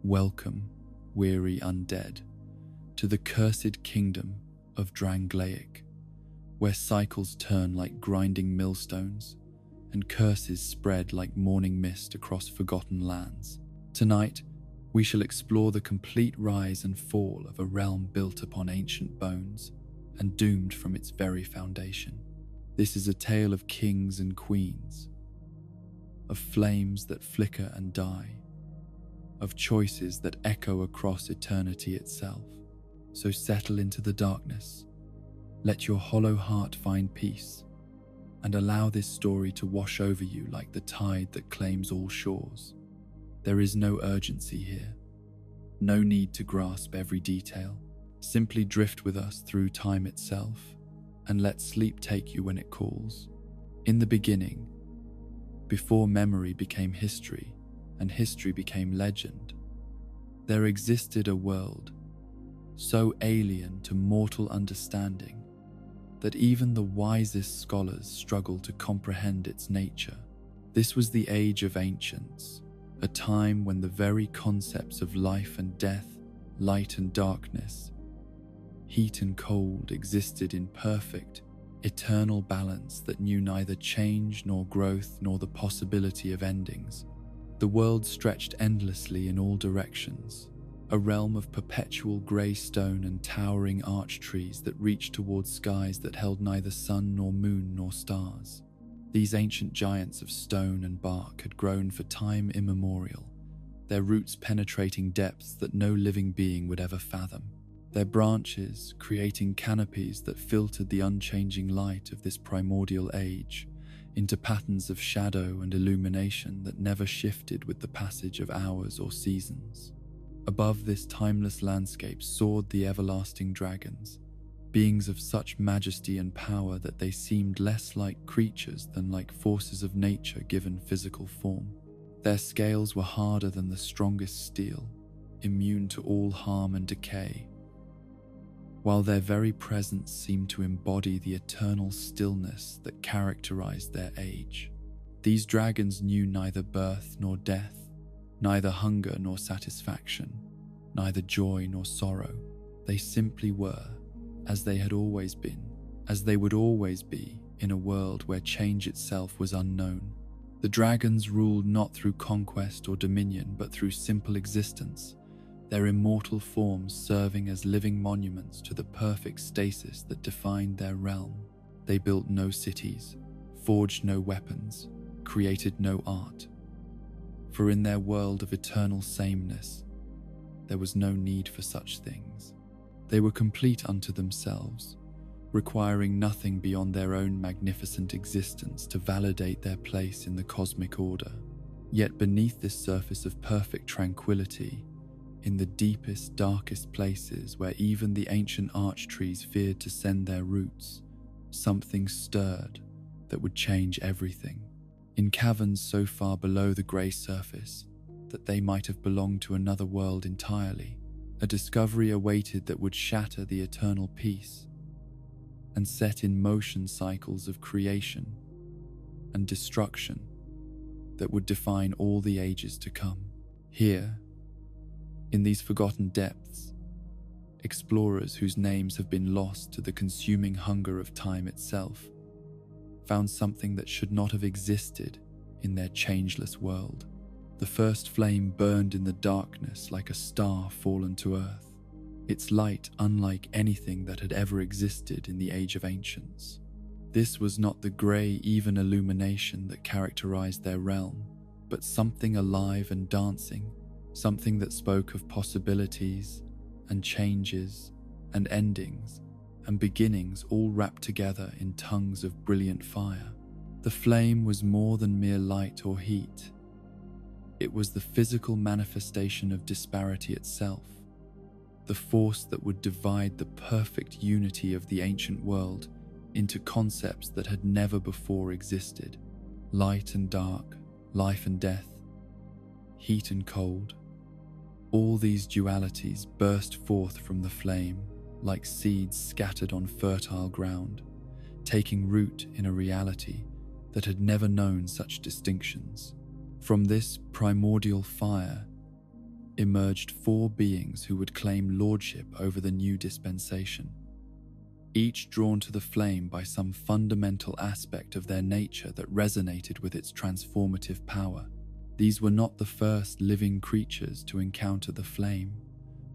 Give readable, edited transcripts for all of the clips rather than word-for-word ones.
Welcome, weary undead, to the cursed kingdom of Drangleic, where cycles turn like grinding millstones and curses spread like morning mist across forgotten lands. Tonight, we shall explore the complete rise and fall of a realm built upon ancient bones and doomed from its very foundation. This is a tale of kings and queens, of flames that flicker and die, of choices that echo across eternity itself. So settle into the darkness, let your hollow heart find peace, and allow this story to wash over you like the tide that claims all shores. There is no urgency here, no need to grasp every detail. Simply drift with us through time itself, and let sleep take you when it calls. In the beginning, before memory became history and history became legend, there existed a world so alien to mortal understanding that even the wisest scholars struggle to comprehend its nature. This was the Age of Ancients, a time when the very concepts of life and death, light and darkness, heat and cold existed in perfect, eternal balance that knew neither change nor growth nor the possibility of endings. The world stretched endlessly in all directions, a realm of perpetual grey stone and towering arch trees that reached towards skies that held neither sun nor moon nor stars. These ancient giants of stone and bark had grown for time immemorial, their roots penetrating depths that no living being would ever fathom, their branches creating canopies that filtered the unchanging light of this primordial age into patterns of shadow and illumination that never shifted with the passage of hours or seasons. Above this timeless landscape soared the everlasting dragons, beings of such majesty and power that they seemed less like creatures than like forces of nature given physical form. Their scales were harder than the strongest steel, immune to all harm and decay, while their very presence seemed to embody the eternal stillness that characterized their age. These dragons knew neither birth nor death, neither hunger nor satisfaction, neither joy nor sorrow. They simply were, as they had always been, as they would always be, in a world where change itself was unknown. The dragons ruled not through conquest or dominion, but through simple existence, their immortal forms serving as living monuments to the perfect stasis that defined their realm. They built no cities, forged no weapons, created no art, for in their world of eternal sameness, there was no need for such things. They were complete unto themselves, requiring nothing beyond their own magnificent existence to validate their place in the cosmic order. Yet beneath this surface of perfect tranquility, in the deepest, darkest places where even the ancient arch trees feared to send their roots, something stirred that would change everything. In caverns so far below the grey surface that they might have belonged to another world entirely, a discovery awaited that would shatter the eternal peace and set in motion cycles of creation and destruction that would define all the ages to come. Here, in these forgotten depths, explorers whose names have been lost to the consuming hunger of time itself found something that should not have existed in their changeless world. The first flame burned in the darkness like a star fallen to earth, its light unlike anything that had ever existed in the Age of Ancients. This was not the grey, even illumination that characterized their realm, but something alive and dancing, something that spoke of possibilities and changes and endings and beginnings all wrapped together in tongues of brilliant fire. The flame was more than mere light or heat. It was the physical manifestation of disparity itself, the force that would divide the perfect unity of the ancient world into concepts that had never before existed. Light and dark, life and death, heat and cold. All these dualities burst forth from the flame like seeds scattered on fertile ground, taking root in a reality that had never known such distinctions. From this primordial fire, emerged 4 beings who would claim lordship over the new dispensation, each drawn to the flame by some fundamental aspect of their nature that resonated with its transformative power. These were not the first living creatures to encounter the flame,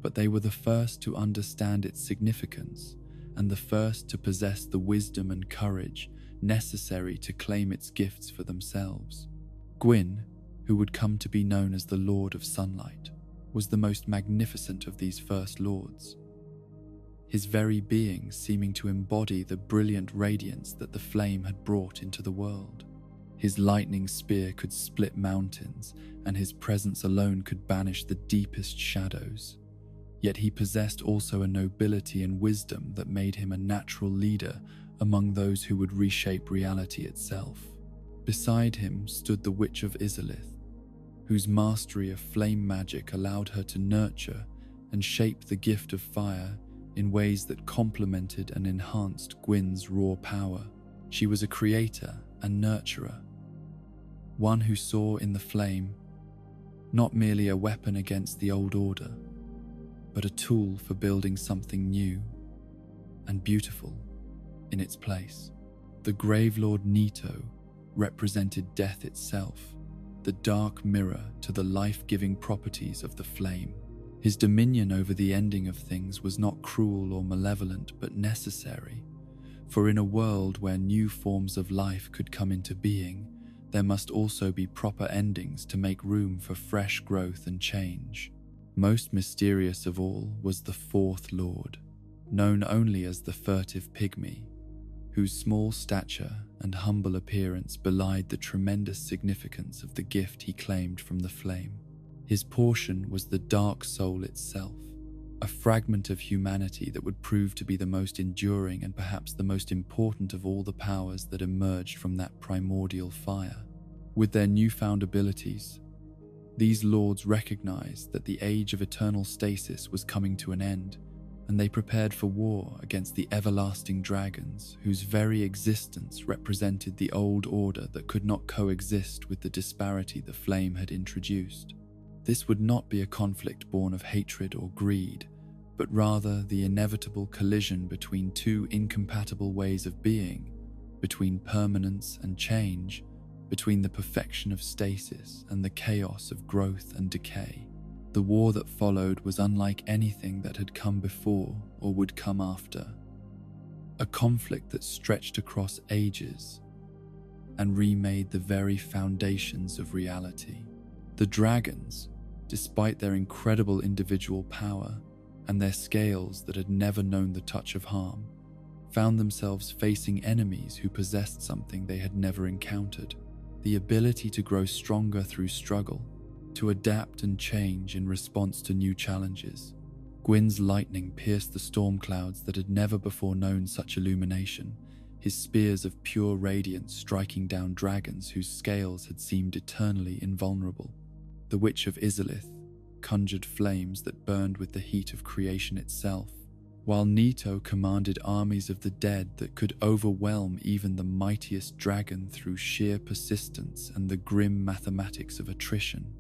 but they were the first to understand its significance and the first to possess the wisdom and courage necessary to claim its gifts for themselves. Gwyn, who would come to be known as the Lord of Sunlight, was the most magnificent of these first lords, his very being seeming to embody the brilliant radiance that the flame had brought into the world. His lightning spear could split mountains, and his presence alone could banish the deepest shadows. Yet he possessed also a nobility and wisdom that made him a natural leader among those who would reshape reality itself. Beside him stood the Witch of Izalith, whose mastery of flame magic allowed her to nurture and shape the gift of fire in ways that complemented and enhanced Gwyn's raw power. She was a creator and nurturer, one who saw in the flame not merely a weapon against the old order, but a tool for building something new and beautiful in its place. The Gravelord Nito represented death itself, the dark mirror to the life-giving properties of the flame. His dominion over the ending of things was not cruel or malevolent, but necessary, for in a world where new forms of life could come into being, there must also be proper endings to make room for fresh growth and change. Most mysterious of all was the fourth lord, known only as the Furtive Pygmy, whose small stature and humble appearance belied the tremendous significance of the gift he claimed from the flame. His portion was the dark soul itself, a fragment of humanity that would prove to be the most enduring and perhaps the most important of all the powers that emerged from that primordial fire. With their newfound abilities, these lords recognized that the age of eternal stasis was coming to an end, and they prepared for war against the everlasting dragons, whose very existence represented the old order that could not coexist with the disparity the flame had introduced. This would not be a conflict born of hatred or greed, but rather the inevitable collision between two incompatible ways of being, between permanence and change, between the perfection of stasis and the chaos of growth and decay. The war that followed was unlike anything that had come before or would come after, a conflict that stretched across ages and remade the very foundations of reality. The dragons, despite their incredible individual power and their scales that had never known the touch of harm, found themselves facing enemies who possessed something they had never encountered: the ability to grow stronger through struggle, to adapt and change in response to new challenges. Gwyn's lightning pierced the storm clouds that had never before known such illumination, his spears of pure radiance striking down dragons whose scales had seemed eternally invulnerable. The Witch of Izalith conjured flames that burned with the heat of creation itself, while Nito commanded armies of the dead that could overwhelm even the mightiest dragon through sheer persistence and the grim mathematics of attrition.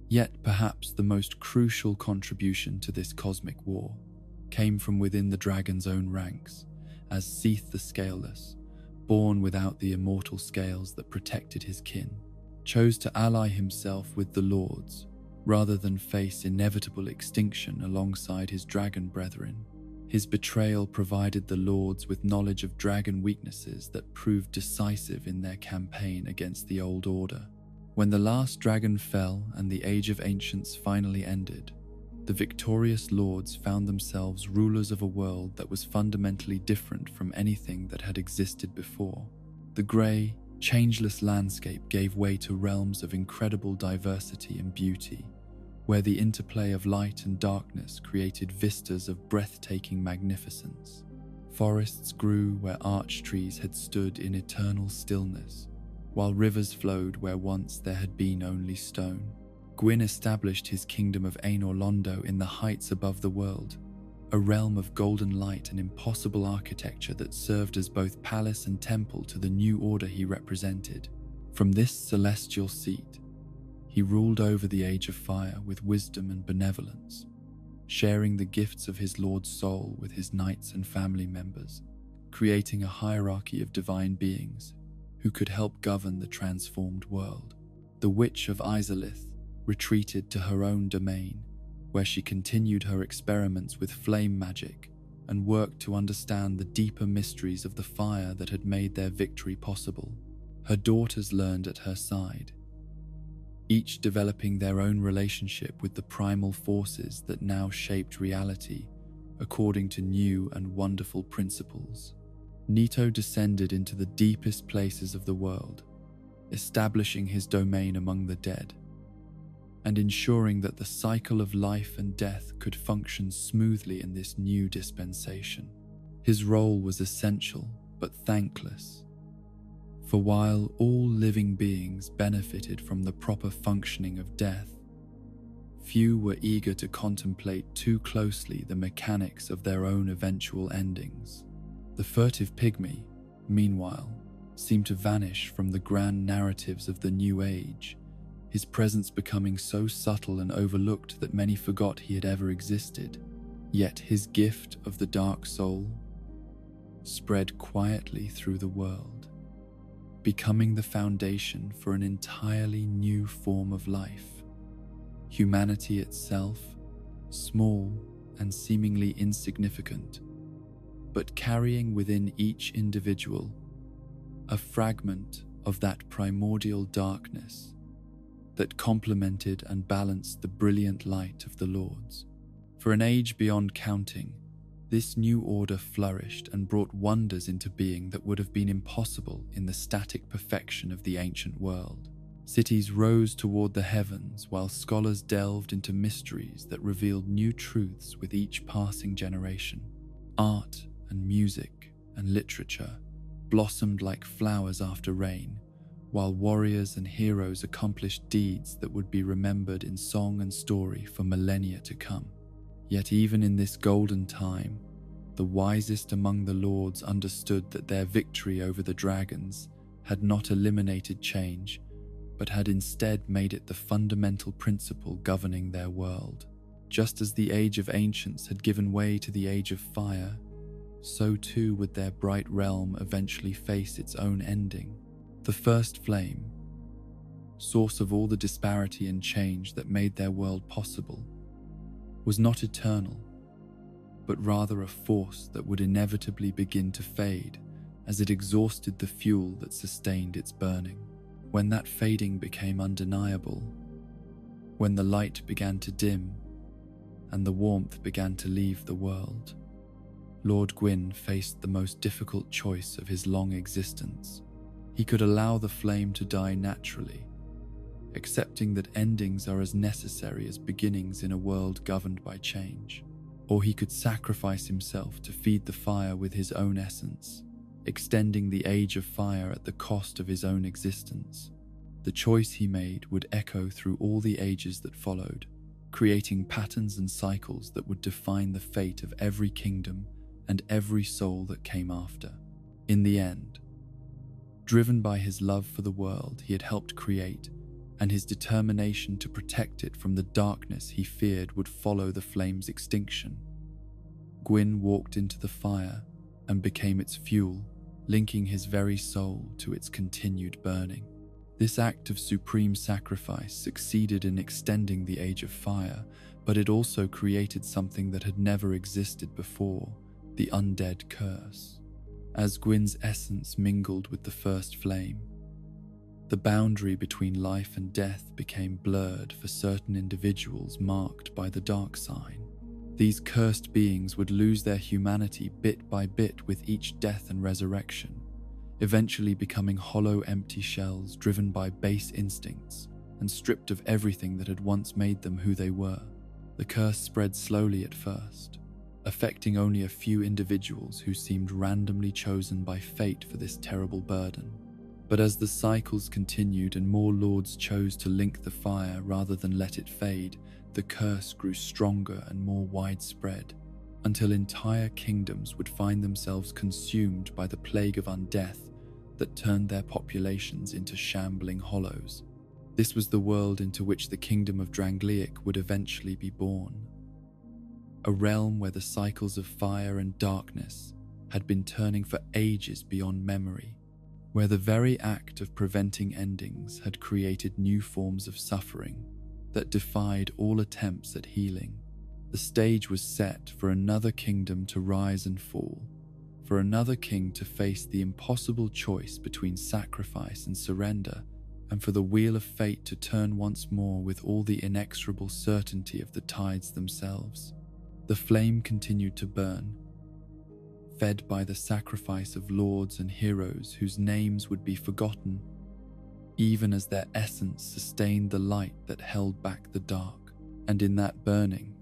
Yet perhaps the most crucial contribution to this cosmic war came from within the dragon's own ranks, as Seath the Scaleless, born without the immortal scales that protected his kin, chose to ally himself with the lords rather than face inevitable extinction alongside his dragon brethren. His betrayal provided the lords with knowledge of dragon weaknesses that proved decisive in their campaign against the old order. When the last dragon fell and the Age of Ancients finally ended, the victorious lords found themselves rulers of a world that was fundamentally different from anything that had existed before. The grey, changeless landscape gave way to realms of incredible diversity and beauty, where the interplay of light and darkness created vistas of breathtaking magnificence. Forests grew where arch trees had stood in eternal stillness, while rivers flowed where once there had been only stone. Gwyn established his kingdom of Aenor Londo in the heights above the world, a realm of golden light and impossible architecture that served as both palace and temple to the new order he represented. From this celestial seat, He ruled over the Age of Fire with wisdom and benevolence, sharing the gifts of his Lord's soul with his knights and family members, creating a hierarchy of divine beings who could help govern the transformed world. The Witch of Izalith retreated to her own domain, where she continued her experiments with flame magic and worked to understand the deeper mysteries of the fire that had made their victory possible. Her daughters learned at her side, each developing their own relationship with the primal forces that now shaped reality according to new and wonderful principles. Nito descended into the deepest places of the world, establishing his domain among the dead, and ensuring that the cycle of life and death could function smoothly in this new dispensation. His role was essential but thankless, for while all living beings benefited from the proper functioning of death, few were eager to contemplate too closely the mechanics of their own eventual endings. The furtive pygmy, meanwhile, seemed to vanish from the grand narratives of the New Age, his presence becoming so subtle and overlooked that many forgot he had ever existed. Yet his gift of the dark soul spread quietly through the world, becoming the foundation for an entirely new form of life. Humanity itself, small and seemingly insignificant, but carrying within each individual a fragment of that primordial darkness that complemented and balanced the brilliant light of the Lords. For an age beyond counting, this new order flourished and brought wonders into being that would have been impossible in the static perfection of the ancient world. Cities rose toward the heavens while scholars delved into mysteries that revealed new truths with each passing generation. Art and music and literature blossomed like flowers after rain, while warriors and heroes accomplished deeds that would be remembered in song and story for millennia to come. Yet even in this golden time, the wisest among the lords understood that their victory over the dragons had not eliminated change, but had instead made it the fundamental principle governing their world. Just as the Age of Ancients had given way to the Age of Fire, so too would their bright realm eventually face its own ending. The first flame, source of all the disparity and change that made their world possible, was not eternal, but rather a force that would inevitably begin to fade as it exhausted the fuel that sustained its burning. When that fading became undeniable, when the light began to dim and the warmth began to leave the world, Lord Gwyn faced the most difficult choice of his long existence. He could allow the flame to die naturally, accepting that endings are as necessary as beginnings in a world governed by change. Or he could sacrifice himself to feed the fire with his own essence, extending the Age of Fire at the cost of his own existence. The choice he made would echo through all the ages that followed, creating patterns and cycles that would define the fate of every kingdom and every soul that came after. In the end, driven by his love for the world he had helped create and his determination to protect it from the darkness he feared would follow the flame's extinction, Gwyn walked into the fire and became its fuel, linking his very soul to its continued burning. This act of supreme sacrifice succeeded in extending the Age of Fire, but it also created something that had never existed before, the undead curse. As Gwyn's essence mingled with the first flame, the boundary between life and death became blurred for certain individuals marked by the dark sign. These cursed beings would lose their humanity bit by bit with each death and resurrection, eventually becoming hollow, empty shells driven by base instincts and stripped of everything that had once made them who they were. The curse spread slowly at first, affecting only a few individuals who seemed randomly chosen by fate for this terrible burden. But as the cycles continued and more lords chose to link the fire rather than let it fade, the curse grew stronger and more widespread, until entire kingdoms would find themselves consumed by the plague of undeath that turned their populations into shambling hollows. This was the world into which the kingdom of Drangleic would eventually be born. A realm where the cycles of fire and darkness had been turning for ages beyond memory, where the very act of preventing endings had created new forms of suffering that defied all attempts at healing. The stage was set for another kingdom to rise and fall, for another king to face the impossible choice between sacrifice and surrender, and for the wheel of fate to turn once more with all the inexorable certainty of the tides themselves. The flame continued to burn, fed by the sacrifice of lords and heroes whose names would be forgotten, even as their essence sustained the light that held back the dark. And in that burning,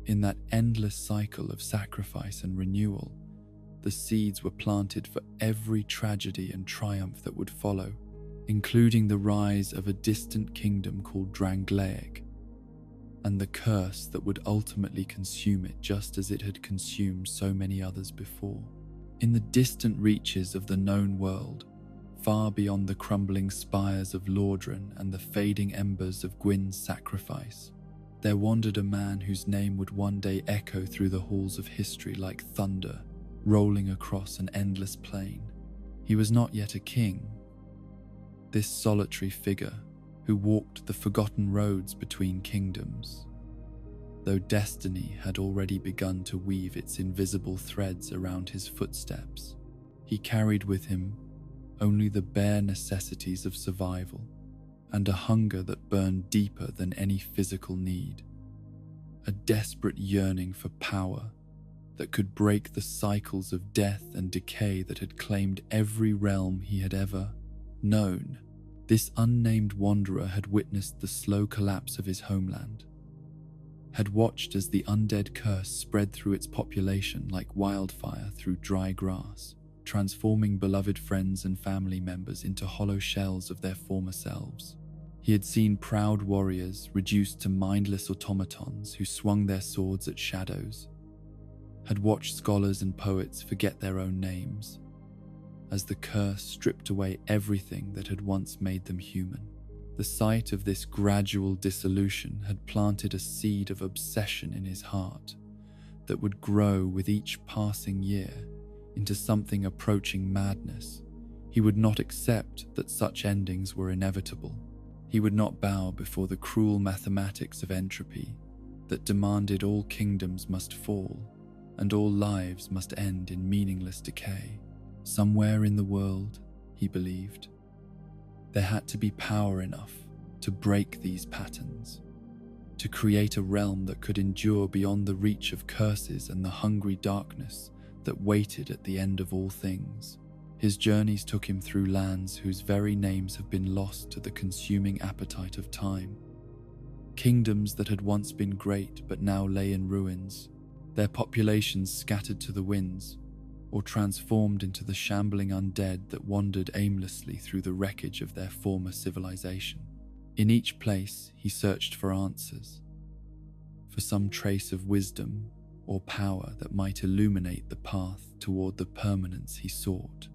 in that endless cycle of sacrifice and renewal, the seeds were planted for every tragedy and triumph that would follow, including the rise of a distant kingdom called Drangleic, and the curse that would ultimately consume it just as it had consumed so many others before. In the distant reaches of the known world, far beyond the crumbling spires of Lordran and the fading embers of Gwyn's sacrifice, there wandered a man whose name would one day echo through the halls of history like thunder, rolling across an endless plain. He was not yet a king. This solitary figure who walked the forgotten roads between kingdoms, though destiny had already begun to weave its invisible threads around his footsteps, he carried with him only the bare necessities of survival and a hunger that burned deeper than any physical need, a desperate yearning for power that could break the cycles of death and decay that had claimed every realm he had ever known. This unnamed wanderer had witnessed the slow collapse of his homeland, had watched as the undead curse spread through its population like wildfire through dry grass, transforming beloved friends and family members into hollow shells of their former selves. He had seen proud warriors reduced to mindless automatons who swung their swords at shadows, had watched scholars and poets forget their own names, as the curse stripped away everything that had once made them human. The sight of this gradual dissolution had planted a seed of obsession in his heart that would grow with each passing year into something approaching madness. He would not accept that such endings were inevitable. He would not bow before the cruel mathematics of entropy that demanded all kingdoms must fall and all lives must end in meaningless decay. Somewhere in the world, he believed, there had to be power enough to break these patterns, to create a realm that could endure beyond the reach of curses and the hungry darkness that waited at the end of all things. His journeys took him through lands whose very names have been lost to the consuming appetite of time. Kingdoms that had once been great but now lay in ruins, their populations scattered to the winds, or transformed into the shambling undead that wandered aimlessly through the wreckage of their former civilization. In each place, he searched for answers, for some trace of wisdom or power that might illuminate the path toward the permanence he sought.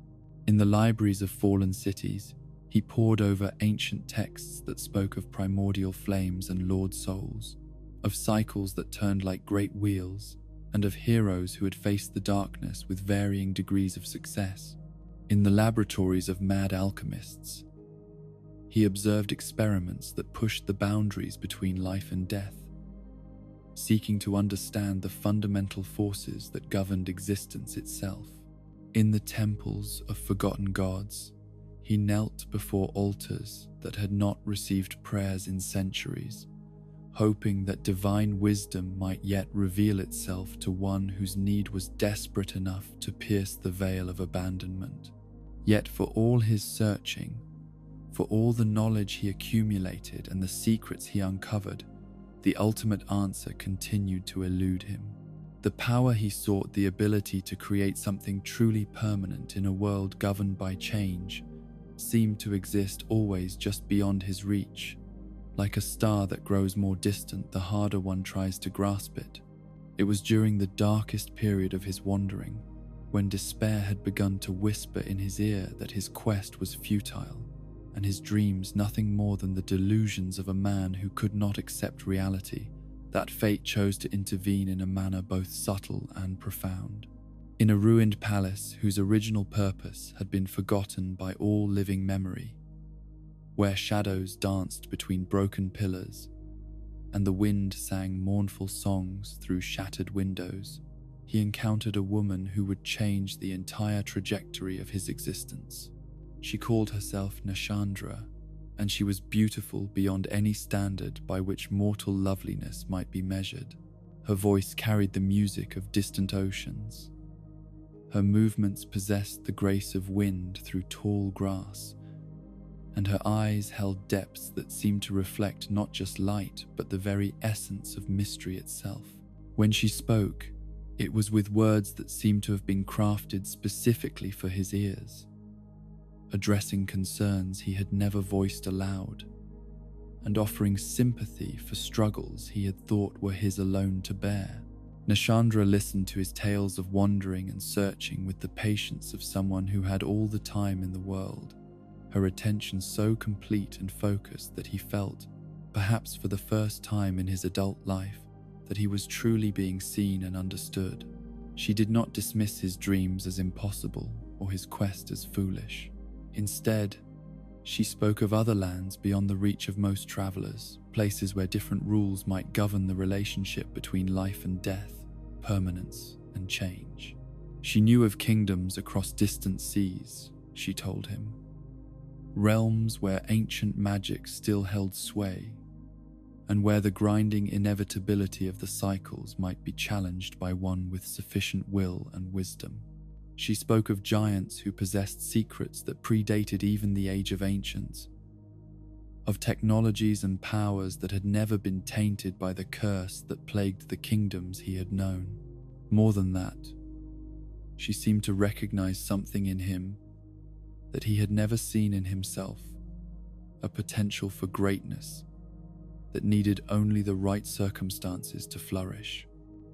In the libraries of fallen cities, he pored over ancient texts that spoke of primordial flames and lord souls, of cycles that turned like great wheels, and of heroes who had faced the darkness with varying degrees of success. In the laboratories of mad alchemists, he observed experiments that pushed the boundaries between life and death, seeking to understand the fundamental forces that governed existence itself. In the temples of forgotten gods, he knelt before altars that had not received prayers in centuries, hoping that divine wisdom might yet reveal itself to one whose need was desperate enough to pierce the veil of abandonment. Yet for all his searching, for all the knowledge he accumulated and the secrets he uncovered, the ultimate answer continued to elude him. The power he sought, the ability to create something truly permanent in a world governed by change, seemed to exist always just beyond his reach. Like a star that grows more distant the harder one tries to grasp it. It was during the darkest period of his wandering, when despair had begun to whisper in his ear that his quest was futile, and his dreams nothing more than the delusions of a man who could not accept reality, that fate chose to intervene in a manner both subtle and profound. In a ruined palace whose original purpose had been forgotten by all living memory, where shadows danced between broken pillars and the wind sang mournful songs through shattered windows, he encountered a woman who would change the entire trajectory of his existence. She called herself Nashandra, and she was beautiful beyond any standard by which mortal loveliness might be measured. Her voice carried the music of distant oceans. Her movements possessed the grace of wind through tall grass, and her eyes held depths that seemed to reflect not just light, but the very essence of mystery itself. When she spoke, it was with words that seemed to have been crafted specifically for his ears, addressing concerns he had never voiced aloud, and offering sympathy for struggles he had thought were his alone to bear. Nashandra listened to his tales of wandering and searching with the patience of someone who had all the time in the world, her attention so complete and focused that he felt, perhaps for the first time in his adult life, that he was truly being seen and understood. She did not dismiss his dreams as impossible or his quest as foolish. Instead, she spoke of other lands beyond the reach of most travelers, places where different rules might govern the relationship between life and death, permanence and change. She knew of kingdoms across distant seas, she told him, realms where ancient magic still held sway, and where the grinding inevitability of the cycles might be challenged by one with sufficient will and wisdom. She spoke of giants who possessed secrets that predated even the age of ancients, of technologies and powers that had never been tainted by the curse that plagued the kingdoms he had known. More than that, she seemed to recognize something in him that he had never seen in himself, a potential for greatness that needed only the right circumstances to flourish.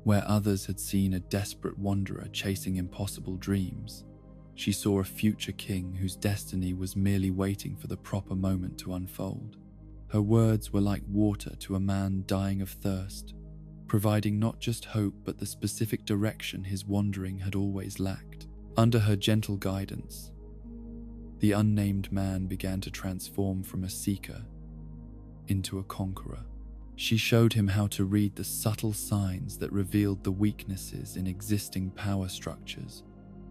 Where others had seen a desperate wanderer chasing impossible dreams, she saw a future king whose destiny was merely waiting for the proper moment to unfold. Her words were like water to a man dying of thirst, providing not just hope but the specific direction his wandering had always lacked. Under her gentle guidance, the unnamed man began to transform from a seeker into a conqueror. She showed him how to read the subtle signs that revealed the weaknesses in existing power structures,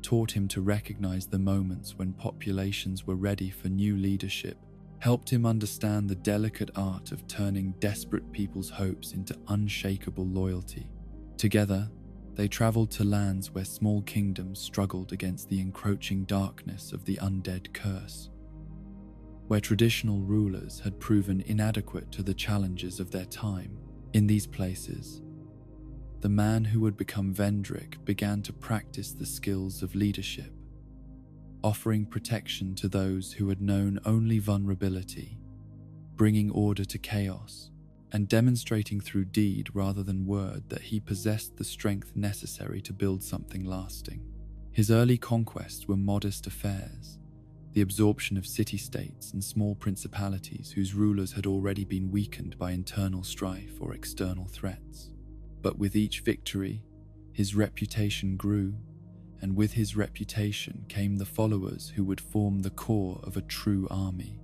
taught him to recognize the moments when populations were ready for new leadership, helped him understand the delicate art of turning desperate people's hopes into unshakable loyalty. Together, they traveled to lands where small kingdoms struggled against the encroaching darkness of the undead curse, where traditional rulers had proven inadequate to the challenges of their time. In these places, the man who would become Vendrick began to practice the skills of leadership, offering protection to those who had known only vulnerability, bringing order to chaos, and demonstrating through deed rather than word that he possessed the strength necessary to build something lasting. His early conquests were modest affairs, the absorption of city-states and small principalities whose rulers had already been weakened by internal strife or external threats. But with each victory, his reputation grew, and with his reputation came the followers who would form the core of a true army.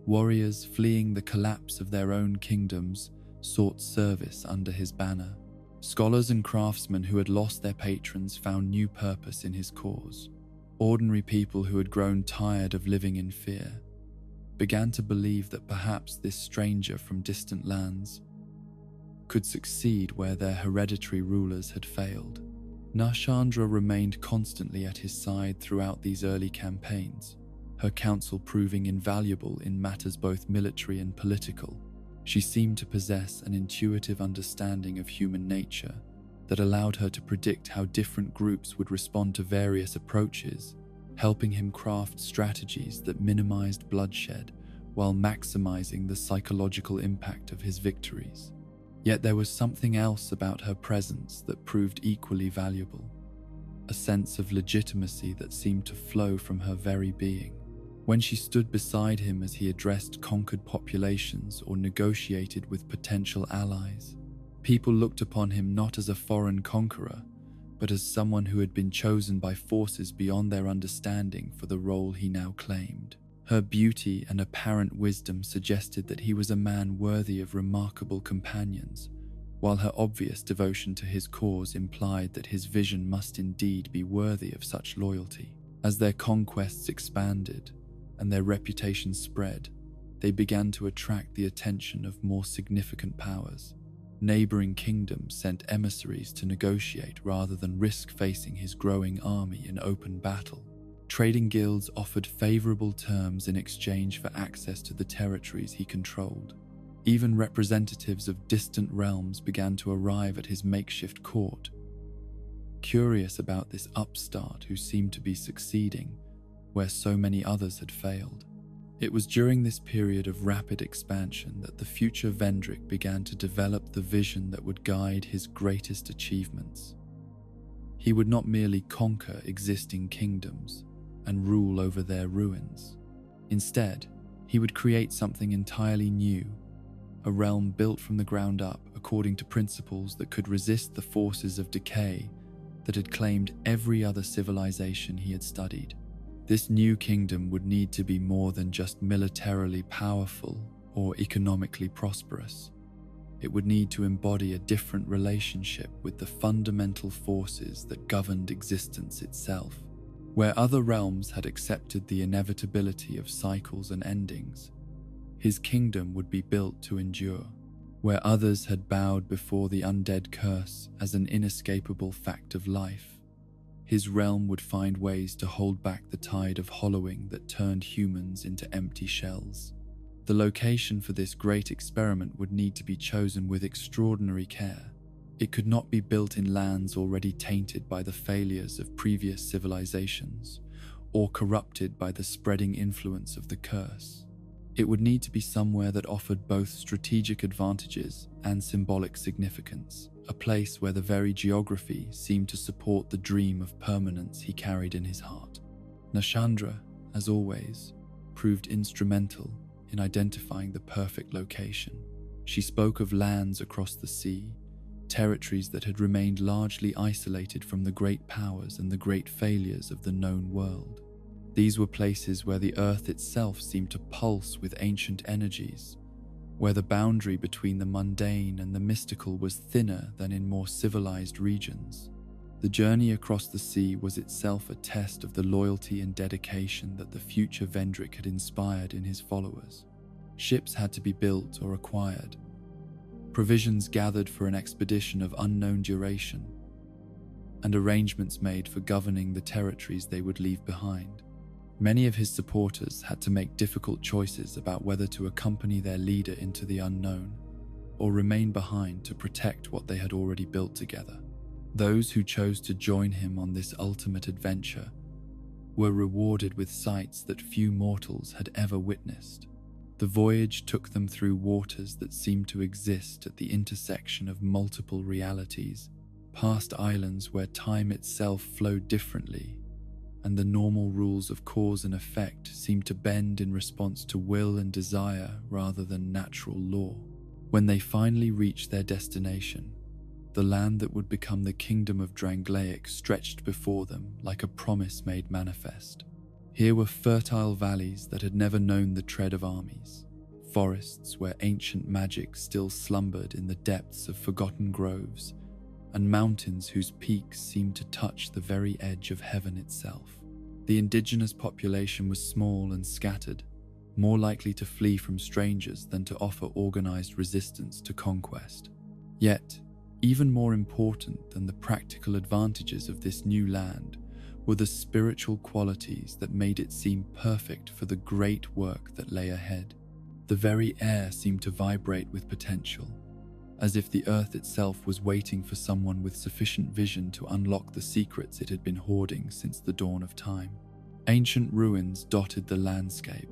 Warriors fleeing the collapse of their own kingdoms sought service under his banner. Scholars and craftsmen who had lost their patrons found new purpose in his cause. Ordinary people who had grown tired of living in fear began to believe that perhaps this stranger from distant lands could succeed where their hereditary rulers had failed. Nashandra remained constantly at his side throughout these early campaigns, her counsel proving invaluable in matters both military and political. She seemed to possess an intuitive understanding of human nature that allowed her to predict how different groups would respond to various approaches, helping him craft strategies that minimized bloodshed while maximizing the psychological impact of his victories. Yet there was something else about her presence that proved equally valuable, a sense of legitimacy that seemed to flow from her very being. When she stood beside him as he addressed conquered populations or negotiated with potential allies, people looked upon him not as a foreign conqueror, but as someone who had been chosen by forces beyond their understanding for the role he now claimed. Her beauty and apparent wisdom suggested that he was a man worthy of remarkable companions, while her obvious devotion to his cause implied that his vision must indeed be worthy of such loyalty. As their conquests expanded and their reputation spread, they began to attract the attention of more significant powers. Neighboring kingdoms sent emissaries to negotiate rather than risk facing his growing army in open battle. Trading guilds offered favorable terms in exchange for access to the territories he controlled. Even representatives of distant realms began to arrive at his makeshift court, curious about this upstart who seemed to be succeeding where so many others had failed. It was during this period of rapid expansion that the future Vendrick began to develop the vision that would guide his greatest achievements. He would not merely conquer existing kingdoms and rule over their ruins. Instead, he would create something entirely new, a realm built from the ground up according to principles that could resist the forces of decay that had claimed every other civilization he had studied. This new kingdom would need to be more than just militarily powerful or economically prosperous. It would need to embody a different relationship with the fundamental forces that governed existence itself. Where other realms had accepted the inevitability of cycles and endings, his kingdom would be built to endure. Where others had bowed before the undead curse as an inescapable fact of life, his realm would find ways to hold back the tide of hollowing that turned humans into empty shells. The location for this great experiment would need to be chosen with extraordinary care. It could not be built in lands already tainted by the failures of previous civilizations or corrupted by the spreading influence of the curse. It would need to be somewhere that offered both strategic advantages and symbolic significance, a place where the very geography seemed to support the dream of permanence he carried in his heart. Nashandra, as always, proved instrumental in identifying the perfect location. She spoke of lands across the sea, territories that had remained largely isolated from the great powers and the great failures of the known world. These were places where the earth itself seemed to pulse with ancient energies, where the boundary between the mundane and the mystical was thinner than in more civilized regions. The journey across the sea was itself a test of the loyalty and dedication that the future Vendrick had inspired in his followers. Ships had to be built or acquired, provisions gathered for an expedition of unknown duration, and arrangements made for governing the territories they would leave behind. Many of his supporters had to make difficult choices about whether to accompany their leader into the unknown or remain behind to protect what they had already built together. Those who chose to join him on this ultimate adventure were rewarded with sights that few mortals had ever witnessed. The voyage took them through waters that seemed to exist at the intersection of multiple realities, past islands where time itself flowed differently, and the normal rules of cause and effect seemed to bend in response to will and desire rather than natural law. When they finally reached their destination, the land that would become the kingdom of Drangleic stretched before them like a promise made manifest. Here were fertile valleys that had never known the tread of armies, forests where ancient magic still slumbered in the depths of forgotten groves, and mountains whose peaks seemed to touch the very edge of heaven itself. The indigenous population was small and scattered, more likely to flee from strangers than to offer organized resistance to conquest. Yet, even more important than the practical advantages of this new land were the spiritual qualities that made it seem perfect for the great work that lay ahead. The very air seemed to vibrate with potential, as if the earth itself was waiting for someone with sufficient vision to unlock the secrets it had been hoarding since the dawn of time. Ancient ruins dotted the landscape,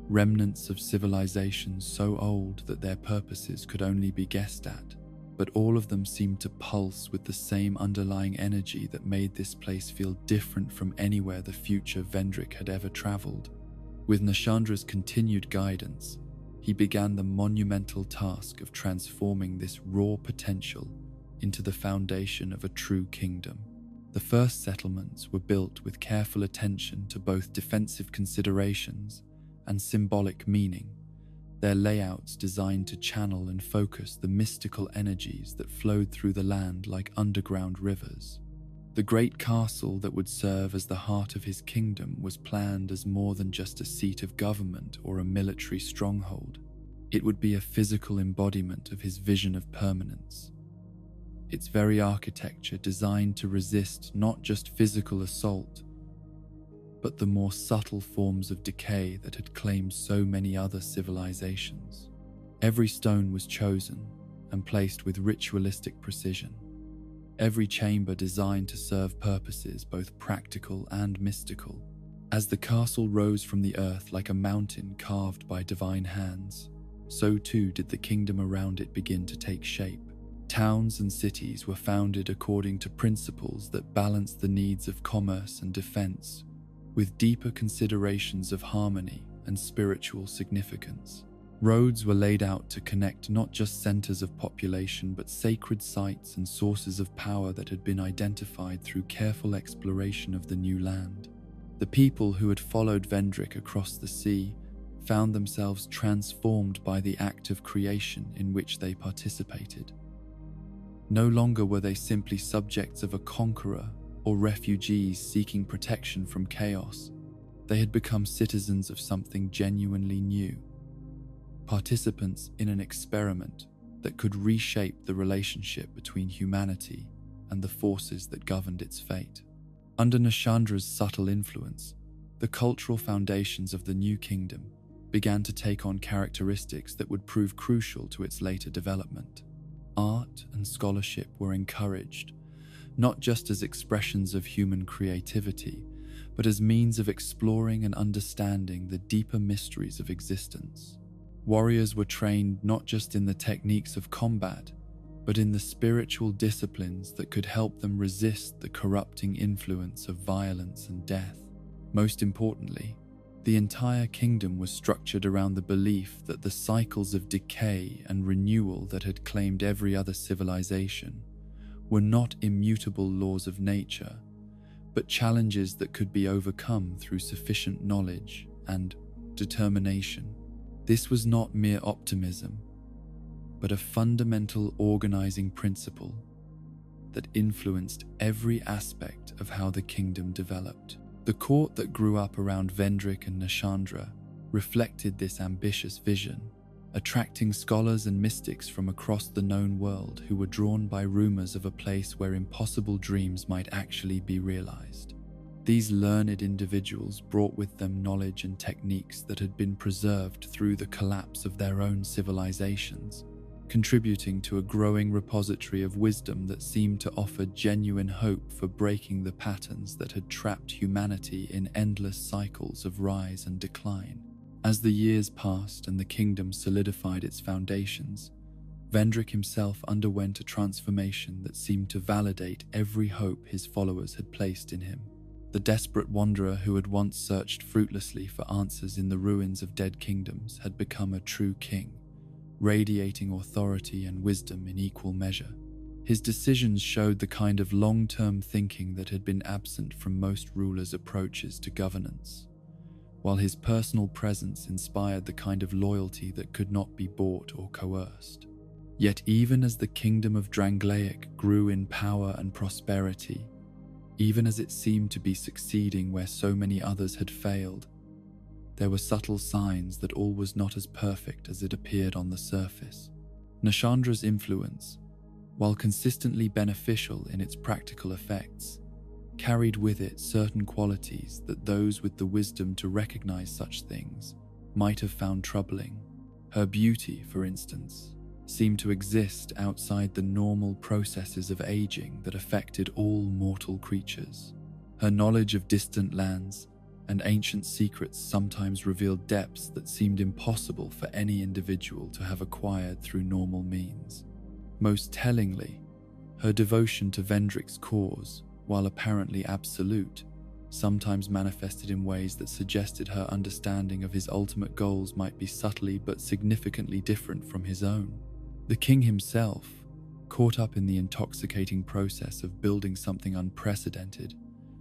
remnants of civilizations so old that their purposes could only be guessed at, but all of them seemed to pulse with the same underlying energy that made this place feel different from anywhere the future Vendrick had ever traveled. With Nashandra's continued guidance, he began the monumental task of transforming this raw potential into the foundation of a true kingdom. The first settlements were built with careful attention to both defensive considerations and symbolic meaning, their layouts designed to channel and focus the mystical energies that flowed through the land like underground rivers. The great castle that would serve as the heart of his kingdom was planned as more than just a seat of government or a military stronghold. It would be a physical embodiment of his vision of permanence. Its very architecture designed to resist not just physical assault, but the more subtle forms of decay that had claimed so many other civilizations. Every stone was chosen and placed with ritualistic precision. Every chamber designed to serve purposes both practical and mystical. As the castle rose from the earth like a mountain carved by divine hands, so too did the kingdom around it begin to take shape. Towns and cities were founded according to principles that balanced the needs of commerce and defense with deeper considerations of harmony and spiritual significance. Roads were laid out to connect not just centers of population but sacred sites and sources of power that had been identified through careful exploration of the new land. The people who had followed Vendrick across the sea found themselves transformed by the act of creation in which they participated. No longer were they simply subjects of a conqueror or refugees seeking protection from chaos. They had become citizens of something genuinely new, participants in an experiment that could reshape the relationship between humanity and the forces that governed its fate. Under Nashandra's subtle influence, the cultural foundations of the new kingdom began to take on characteristics that would prove crucial to its later development. Art and scholarship were encouraged, not just as expressions of human creativity, but as means of exploring and understanding the deeper mysteries of existence. Warriors were trained not just in the techniques of combat, but in the spiritual disciplines that could help them resist the corrupting influence of violence and death. Most importantly, the entire kingdom was structured around the belief that the cycles of decay and renewal that had claimed every other civilization were not immutable laws of nature, but challenges that could be overcome through sufficient knowledge and determination. This was not mere optimism, but a fundamental organizing principle that influenced every aspect of how the kingdom developed. The court that grew up around Vendrick and Nashandra reflected this ambitious vision, attracting scholars and mystics from across the known world who were drawn by rumors of a place where impossible dreams might actually be realized. These learned individuals brought with them knowledge and techniques that had been preserved through the collapse of their own civilizations, contributing to a growing repository of wisdom that seemed to offer genuine hope for breaking the patterns that had trapped humanity in endless cycles of rise and decline. As the years passed and the kingdom solidified its foundations, Vendrick himself underwent a transformation that seemed to validate every hope his followers had placed in him. The desperate wanderer who had once searched fruitlessly for answers in the ruins of dead kingdoms had become a true king, radiating authority and wisdom in equal measure. His decisions showed the kind of long-term thinking that had been absent from most rulers' approaches to governance, while his personal presence inspired the kind of loyalty that could not be bought or coerced. Yet even as the kingdom of Drangleic grew in power and prosperity, even as it seemed to be succeeding where so many others had failed, there were subtle signs that all was not as perfect as it appeared on the surface. Nashandra's influence, while consistently beneficial in its practical effects, carried with it certain qualities that those with the wisdom to recognize such things might have found troubling. Her beauty, for instance, seemed to exist outside the normal processes of aging that affected all mortal creatures. Her knowledge of distant lands and ancient secrets sometimes revealed depths that seemed impossible for any individual to have acquired through normal means. Most tellingly, her devotion to Vendrick's cause, while apparently absolute, sometimes manifested in ways that suggested her understanding of his ultimate goals might be subtly but significantly different from his own. The king himself, caught up in the intoxicating process of building something unprecedented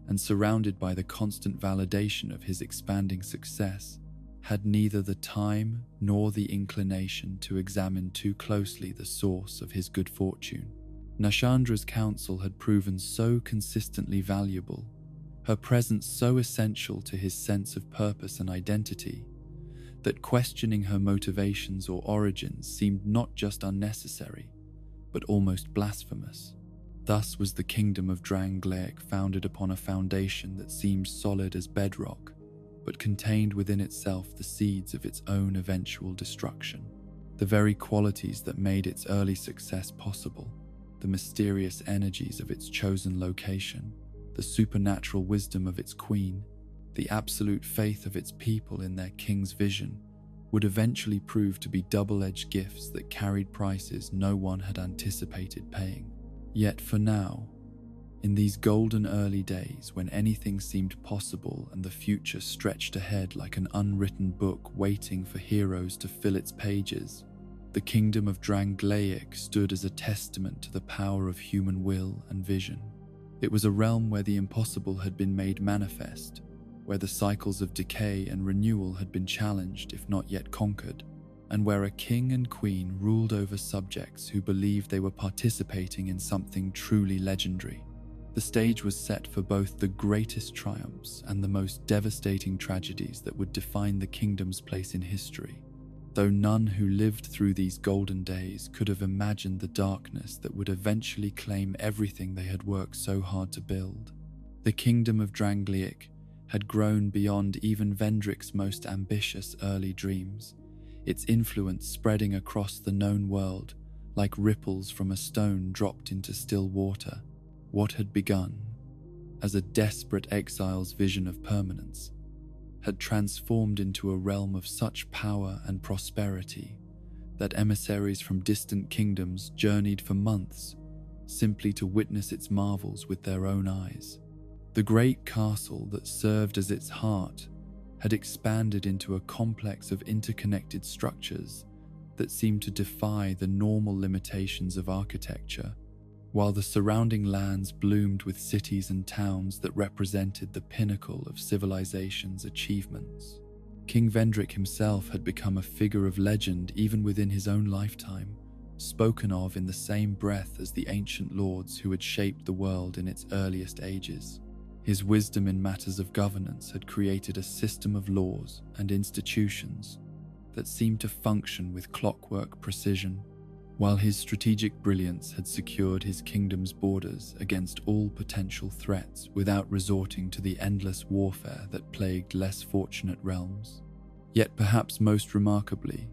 and surrounded by the constant validation of his expanding success, had neither the time nor the inclination to examine too closely the source of his good fortune. Nashandra's counsel had proven so consistently valuable, her presence so essential to his sense of purpose and identity, that questioning her motivations or origins seemed not just unnecessary, but almost blasphemous. Thus was the kingdom of Drangleic founded upon a foundation that seemed solid as bedrock, but contained within itself the seeds of its own eventual destruction. The very qualities that made its early success possible, the mysterious energies of its chosen location, the supernatural wisdom of its queen, the absolute faith of its people in their king's vision, would eventually prove to be double-edged gifts that carried prices no one had anticipated paying. Yet for now, in these golden early days when anything seemed possible and the future stretched ahead like an unwritten book waiting for heroes to fill its pages, the kingdom of Drangleic stood as a testament to the power of human will and vision. It was a realm where the impossible had been made manifest, where the cycles of decay and renewal had been challenged if not yet conquered, and where a king and queen ruled over subjects who believed they were participating in something truly legendary. The stage was set for both the greatest triumphs and the most devastating tragedies that would define the kingdom's place in history, though none who lived through these golden days could have imagined the darkness that would eventually claim everything they had worked so hard to build. The kingdom of Drangleic had grown beyond even Vendrick's most ambitious early dreams, its influence spreading across the known world like ripples from a stone dropped into still water. What had begun as a desperate exile's vision of permanence had transformed into a realm of such power and prosperity that emissaries from distant kingdoms journeyed for months simply to witness its marvels with their own eyes. The great castle that served as its heart had expanded into a complex of interconnected structures that seemed to defy the normal limitations of architecture, while the surrounding lands bloomed with cities and towns that represented the pinnacle of civilization's achievements. King Vendrick himself had become a figure of legend even within his own lifetime, spoken of in the same breath as the ancient lords who had shaped the world in its earliest ages. His wisdom in matters of governance had created a system of laws and institutions that seemed to function with clockwork precision, while his strategic brilliance had secured his kingdom's borders against all potential threats without resorting to the endless warfare that plagued less fortunate realms. Yet perhaps most remarkably,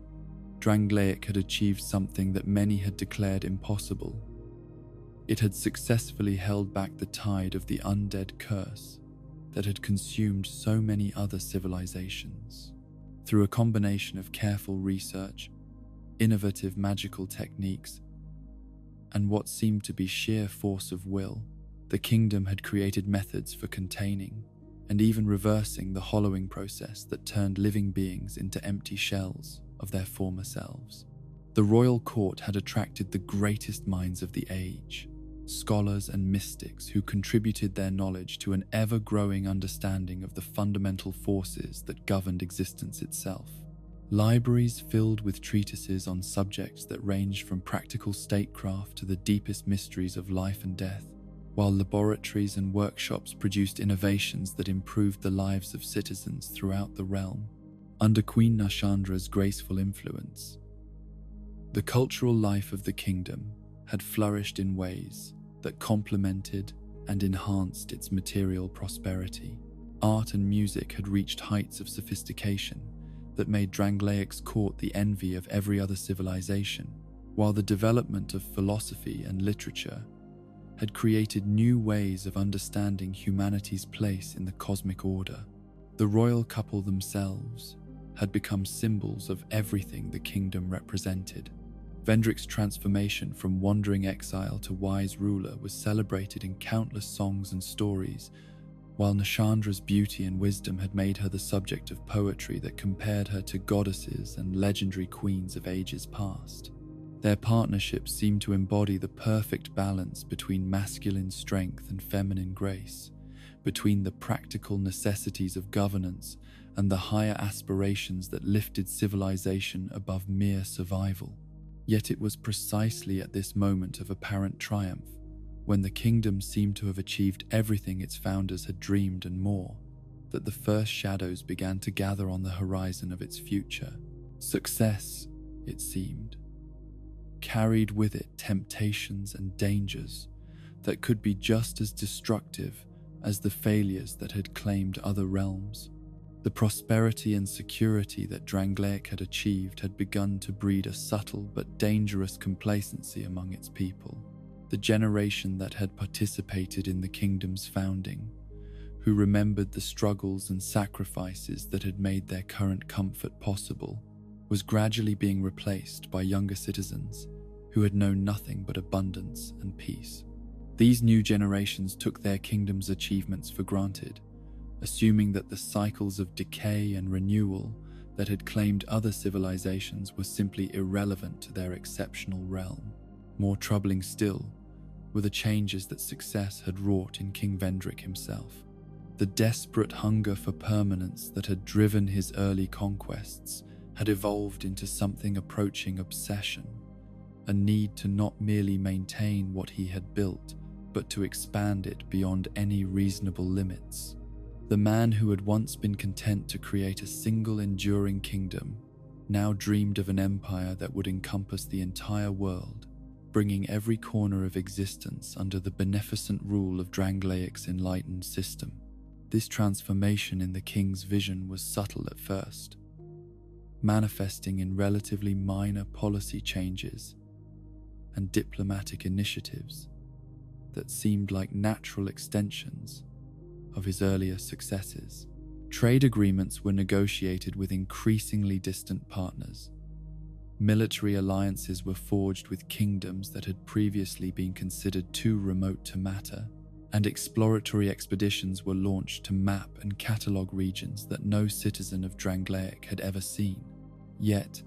Drangleic had achieved something that many had declared impossible. It had successfully held back the tide of the undead curse that had consumed so many other civilizations. Through a combination of careful research, innovative magical techniques, and what seemed to be sheer force of will, the kingdom had created methods for containing and even reversing the hollowing process that turned living beings into empty shells of their former selves. The royal court had attracted the greatest minds of the age, scholars and mystics who contributed their knowledge to an ever-growing understanding of the fundamental forces that governed existence itself. Libraries filled with treatises on subjects that ranged from practical statecraft to the deepest mysteries of life and death, while laboratories and workshops produced innovations that improved the lives of citizens throughout the realm. Under Queen Nashandra's graceful influence, the cultural life of the kingdom had flourished in ways that complemented and enhanced its material prosperity. Art and music had reached heights of sophistication that made Drangleic's court the envy of every other civilization, while the development of philosophy and literature had created new ways of understanding humanity's place in the cosmic order. The royal couple themselves had become symbols of everything the kingdom represented. Vendrick's transformation from wandering exile to wise ruler was celebrated in countless songs and stories, While Nishandra's beauty and wisdom had made her the subject of poetry that compared her to goddesses and legendary queens of ages past, their partnership seemed to embody the perfect balance between masculine strength and feminine grace, between the practical necessities of governance and the higher aspirations that lifted civilization above mere survival. Yet it was precisely at this moment of apparent triumph, when the kingdom seemed to have achieved everything its founders had dreamed and more, that the first shadows began to gather on the horizon of its future. Success, it seemed, carried with it temptations and dangers that could be just as destructive as the failures that had claimed other realms. The prosperity and security that Drangleic had achieved had begun to breed a subtle but dangerous complacency among its people. The generation that had participated in the kingdom's founding, who remembered the struggles and sacrifices that had made their current comfort possible, was gradually being replaced by younger citizens who had known nothing but abundance and peace. These new generations took their kingdom's achievements for granted, assuming that the cycles of decay and renewal that had claimed other civilizations were simply irrelevant to their exceptional realm. More troubling still were the changes that success had wrought in King Vendrick himself. The desperate hunger for permanence that had driven his early conquests had evolved into something approaching obsession, a need to not merely maintain what he had built, but to expand it beyond any reasonable limits. The man who had once been content to create a single enduring kingdom now dreamed of an empire that would encompass the entire world, bringing every corner of existence under the beneficent rule of Drangleic's enlightened system. This transformation in the king's vision was subtle at first, manifesting in relatively minor policy changes and diplomatic initiatives that seemed like natural extensions of his earlier successes. Trade agreements were negotiated with increasingly distant partners. Military alliances were forged with kingdoms that had previously been considered too remote to matter, and exploratory expeditions were launched to map and catalogue regions that no citizen of Drangleic had ever seen. Yet,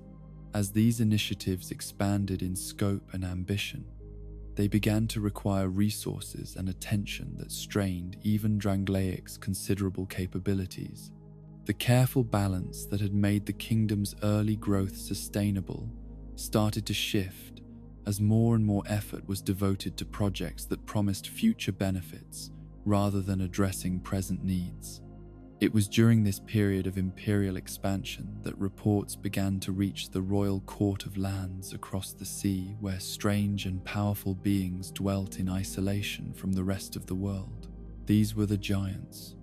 as these initiatives expanded in scope and ambition, they began to require resources and attention that strained even Drangleic's considerable capabilities. The careful balance that had made the kingdom's early growth sustainable started to shift as more and more effort was devoted to projects that promised future benefits rather than addressing present needs. It was during this period of imperial expansion that reports began to reach the royal court of lands across the sea, where strange and powerful beings dwelt in isolation from the rest of the world. These were the giants,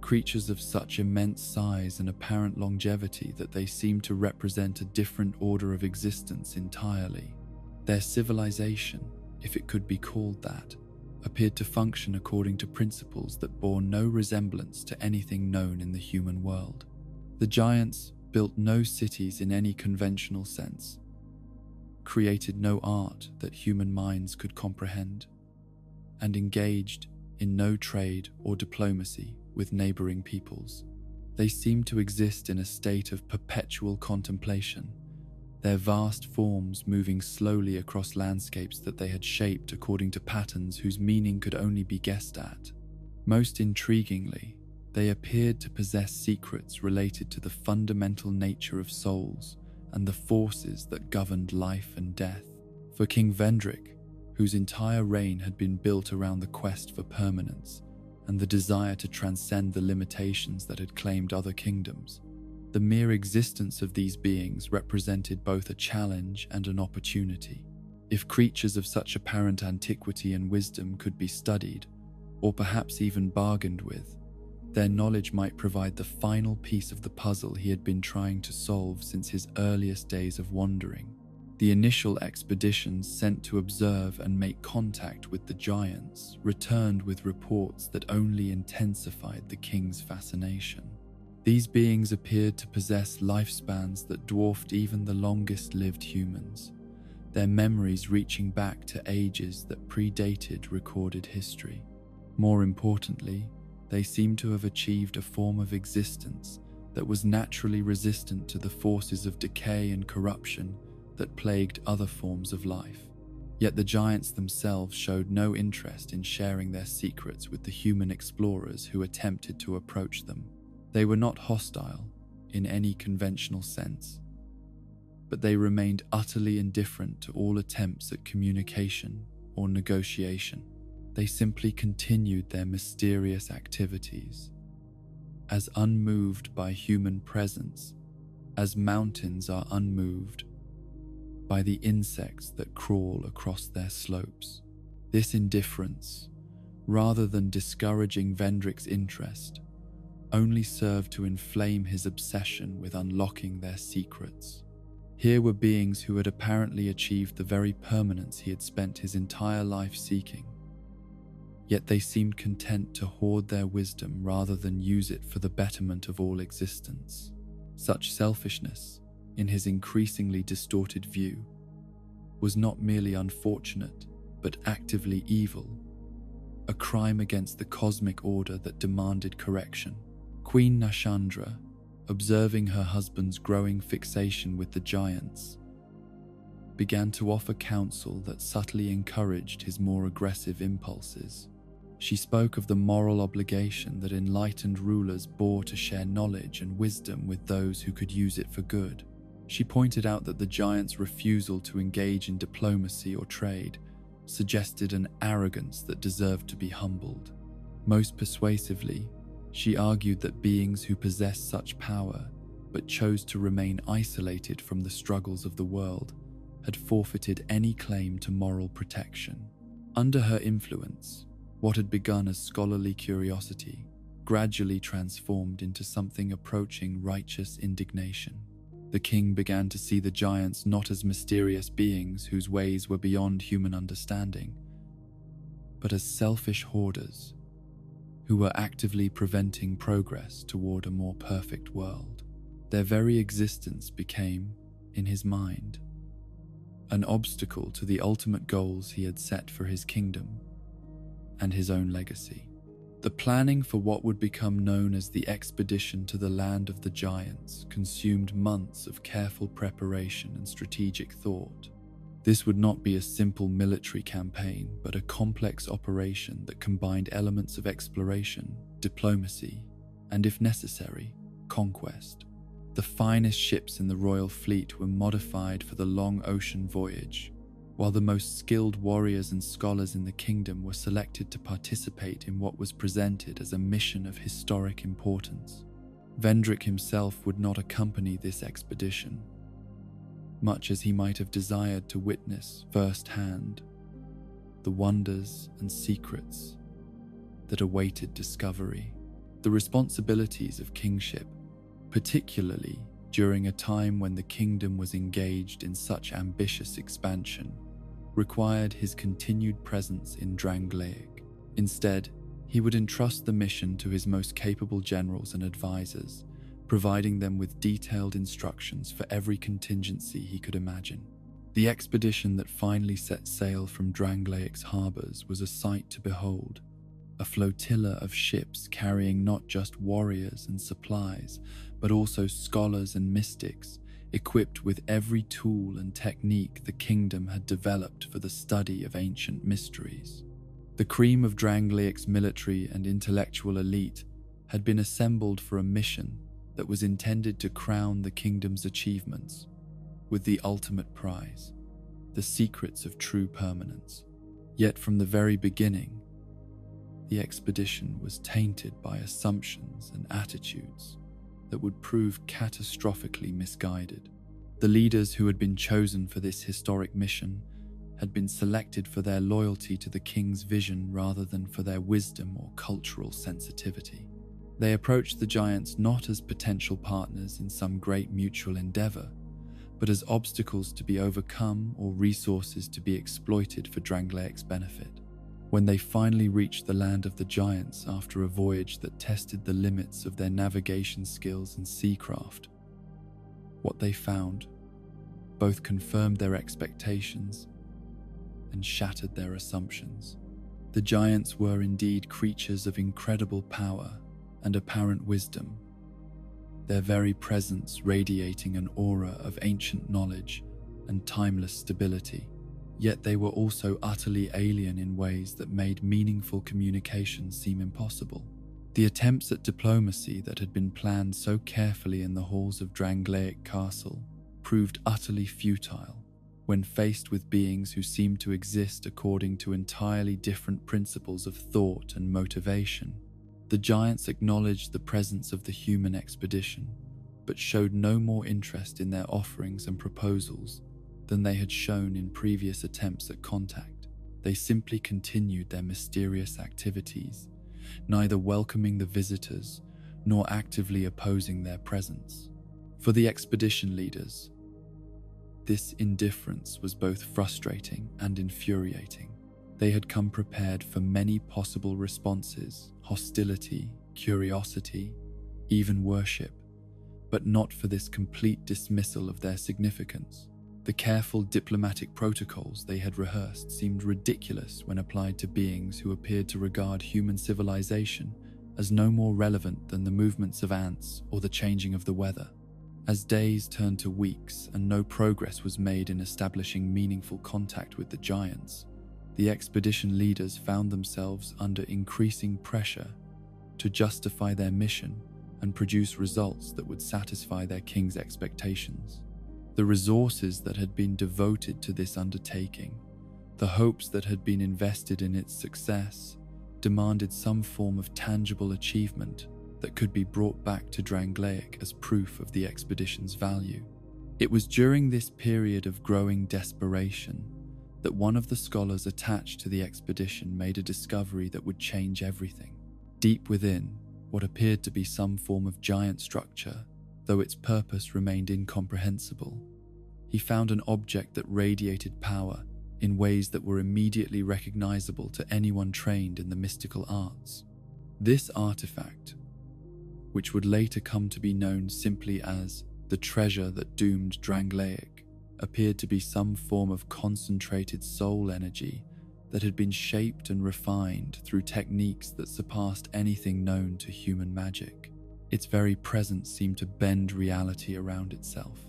creatures of such immense size and apparent longevity that they seemed to represent a different order of existence entirely. Their civilization, if it could be called that, appeared to function according to principles that bore no resemblance to anything known in the human world. The giants built no cities in any conventional sense, created no art that human minds could comprehend, and engaged in no trade or diplomacy with neighboring peoples. They seemed to exist in a state of perpetual contemplation, their vast forms moving slowly across landscapes that they had shaped according to patterns whose meaning could only be guessed at. Most intriguingly, they appeared to possess secrets related to the fundamental nature of souls and the forces that governed life and death. For King Vendrick, whose entire reign had been built around the quest for permanence and the desire to transcend the limitations that had claimed other kingdoms, the mere existence of these beings represented both a challenge and an opportunity. If creatures of such apparent antiquity and wisdom could be studied, or perhaps even bargained with, their knowledge might provide the final piece of the puzzle he had been trying to solve since his earliest days of wandering. The initial expeditions sent to observe and make contact with the giants returned with reports that only intensified the king's fascination. These beings appeared to possess lifespans that dwarfed even the longest-lived humans, their memories reaching back to ages that predated recorded history. More importantly, They seemed to have achieved a form of existence that was naturally resistant to the forces of decay and corruption that plagued other forms of life. Yet the giants themselves showed no interest in sharing their secrets with the human explorers who attempted to approach them. They were not hostile in any conventional sense, but they remained utterly indifferent to all attempts at communication or negotiation. They simply continued their mysterious activities, as unmoved by human presence as mountains are unmoved by the insects that crawl across their slopes. This indifference, rather than discouraging Vendrick's interest, only served to inflame his obsession with unlocking their secrets. Here were beings who had apparently achieved the very permanence he had spent his entire life seeking, yet they seemed content to hoard their wisdom rather than use it for the betterment of all existence. Such selfishness, in his increasingly distorted view, was not merely unfortunate, but actively evil, a crime against the cosmic order that demanded correction. Queen Nashandra, observing her husband's growing fixation with the giants, began to offer counsel that subtly encouraged his more aggressive impulses. She spoke of the moral obligation that enlightened rulers bore to share knowledge and wisdom with those who could use it for good. She pointed out that the giants' refusal to engage in diplomacy or trade suggested an arrogance that deserved to be humbled. Most persuasively, she argued that beings who possessed such power but chose to remain isolated from the struggles of the world had forfeited any claim to moral protection. Under her influence, what had begun as scholarly curiosity gradually transformed into something approaching righteous indignation. The king began to see the giants not as mysterious beings whose ways were beyond human understanding, but as selfish hoarders who were actively preventing progress toward a more perfect world. Their very existence became, in his mind, an obstacle to the ultimate goals he had set for his kingdom and his own legacy. The planning for what would become known as the expedition to the land of the giants consumed months of careful preparation and strategic thought. This would not be a simple military campaign, but a complex operation that combined elements of exploration, diplomacy, and, if necessary, conquest. The finest ships in the royal fleet were modified for the long ocean voyage, while the most skilled warriors and scholars in the kingdom were selected to participate in what was presented as a mission of historic importance. Vendrick himself would not accompany this expedition, much as he might have desired to witness firsthand the wonders and secrets that awaited discovery. The responsibilities of kingship, particularly during a time when the kingdom was engaged in such ambitious expansion, required his continued presence in Drangleic. Instead, he would entrust the mission to his most capable generals and advisors, providing them with detailed instructions for every contingency he could imagine. The expedition that finally set sail from Drangleic's harbours was a sight to behold, a flotilla of ships carrying not just warriors and supplies, but also scholars and mystics, equipped with every tool and technique the kingdom had developed for the study of ancient mysteries. The cream of Drangleic's military and intellectual elite had been assembled for a mission that was intended to crown the kingdom's achievements with the ultimate prize, the secrets of true permanence. Yet from the very beginning, the expedition was tainted by assumptions and attitudes that would prove catastrophically misguided. The leaders who had been chosen for this historic mission had been selected for their loyalty to the king's vision rather than for their wisdom or cultural sensitivity. They approached the giants not as potential partners in some great mutual endeavor, but as obstacles to be overcome or resources to be exploited for Drangleic's benefit. When they finally reached the land of the giants after a voyage that tested the limits of their navigation skills and seacraft, what they found both confirmed their expectations and shattered their assumptions. The giants were indeed creatures of incredible power and apparent wisdom, their very presence radiating an aura of ancient knowledge and timeless stability. Yet they were also utterly alien in ways that made meaningful communication seem impossible. The attempts at diplomacy that had been planned so carefully in the halls of Drangleic Castle proved utterly futile when faced with beings who seemed to exist according to entirely different principles of thought and motivation. The giants acknowledged the presence of the human expedition, but showed no more interest in their offerings and proposals than they had shown in previous attempts at contact. They simply continued their mysterious activities, neither welcoming the visitors nor actively opposing their presence. For the expedition leaders, this indifference was both frustrating and infuriating. They had come prepared for many possible responses: hostility, curiosity, even worship, but not for this complete dismissal of their significance. The careful diplomatic protocols they had rehearsed seemed ridiculous when applied to beings who appeared to regard human civilization as no more relevant than the movements of ants or the changing of the weather. As days turned to weeks and no progress was made in establishing meaningful contact with the giants, the expedition leaders found themselves under increasing pressure to justify their mission and produce results that would satisfy their king's expectations. The resources that had been devoted to this undertaking, the hopes that had been invested in its success, demanded some form of tangible achievement that could be brought back to Drangleic as proof of the expedition's value. It was during this period of growing desperation that one of the scholars attached to the expedition made a discovery that would change everything. Deep within what appeared to be some form of giant structure, though its purpose remained incomprehensible, he found an object that radiated power in ways that were immediately recognizable to anyone trained in the mystical arts. This artifact, which would later come to be known simply as the treasure that doomed Drangleic, appeared to be some form of concentrated soul energy that had been shaped and refined through techniques that surpassed anything known to human magic. Its very presence seemed to bend reality around itself,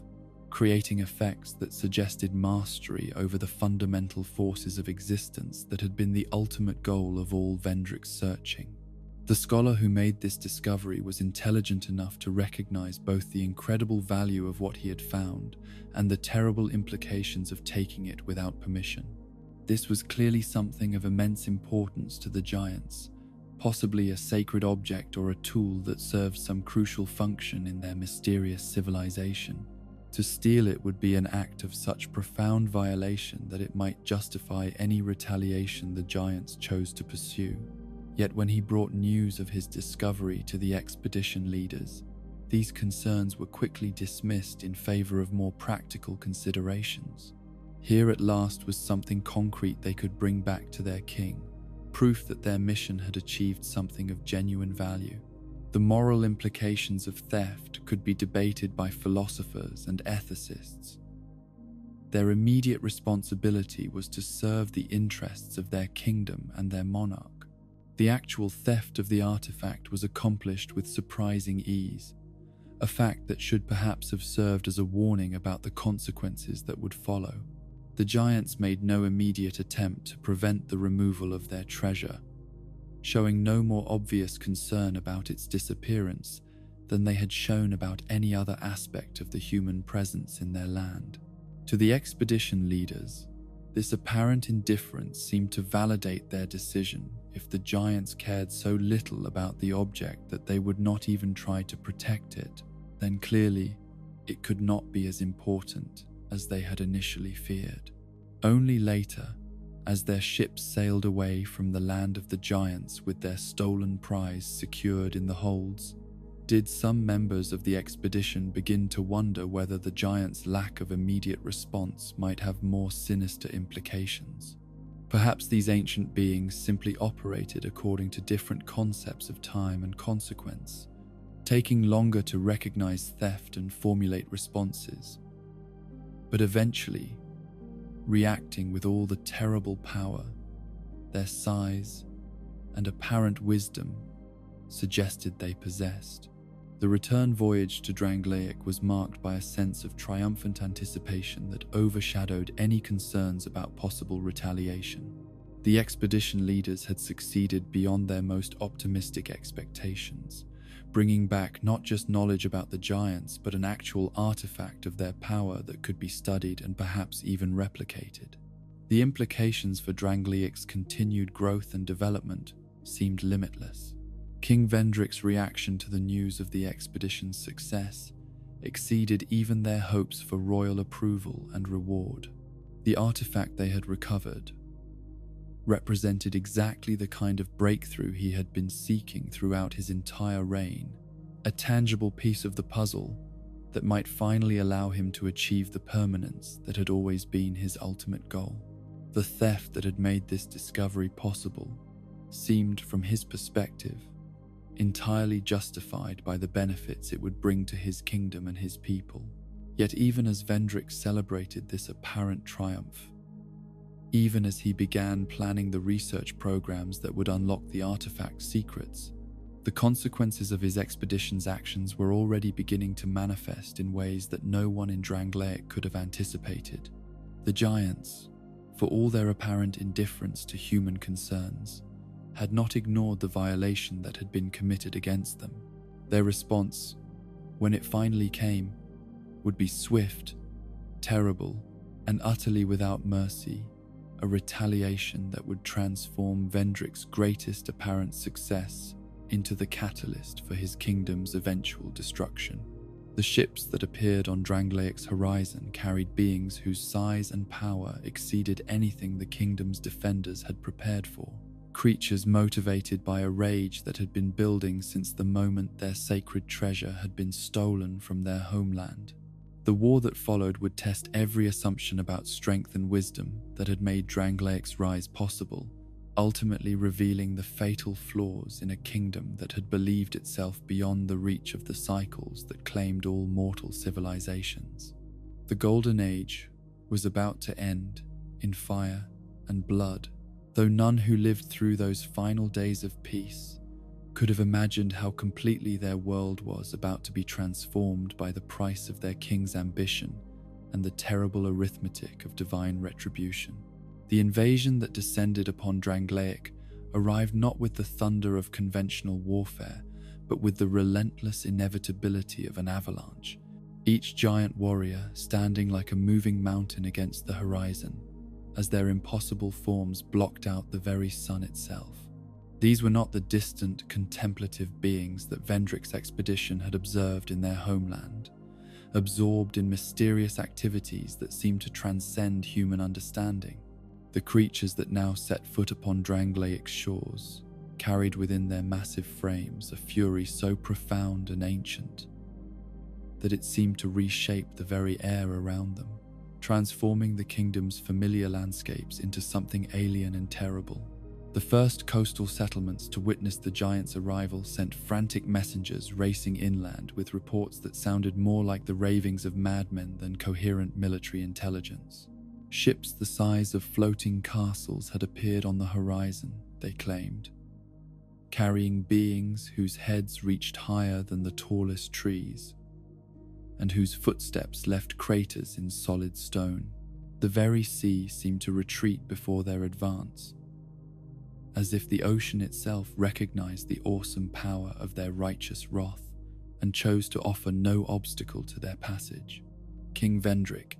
creating effects that suggested mastery over the fundamental forces of existence that had been the ultimate goal of all Vendrick's searching. The scholar who made this discovery was intelligent enough to recognize both the incredible value of what he had found and the terrible implications of taking it without permission. This was clearly something of immense importance to the giants, possibly a sacred object or a tool that served some crucial function in their mysterious civilization. To steal it would be an act of such profound violation that it might justify any retaliation the giants chose to pursue. Yet when he brought news of his discovery to the expedition leaders, these concerns were quickly dismissed in favor of more practical considerations. Here at last was something concrete they could bring back to their king, proof that their mission had achieved something of genuine value. The moral implications of theft could be debated by philosophers and ethicists. Their immediate responsibility was to serve the interests of their kingdom and their monarch. The actual theft of the artifact was accomplished with surprising ease, a fact that should perhaps have served as a warning about the consequences that would follow. The giants made no immediate attempt to prevent the removal of their treasure, showing no more obvious concern about its disappearance than they had shown about any other aspect of the human presence in their land. To the expedition leaders, this apparent indifference seemed to validate their decision. If the giants cared so little about the object that they would not even try to protect it, then clearly it could not be as important as they had initially feared. Only later, as their ships sailed away from the land of the giants with their stolen prize secured in the holds, did some members of the expedition begin to wonder whether the giants' lack of immediate response might have more sinister implications. Perhaps these ancient beings simply operated according to different concepts of time and consequence, taking longer to recognize theft and formulate responses, but eventually reacting with all the terrible power their size, and apparent wisdom suggested they possessed. The return voyage to Drangleic was marked by a sense of triumphant anticipation that overshadowed any concerns about possible retaliation. The expedition leaders had succeeded beyond their most optimistic expectations, bringing back not just knowledge about the giants, but an actual artifact of their power that could be studied and perhaps even replicated. The implications for Drangleic's continued growth and development seemed limitless. King Vendrick's reaction to the news of the expedition's success exceeded even their hopes for royal approval and reward. The artifact they had recovered represented exactly the kind of breakthrough he had been seeking throughout his entire reign, a tangible piece of the puzzle that might finally allow him to achieve the permanence that had always been his ultimate goal. The theft that had made this discovery possible seemed, from his perspective, entirely justified by the benefits it would bring to his kingdom and his people. Yet even as Vendrick celebrated this apparent triumph, even as he began planning the research programs that would unlock the artifact's secrets, the consequences of his expedition's actions were already beginning to manifest in ways that no one in Drangleic could have anticipated. The giants, for all their apparent indifference to human concerns, had not ignored the violation that had been committed against them. Their response, when it finally came, would be swift, terrible, and utterly without mercy, a retaliation that would transform Vendrick's greatest apparent success into the catalyst for his kingdom's eventual destruction. The ships that appeared on Drangleic's horizon carried beings whose size and power exceeded anything the kingdom's defenders had prepared for. Creatures motivated by a rage that had been building since the moment their sacred treasure had been stolen from their homeland. The war that followed would test every assumption about strength and wisdom that had made Drangleic's rise possible, ultimately revealing the fatal flaws in a kingdom that had believed itself beyond the reach of the cycles that claimed all mortal civilizations. The Golden Age was about to end in fire and blood, though none who lived through those final days of peace could have imagined how completely their world was about to be transformed by the price of their king's ambition and the terrible arithmetic of divine retribution. The invasion that descended upon Drangleic arrived not with the thunder of conventional warfare, but with the relentless inevitability of an avalanche, each giant warrior standing like a moving mountain against the horizon, as their impossible forms blocked out the very sun itself. These were not the distant, contemplative beings that Vendrick's expedition had observed in their homeland, absorbed in mysterious activities that seemed to transcend human understanding. The creatures that now set foot upon Drangleic's shores carried within their massive frames a fury so profound and ancient that it seemed to reshape the very air around them, transforming the kingdom's familiar landscapes into something alien and terrible. The first coastal settlements to witness the giants' arrival sent frantic messengers racing inland with reports that sounded more like the ravings of madmen than coherent military intelligence. Ships the size of floating castles had appeared on the horizon, they claimed, carrying beings whose heads reached higher than the tallest trees, and whose footsteps left craters in solid stone. The very sea seemed to retreat before their advance, as if the ocean itself recognized the awesome power of their righteous wrath and chose to offer no obstacle to their passage. King Vendrick,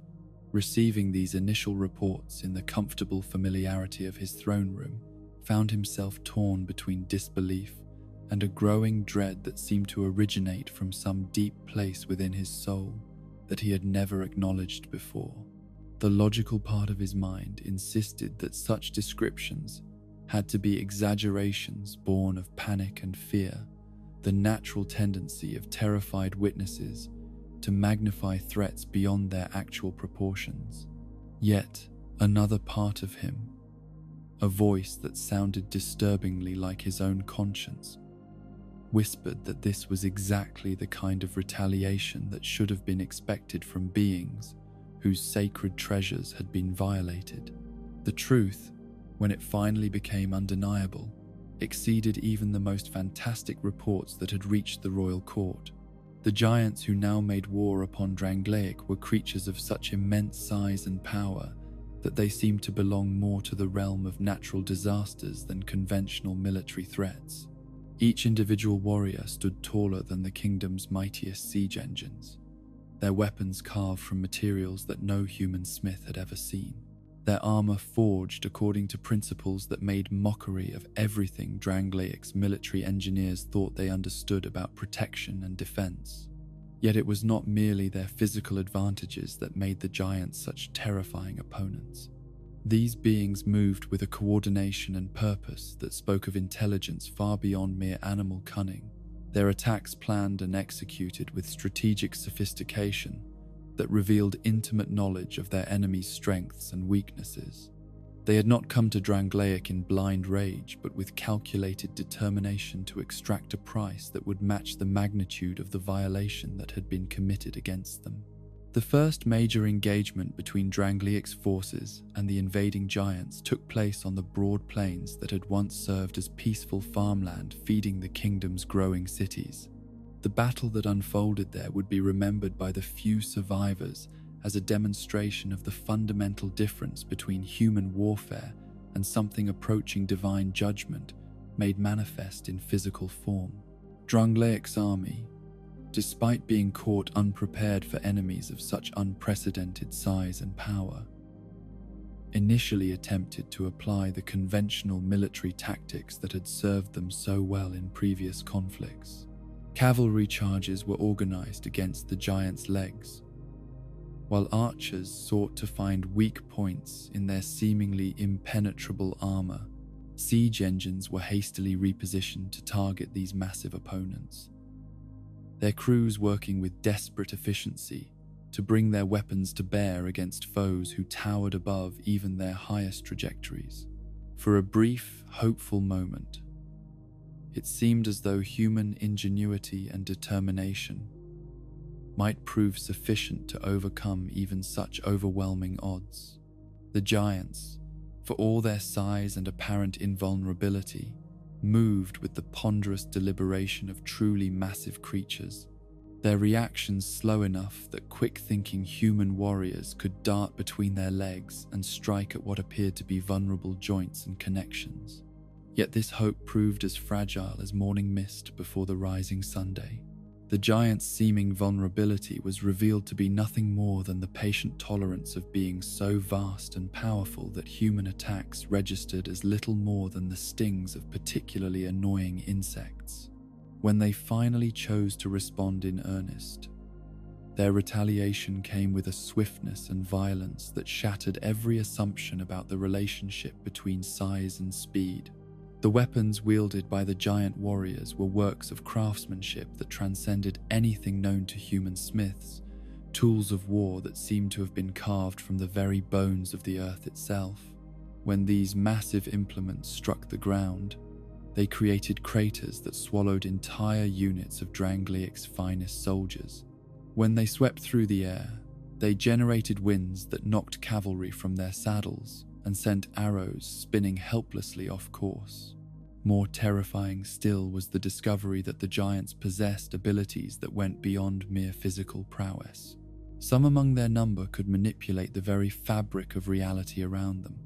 receiving these initial reports in the comfortable familiarity of his throne room, found himself torn between disbelief and a growing dread that seemed to originate from some deep place within his soul that he had never acknowledged before. The logical part of his mind insisted that such descriptions had to be exaggerations born of panic and fear, the natural tendency of terrified witnesses to magnify threats beyond their actual proportions. Yet another part of him, a voice that sounded disturbingly like his own conscience, whispered that this was exactly the kind of retaliation that should have been expected from beings whose sacred treasures had been violated. The truth when it finally became undeniable, exceeded even the most fantastic reports that had reached the royal court. The giants who now made war upon Drangleic were creatures of such immense size and power that they seemed to belong more to the realm of natural disasters than conventional military threats. Each individual warrior stood taller than the kingdom's mightiest siege engines, their weapons carved from materials that no human smith had ever seen, their armor forged according to principles that made mockery of everything Drangleic's military engineers thought they understood about protection and defense. Yet it was not merely their physical advantages that made the giants such terrifying opponents. These beings moved with a coordination and purpose that spoke of intelligence far beyond mere animal cunning, their attacks planned and executed with strategic sophistication that revealed intimate knowledge of their enemy's strengths and weaknesses. They had not come to Drangleic in blind rage, but with calculated determination to extract a price that would match the magnitude of the violation that had been committed against them. The first major engagement between Drangleic's forces and the invading giants took place on the broad plains that had once served as peaceful farmland feeding the kingdom's growing cities. The battle that unfolded there would be remembered by the few survivors as a demonstration of the fundamental difference between human warfare and something approaching divine judgment made manifest in physical form. Drangleic's army, despite being caught unprepared for enemies of such unprecedented size and power, initially attempted to apply the conventional military tactics that had served them so well in previous conflicts. Cavalry charges were organized against the giants' legs, while archers sought to find weak points in their seemingly impenetrable armor. Siege engines were hastily repositioned to target these massive opponents, their crews working with desperate efficiency to bring their weapons to bear against foes who towered above even their highest trajectories. For a brief, hopeful moment, it seemed as though human ingenuity and determination might prove sufficient to overcome even such overwhelming odds. The giants, for all their size and apparent invulnerability, moved with the ponderous deliberation of truly massive creatures, their reactions slow enough that quick-thinking human warriors could dart between their legs and strike at what appeared to be vulnerable joints and connections. Yet this hope proved as fragile as morning mist before the rising Sunday. The giant's seeming vulnerability was revealed to be nothing more than the patient tolerance of beings so vast and powerful that human attacks registered as little more than the stings of particularly annoying insects. When they finally chose to respond in earnest, their retaliation came with a swiftness and violence that shattered every assumption about the relationship between size and speed. The weapons wielded by the giant warriors were works of craftsmanship that transcended anything known to human smiths, tools of war that seemed to have been carved from the very bones of the earth itself. When these massive implements struck the ground, they created craters that swallowed entire units of Drangleic's finest soldiers. When they swept through the air, they generated winds that knocked cavalry from their saddles and sent arrows spinning helplessly off course. More terrifying still was the discovery that the giants possessed abilities that went beyond mere physical prowess. Some among their number could manipulate the very fabric of reality around them,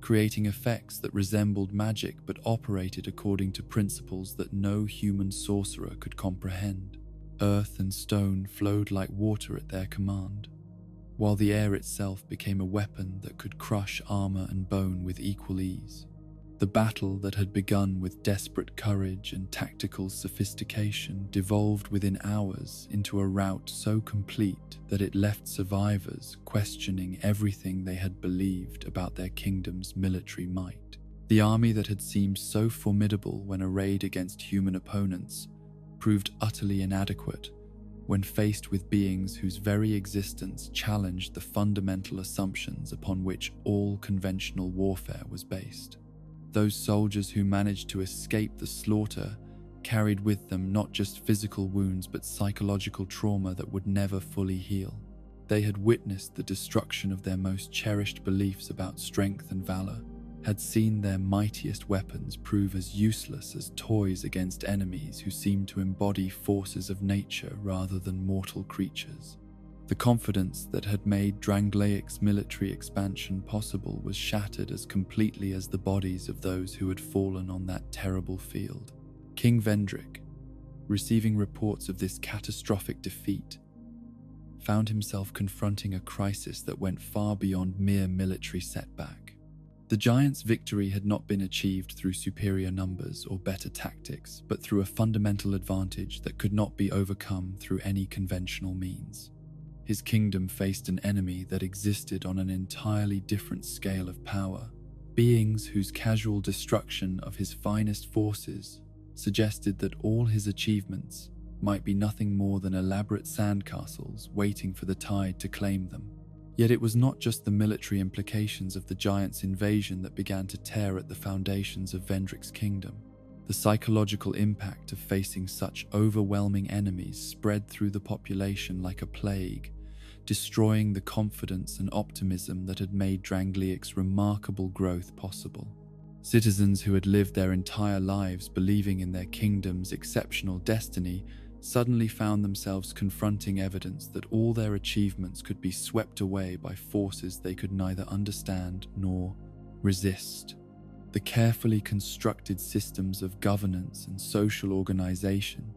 creating effects that resembled magic but operated according to principles that no human sorcerer could comprehend. Earth and stone flowed like water at their command, while the air itself became a weapon that could crush armor and bone with equal ease. The battle that had begun with desperate courage and tactical sophistication devolved within hours into a rout so complete that it left survivors questioning everything they had believed about their kingdom's military might. The army that had seemed so formidable when arrayed against human opponents proved utterly inadequate when faced with beings whose very existence challenged the fundamental assumptions upon which all conventional warfare was based. Those soldiers who managed to escape the slaughter carried with them not just physical wounds but psychological trauma that would never fully heal. They had witnessed the destruction of their most cherished beliefs about strength and valor, had seen their mightiest weapons prove as useless as toys against enemies who seemed to embody forces of nature rather than mortal creatures. The confidence that had made Drangleiac's military expansion possible was shattered as completely as the bodies of those who had fallen on that terrible field. King Vendrick, receiving reports of this catastrophic defeat, found himself confronting a crisis that went far beyond mere military setback. The giants' victory had not been achieved through superior numbers or better tactics, but through a fundamental advantage that could not be overcome through any conventional means. His kingdom faced an enemy that existed on an entirely different scale of power, beings whose casual destruction of his finest forces suggested that all his achievements might be nothing more than elaborate sandcastles waiting for the tide to claim them. Yet it was not just the military implications of the giants' invasion that began to tear at the foundations of Vendrick's kingdom. The psychological impact of facing such overwhelming enemies spread through the population like a plague, destroying the confidence and optimism that had made Drangleiac's remarkable growth possible. Citizens who had lived their entire lives believing in their kingdom's exceptional destiny suddenly found themselves confronting evidence that all their achievements could be swept away by forces they could neither understand nor resist. The carefully constructed systems of governance and social organization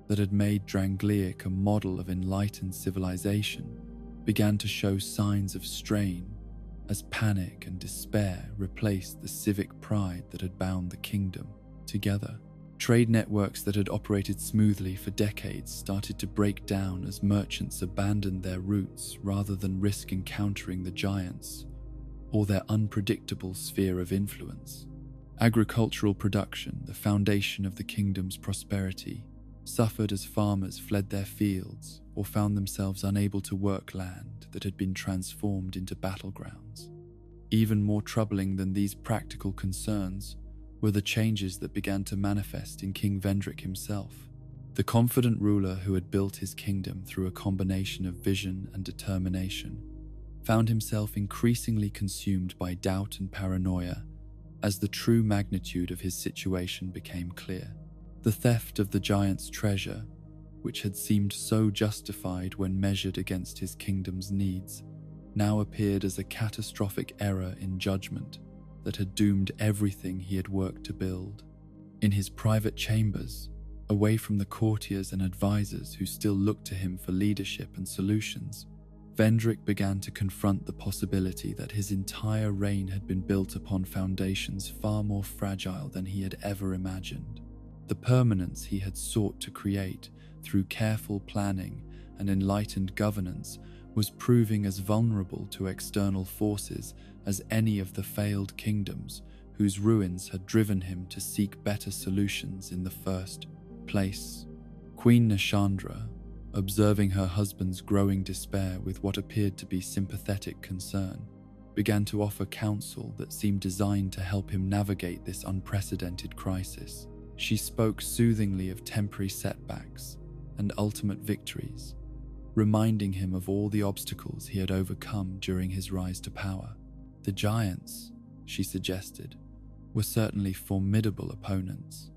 that had made Drangleiac a model of enlightened civilization began to show signs of strain as panic and despair replaced the civic pride that had bound the kingdom together. Trade networks that had operated smoothly for decades started to break down as merchants abandoned their routes rather than risk encountering the giants or their unpredictable sphere of influence. Agricultural production, the foundation of the kingdom's prosperity, suffered as farmers fled their fields or found themselves unable to work land that had been transformed into battlegrounds. Even more troubling than these practical concerns were the changes that began to manifest in King Vendrick himself. The confident ruler who had built his kingdom through a combination of vision and determination found himself increasingly consumed by doubt and paranoia as the true magnitude of his situation became clear. The theft of the giant's treasure, which had seemed so justified when measured against his kingdom's needs, now appeared as a catastrophic error in judgment that had doomed everything he had worked to build. In his private chambers, away from the courtiers and advisors who still looked to him for leadership and solutions, Vendrick began to confront the possibility that his entire reign had been built upon foundations far more fragile than he had ever imagined. The permanence he had sought to create through careful planning and enlightened governance was proving as vulnerable to external forces as any of the failed kingdoms whose ruins had driven him to seek better solutions in the first place. Queen Nashandra, observing her husband's growing despair with what appeared to be sympathetic concern, began to offer counsel that seemed designed to help him navigate this unprecedented crisis. She spoke soothingly of temporary setbacks and ultimate victories, reminding him of all the obstacles he had overcome during his rise to power. The giants, she suggested, were certainly formidable opponents,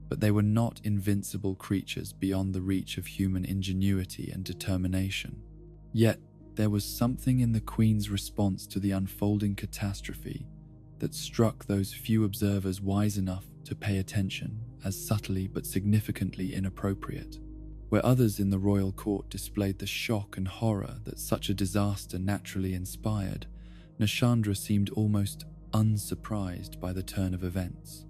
but they were not invincible creatures beyond the reach of human ingenuity and determination. Yet, there was something in the Queen's response to the unfolding catastrophe that struck those few observers wise enough to pay attention as subtly but significantly inappropriate. Where others in the royal court displayed the shock and horror that such a disaster naturally inspired, Nashandra seemed almost unsurprised by the turn of events.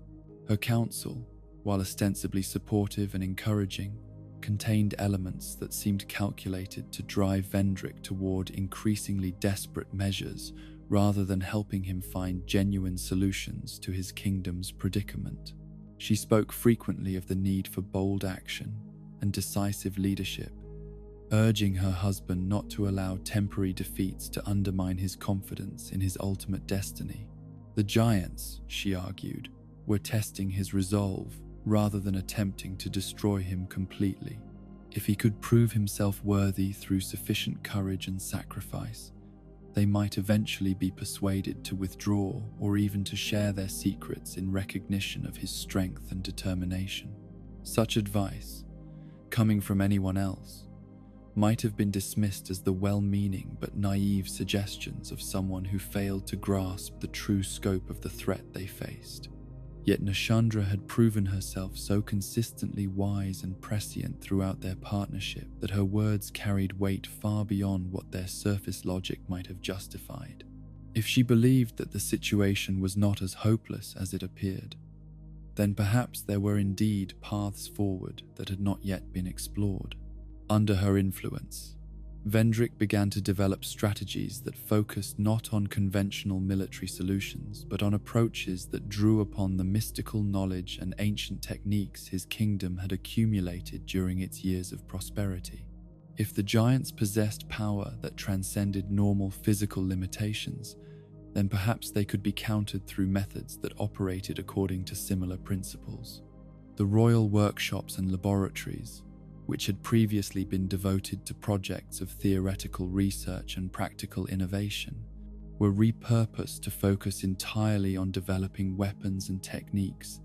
Her counsel, while ostensibly supportive and encouraging, contained elements that seemed calculated to drive Vendrick toward increasingly desperate measures rather than helping him find genuine solutions to his kingdom's predicament. She spoke frequently of the need for bold action and decisive leadership, urging her husband not to allow temporary defeats to undermine his confidence in his ultimate destiny. The giants, she argued, were testing his resolve rather than attempting to destroy him completely. If he could prove himself worthy through sufficient courage and sacrifice, they might eventually be persuaded to withdraw or even to share their secrets in recognition of his strength and determination. Such advice, coming from anyone else, might have been dismissed as the well-meaning but naive suggestions of someone who failed to grasp the true scope of the threat they faced. Yet Nashandra had proven herself so consistently wise and prescient throughout their partnership that her words carried weight far beyond what their surface logic might have justified. If she believed that the situation was not as hopeless as it appeared, then perhaps there were indeed paths forward that had not yet been explored. Under her influence, Vendrick began to develop strategies that focused not on conventional military solutions, but on approaches that drew upon the mystical knowledge and ancient techniques his kingdom had accumulated during its years of prosperity. If the giants possessed power that transcended normal physical limitations, then perhaps they could be countered through methods that operated according to similar principles. The royal workshops and laboratories, which had previously been devoted to projects of theoretical research and practical innovation, were repurposed to focus entirely on developing weapons and techniques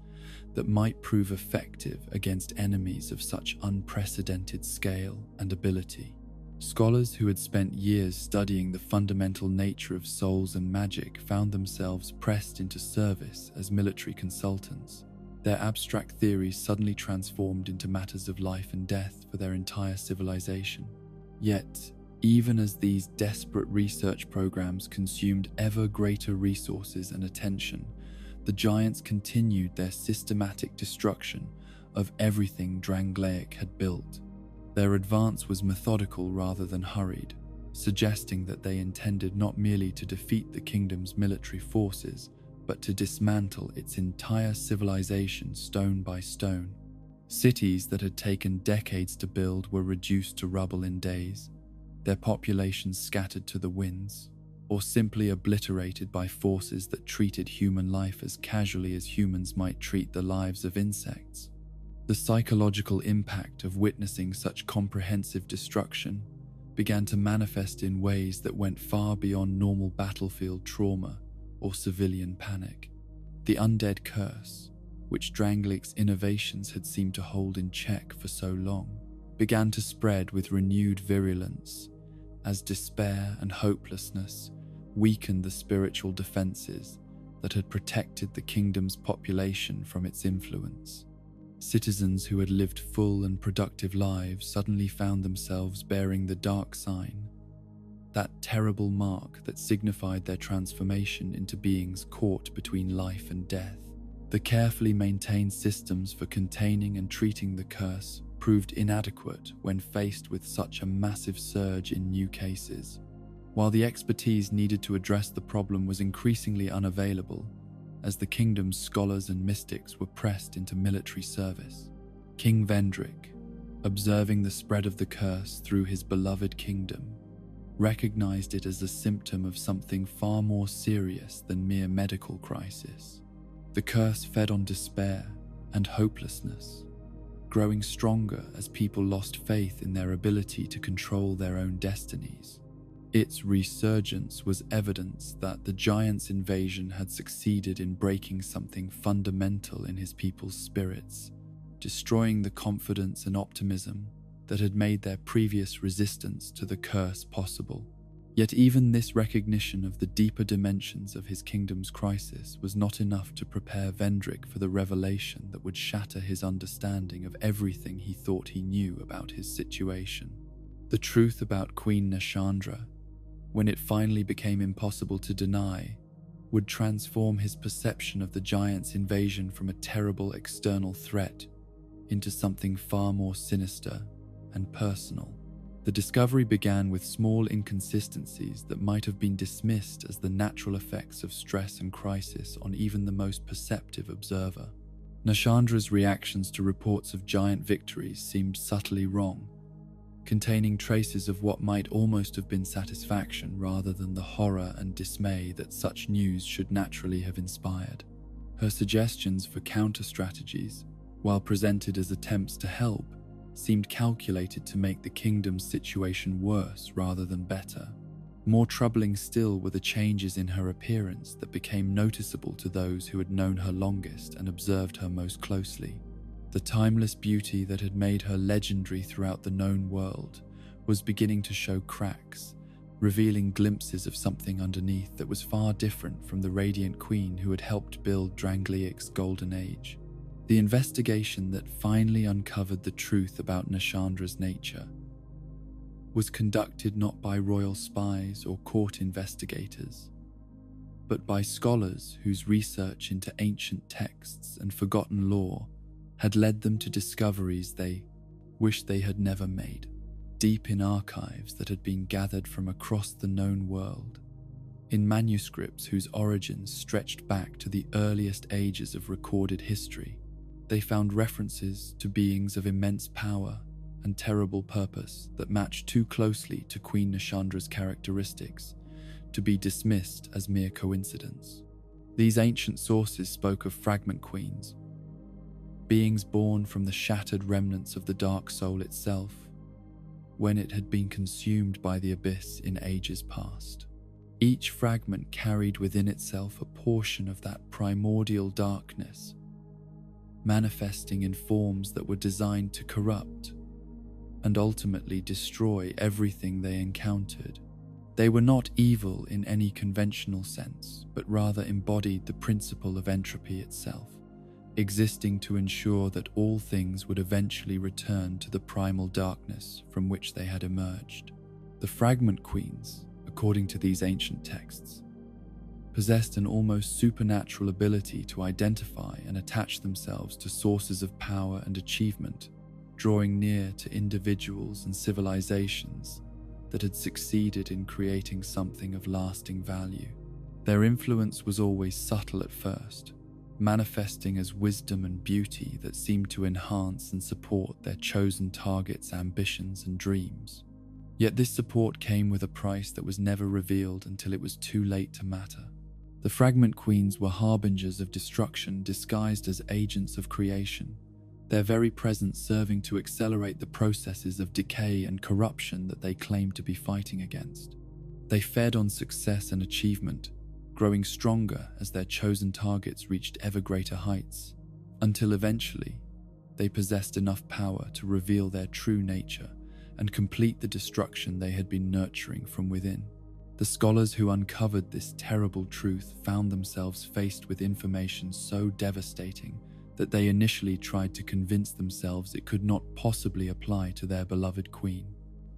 that might prove effective against enemies of such unprecedented scale and ability. Scholars who had spent years studying the fundamental nature of souls and magic found themselves pressed into service as military consultants. Their abstract theories suddenly transformed into matters of life and death for their entire civilization. Yet, even as these desperate research programs consumed ever greater resources and attention, the giants continued their systematic destruction of everything Drangleic had built. Their advance was methodical rather than hurried, suggesting that they intended not merely to defeat the kingdom's military forces, but to dismantle its entire civilization stone by stone. Cities that had taken decades to build were reduced to rubble in days, their populations scattered to the winds, or simply obliterated by forces that treated human life as casually as humans might treat the lives of insects. The psychological impact of witnessing such comprehensive destruction began to manifest in ways that went far beyond normal battlefield trauma or civilian panic. The undead curse, which Drangleic's innovations had seemed to hold in check for so long, began to spread with renewed virulence as despair and hopelessness weakened the spiritual defenses that had protected the kingdom's population from its influence. Citizens who had lived full and productive lives suddenly found themselves bearing the dark sign, that terrible mark that signified their transformation into beings caught between life and death. The carefully maintained systems for containing and treating the curse proved inadequate when faced with such a massive surge in new cases. While the expertise needed to address the problem was increasingly unavailable, as the kingdom's scholars and mystics were pressed into military service, King Vendrick, observing the spread of the curse through his beloved kingdom, recognized it as a symptom of something far more serious than mere medical crisis. The curse fed on despair and hopelessness, growing stronger as people lost faith in their ability to control their own destinies. Its resurgence was evidence that the giant's invasion had succeeded in breaking something fundamental in his people's spirits, destroying the confidence and optimism that had made their previous resistance to the curse possible. Yet even this recognition of the deeper dimensions of his kingdom's crisis was not enough to prepare Vendrick for the revelation that would shatter his understanding of everything he thought he knew about his situation. The truth about Queen Nashandra, when it finally became impossible to deny, would transform his perception of the giant's invasion from a terrible external threat into something far more sinister and personal. The discovery began with small inconsistencies that might have been dismissed as the natural effects of stress and crisis on even the most perceptive observer. Nashandra's reactions to reports of giant victories seemed subtly wrong, containing traces of what might almost have been satisfaction rather than the horror and dismay that such news should naturally have inspired. Her suggestions for counter-strategies, while presented as attempts to help, seemed calculated to make the kingdom's situation worse rather than better. More troubling still were the changes in her appearance that became noticeable to those who had known her longest and observed her most closely. The timeless beauty that had made her legendary throughout the known world was beginning to show cracks, revealing glimpses of something underneath that was far different from the radiant queen who had helped build Drangleiac's golden age. The investigation that finally uncovered the truth about Nashandra's nature was conducted not by royal spies or court investigators, but by scholars whose research into ancient texts and forgotten lore had led them to discoveries they wished they had never made, deep in archives that had been gathered from across the known world, in manuscripts whose origins stretched back to the earliest ages of recorded history. They found references to beings of immense power and terrible purpose that matched too closely to Queen Nashandra's characteristics to be dismissed as mere coincidence. These ancient sources spoke of fragment queens, beings born from the shattered remnants of the dark soul itself, when it had been consumed by the abyss in ages past. Each fragment carried within itself a portion of that primordial darkness, manifesting in forms that were designed to corrupt and ultimately destroy everything they encountered. They were not evil in any conventional sense, but rather embodied the principle of entropy itself, existing to ensure that all things would eventually return to the primal darkness from which they had emerged. The fragment queens, according to these ancient texts, possessed an almost supernatural ability to identify and attach themselves to sources of power and achievement, drawing near to individuals and civilizations that had succeeded in creating something of lasting value. Their influence was always subtle at first, manifesting as wisdom and beauty that seemed to enhance and support their chosen targets' ambitions and dreams. Yet this support came with a price that was never revealed until it was too late to matter. The fragment queens were harbingers of destruction disguised as agents of creation, their very presence serving to accelerate the processes of decay and corruption that they claimed to be fighting against. They fed on success and achievement, growing stronger as their chosen targets reached ever greater heights, until eventually they possessed enough power to reveal their true nature and complete the destruction they had been nurturing from within. The scholars who uncovered this terrible truth found themselves faced with information so devastating that they initially tried to convince themselves it could not possibly apply to their beloved queen.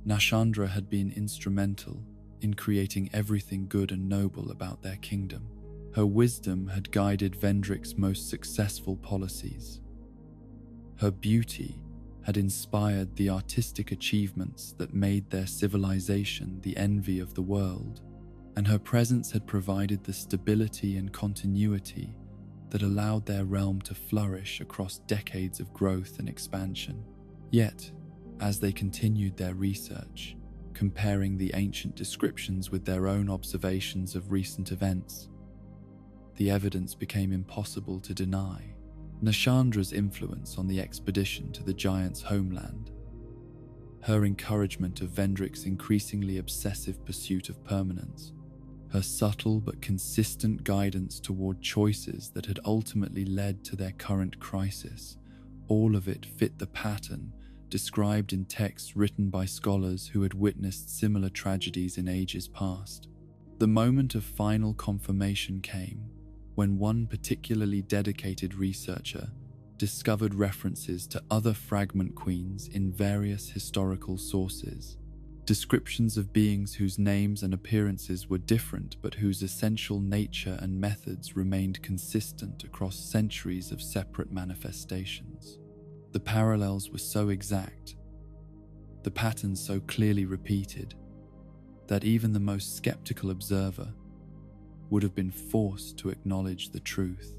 Nashandra had been instrumental in creating everything good and noble about their kingdom. Her wisdom had guided Vendrick's most successful policies. Her beauty had inspired the artistic achievements that made their civilization the envy of the world, and her presence had provided the stability and continuity that allowed their realm to flourish across decades of growth and expansion. Yet, as they continued their research, comparing the ancient descriptions with their own observations of recent events, the evidence became impossible to deny. Nashandra's influence on the expedition to the giant's homeland, her encouragement of Vendrick's increasingly obsessive pursuit of permanence, her subtle but consistent guidance toward choices that had ultimately led to their current crisis, all of it fit the pattern described in texts written by scholars who had witnessed similar tragedies in ages past. The moment of final confirmation came when one particularly dedicated researcher discovered references to other fragment queens in various historical sources, descriptions of beings whose names and appearances were different but whose essential nature and methods remained consistent across centuries of separate manifestations. The parallels were so exact, the patterns so clearly repeated, that even the most skeptical observer would have been forced to acknowledge the truth.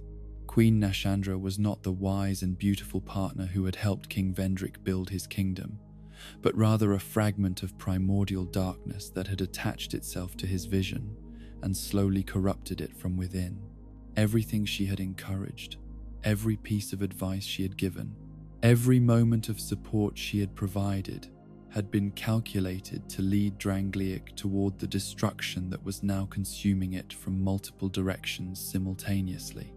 Queen Nashandra was not the wise and beautiful partner who had helped King Vendrick build his kingdom, but rather a fragment of primordial darkness that had attached itself to his vision and slowly corrupted it from within. Everything she had encouraged, every piece of advice she had given, every moment of support she had provided, had been calculated to lead Drangleic toward the destruction that was now consuming it from multiple directions simultaneously.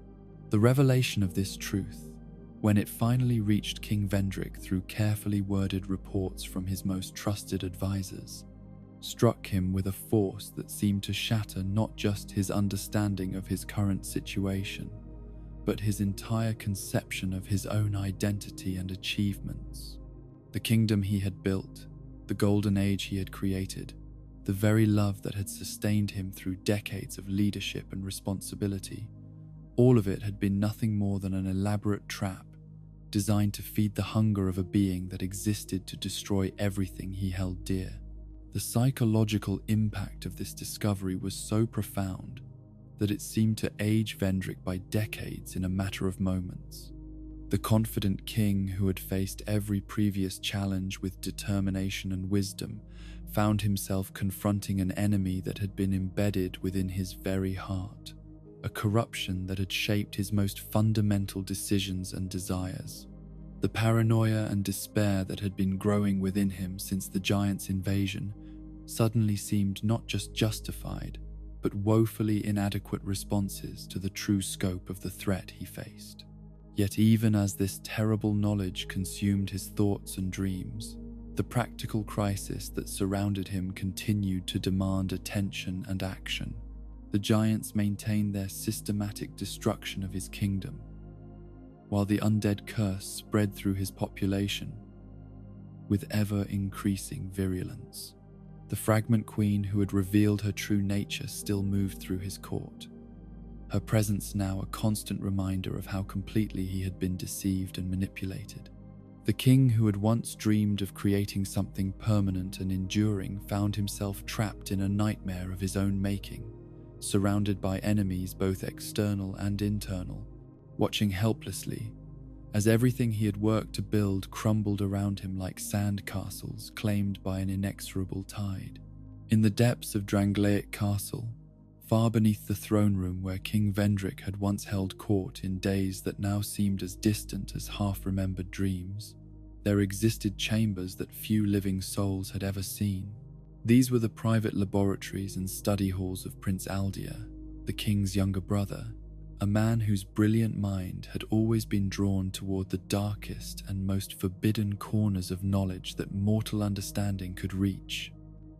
The revelation of this truth, when it finally reached King Vendrick through carefully worded reports from his most trusted advisors, struck him with a force that seemed to shatter not just his understanding of his current situation, but his entire conception of his own identity and achievements. The kingdom he had built, the golden age he had created, the very love that had sustained him through decades of leadership and responsibility, all of it had been nothing more than an elaborate trap designed to feed the hunger of a being that existed to destroy everything he held dear. The psychological impact of this discovery was so profound that it seemed to age Vendrick by decades in a matter of moments. The confident king who had faced every previous challenge with determination and wisdom found himself confronting an enemy that had been embedded within his very heart, a corruption that had shaped his most fundamental decisions and desires. The paranoia and despair that had been growing within him since the giant's invasion suddenly seemed not just justified, but woefully inadequate responses to the true scope of the threat he faced. Yet even as this terrible knowledge consumed his thoughts and dreams, the practical crisis that surrounded him continued to demand attention and action. The giants maintained their systematic destruction of his kingdom, while the undead curse spread through his population with ever-increasing virulence. The fragment queen who had revealed her true nature still moved through his court, her presence now a constant reminder of how completely he had been deceived and manipulated. The king who had once dreamed of creating something permanent and enduring found himself trapped in a nightmare of his own making, surrounded by enemies both external and internal, watching helplessly as everything he had worked to build crumbled around him like sand castles claimed by an inexorable tide. In the depths of Drangleic Castle, far beneath the throne room where King Vendrick had once held court in days that now seemed as distant as half-remembered dreams, there existed chambers that few living souls had ever seen. These were the private laboratories and study halls of Prince Aldir, the king's younger brother, a man whose brilliant mind had always been drawn toward the darkest and most forbidden corners of knowledge that mortal understanding could reach.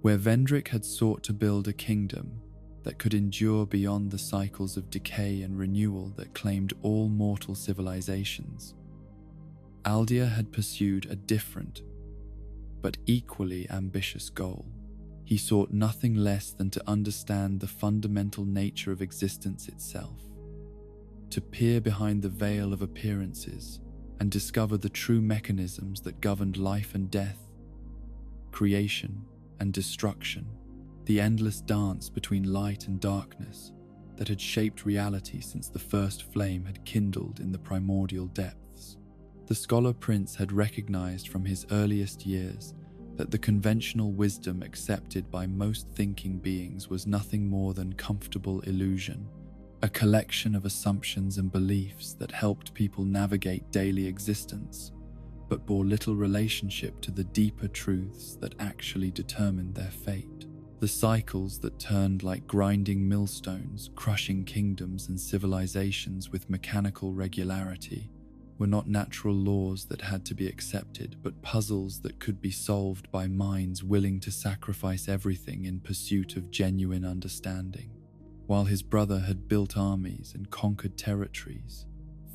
Where Vendrick had sought to build a kingdom that could endure beyond the cycles of decay and renewal that claimed all mortal civilizations, Aldir had pursued a different, but equally ambitious goal. He sought nothing less than to understand the fundamental nature of existence itself, to peer behind the veil of appearances and discover the true mechanisms that governed life and death, creation and destruction, the endless dance between light and darkness that had shaped reality since the first flame had kindled in the primordial depths. The scholar prince had recognized from his earliest years that the conventional wisdom accepted by most thinking beings was nothing more than comfortable illusion, a collection of assumptions and beliefs that helped people navigate daily existence, but bore little relationship to the deeper truths that actually determined their fate. The cycles that turned like grinding millstones, crushing kingdoms and civilizations with mechanical regularity, were not natural laws that had to be accepted, but puzzles that could be solved by minds willing to sacrifice everything in pursuit of genuine understanding. While his brother had built armies and conquered territories,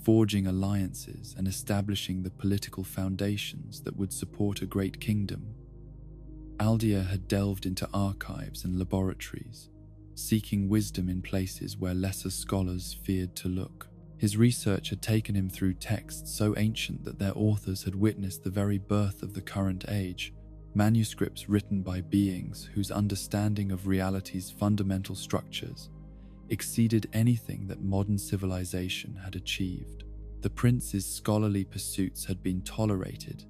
forging alliances and establishing the political foundations that would support a great kingdom, Aldir had delved into archives and laboratories, seeking wisdom in places where lesser scholars feared to look. His research had taken him through texts so ancient that their authors had witnessed the very birth of the current age, manuscripts written by beings whose understanding of reality's fundamental structures exceeded anything that modern civilization had achieved. The prince's scholarly pursuits had been tolerated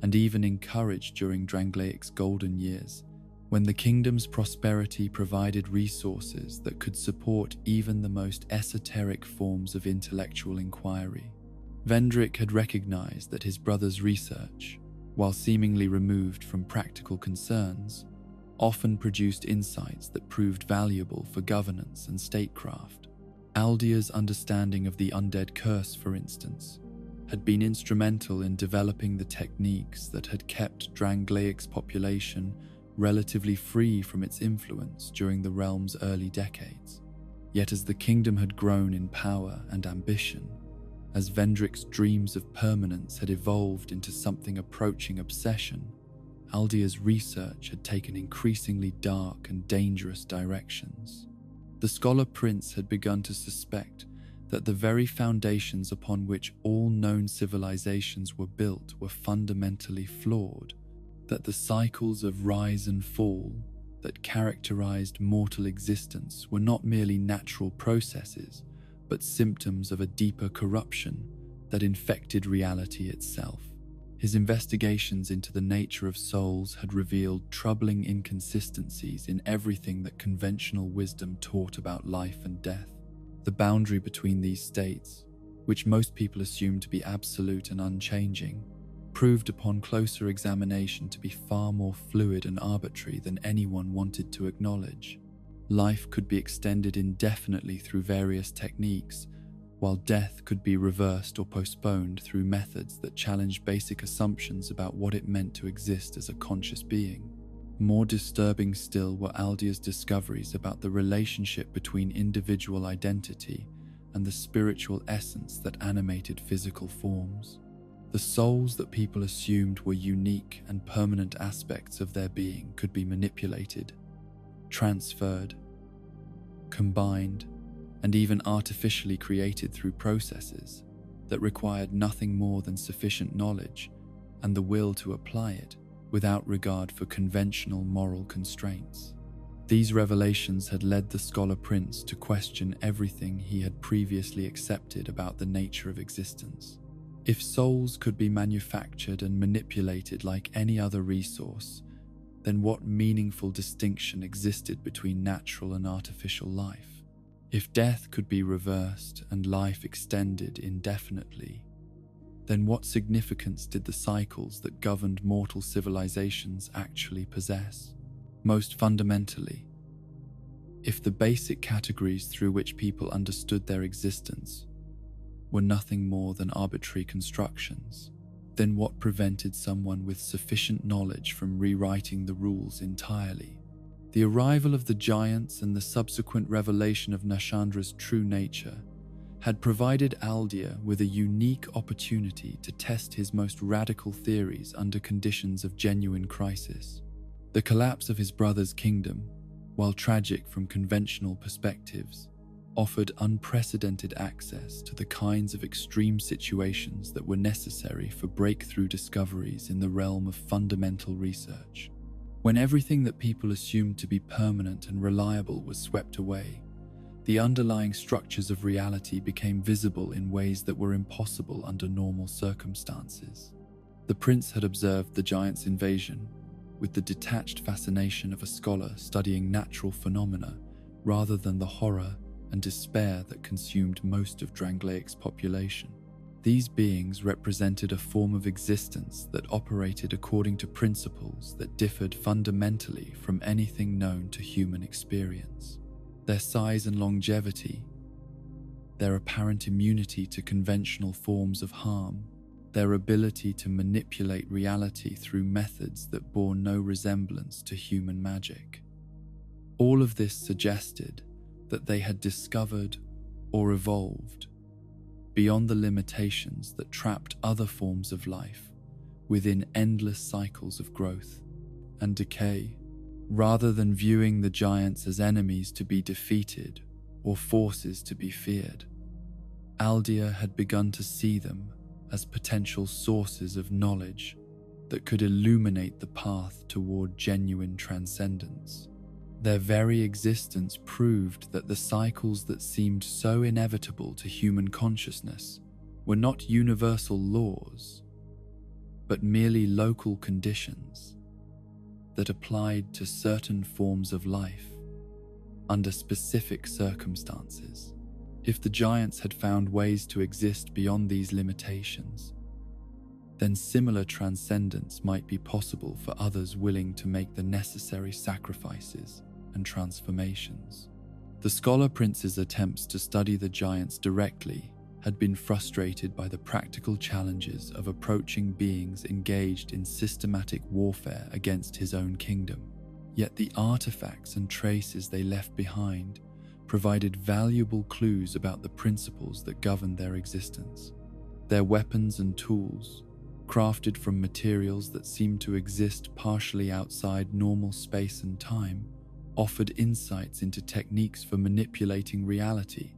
and even encouraged during Drangleic's golden years, when the kingdom's prosperity provided resources that could support even the most esoteric forms of intellectual inquiry. Vendrick had recognized that his brother's research, while seemingly removed from practical concerns, often produced insights that proved valuable for governance and statecraft. Aldia's understanding of the undead curse, for instance, had been instrumental in developing the techniques that had kept Drangleiac's population relatively free from its influence during the realm's early decades. Yet as the kingdom had grown in power and ambition, as Vendrick's dreams of permanence had evolved into something approaching obsession, Aldia's research had taken increasingly dark and dangerous directions. The Scholar Prince had begun to suspect that the very foundations upon which all known civilizations were built were fundamentally flawed, that the cycles of rise and fall that characterized mortal existence were not merely natural processes, but symptoms of a deeper corruption that infected reality itself. His investigations into the nature of souls had revealed troubling inconsistencies in everything that conventional wisdom taught about life and death. The boundary between these states, which most people assumed to be absolute and unchanging, proved upon closer examination to be far more fluid and arbitrary than anyone wanted to acknowledge. Life could be extended indefinitely through various techniques, while death could be reversed or postponed through methods that challenged basic assumptions about what it meant to exist as a conscious being. More disturbing still were Aldia's discoveries about the relationship between individual identity and the spiritual essence that animated physical forms. The souls that people assumed were unique and permanent aspects of their being could be manipulated, transferred, combined, and even artificially created through processes that required nothing more than sufficient knowledge and the will to apply it without regard for conventional moral constraints. These revelations had led the Scholar Prince to question everything he had previously accepted about the nature of existence. If souls could be manufactured and manipulated like any other resource, then what meaningful distinction existed between natural and artificial life? If death could be reversed and life extended indefinitely, then what significance did the cycles that governed mortal civilizations actually possess? Most fundamentally, if the basic categories through which people understood their existence were nothing more than arbitrary constructions, then what prevented someone with sufficient knowledge from rewriting the rules entirely? The arrival of the giants and the subsequent revelation of Nashandra's true nature had provided Aldia with a unique opportunity to test his most radical theories under conditions of genuine crisis. The collapse of his brother's kingdom, while tragic from conventional perspectives, offered unprecedented access to the kinds of extreme situations that were necessary for breakthrough discoveries in the realm of fundamental research. When everything that people assumed to be permanent and reliable was swept away, the underlying structures of reality became visible in ways that were impossible under normal circumstances. The prince had observed the giants' invasion with the detached fascination of a scholar studying natural phenomena rather than the horror and despair that consumed most of Drangleiac's population. These beings represented a form of existence that operated according to principles that differed fundamentally from anything known to human experience. Their size and longevity, their apparent immunity to conventional forms of harm, their ability to manipulate reality through methods that bore no resemblance to human magic. All of this suggested that they had discovered or evolved beyond the limitations that trapped other forms of life within endless cycles of growth and decay. Rather than viewing the giants as enemies to be defeated or forces to be feared, Aldia had begun to see them as potential sources of knowledge that could illuminate the path toward genuine transcendence. Their very existence proved that the cycles that seemed so inevitable to human consciousness were not universal laws, but merely local conditions that applied to certain forms of life under specific circumstances. If the giants had found ways to exist beyond these limitations, then similar transcendence might be possible for others willing to make the necessary sacrifices and transformations. The Scholar Prince's attempts to study the giants directly had been frustrated by the practical challenges of approaching beings engaged in systematic warfare against his own kingdom. Yet the artifacts and traces they left behind provided valuable clues about the principles that governed their existence. Their weapons and tools, crafted from materials that seemed to exist partially outside normal space and time, offered insights into techniques for manipulating reality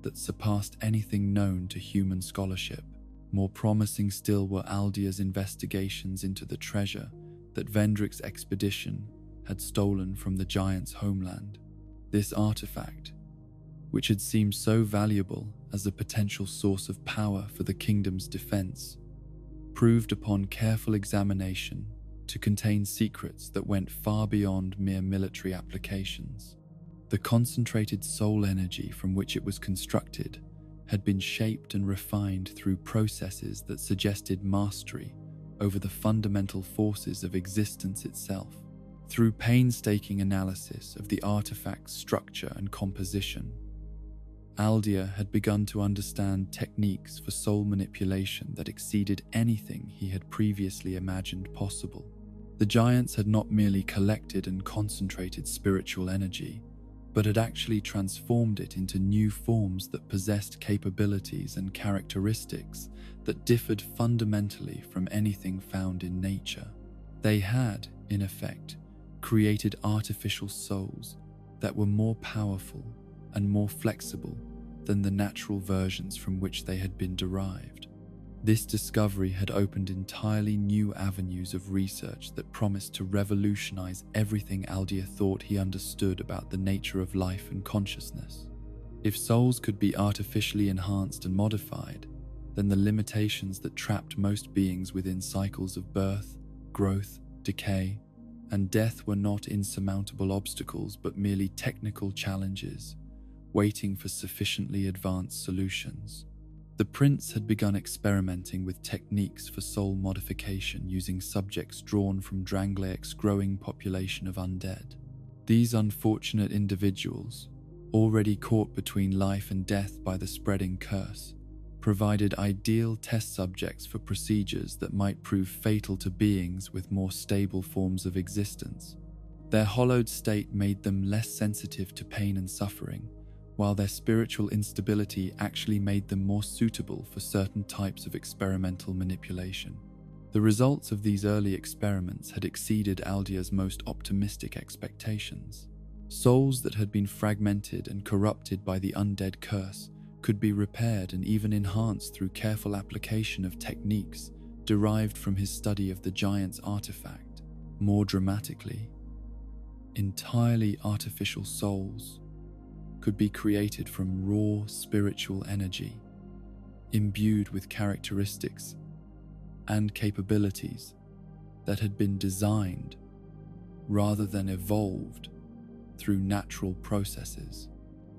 that surpassed anything known to human scholarship. More promising still were Aldia's investigations into the treasure that Vendrick's expedition had stolen from the giant's homeland. This artifact, which had seemed so valuable as a potential source of power for the kingdom's defense, proved upon careful examination to contain secrets that went far beyond mere military applications. The concentrated soul energy from which it was constructed had been shaped and refined through processes that suggested mastery over the fundamental forces of existence itself. Through painstaking analysis of the artifact's structure and composition, Aldia had begun to understand techniques for soul manipulation that exceeded anything he had previously imagined possible. The giants had not merely collected and concentrated spiritual energy, but had actually transformed it into new forms that possessed capabilities and characteristics that differed fundamentally from anything found in nature. They had, in effect, created artificial souls that were more powerful and more flexible than the natural versions from which they had been derived. This discovery had opened entirely new avenues of research that promised to revolutionize everything Aldia thought he understood about the nature of life and consciousness. If souls could be artificially enhanced and modified, then the limitations that trapped most beings within cycles of birth, growth, decay, and death were not insurmountable obstacles but merely technical challenges, waiting for sufficiently advanced solutions. The prince had begun experimenting with techniques for soul modification using subjects drawn from Drangleiac's growing population of undead. These unfortunate individuals, already caught between life and death by the spreading curse, provided ideal test subjects for procedures that might prove fatal to beings with more stable forms of existence. Their hollowed state made them less sensitive to pain and suffering, while their spiritual instability actually made them more suitable for certain types of experimental manipulation. The results of these early experiments had exceeded Aldia's most optimistic expectations. Souls that had been fragmented and corrupted by the undead curse could be repaired and even enhanced through careful application of techniques derived from his study of the giant's artifact. More dramatically, entirely artificial souls could be created from raw spiritual energy, imbued with characteristics and capabilities that had been designed rather than evolved through natural processes.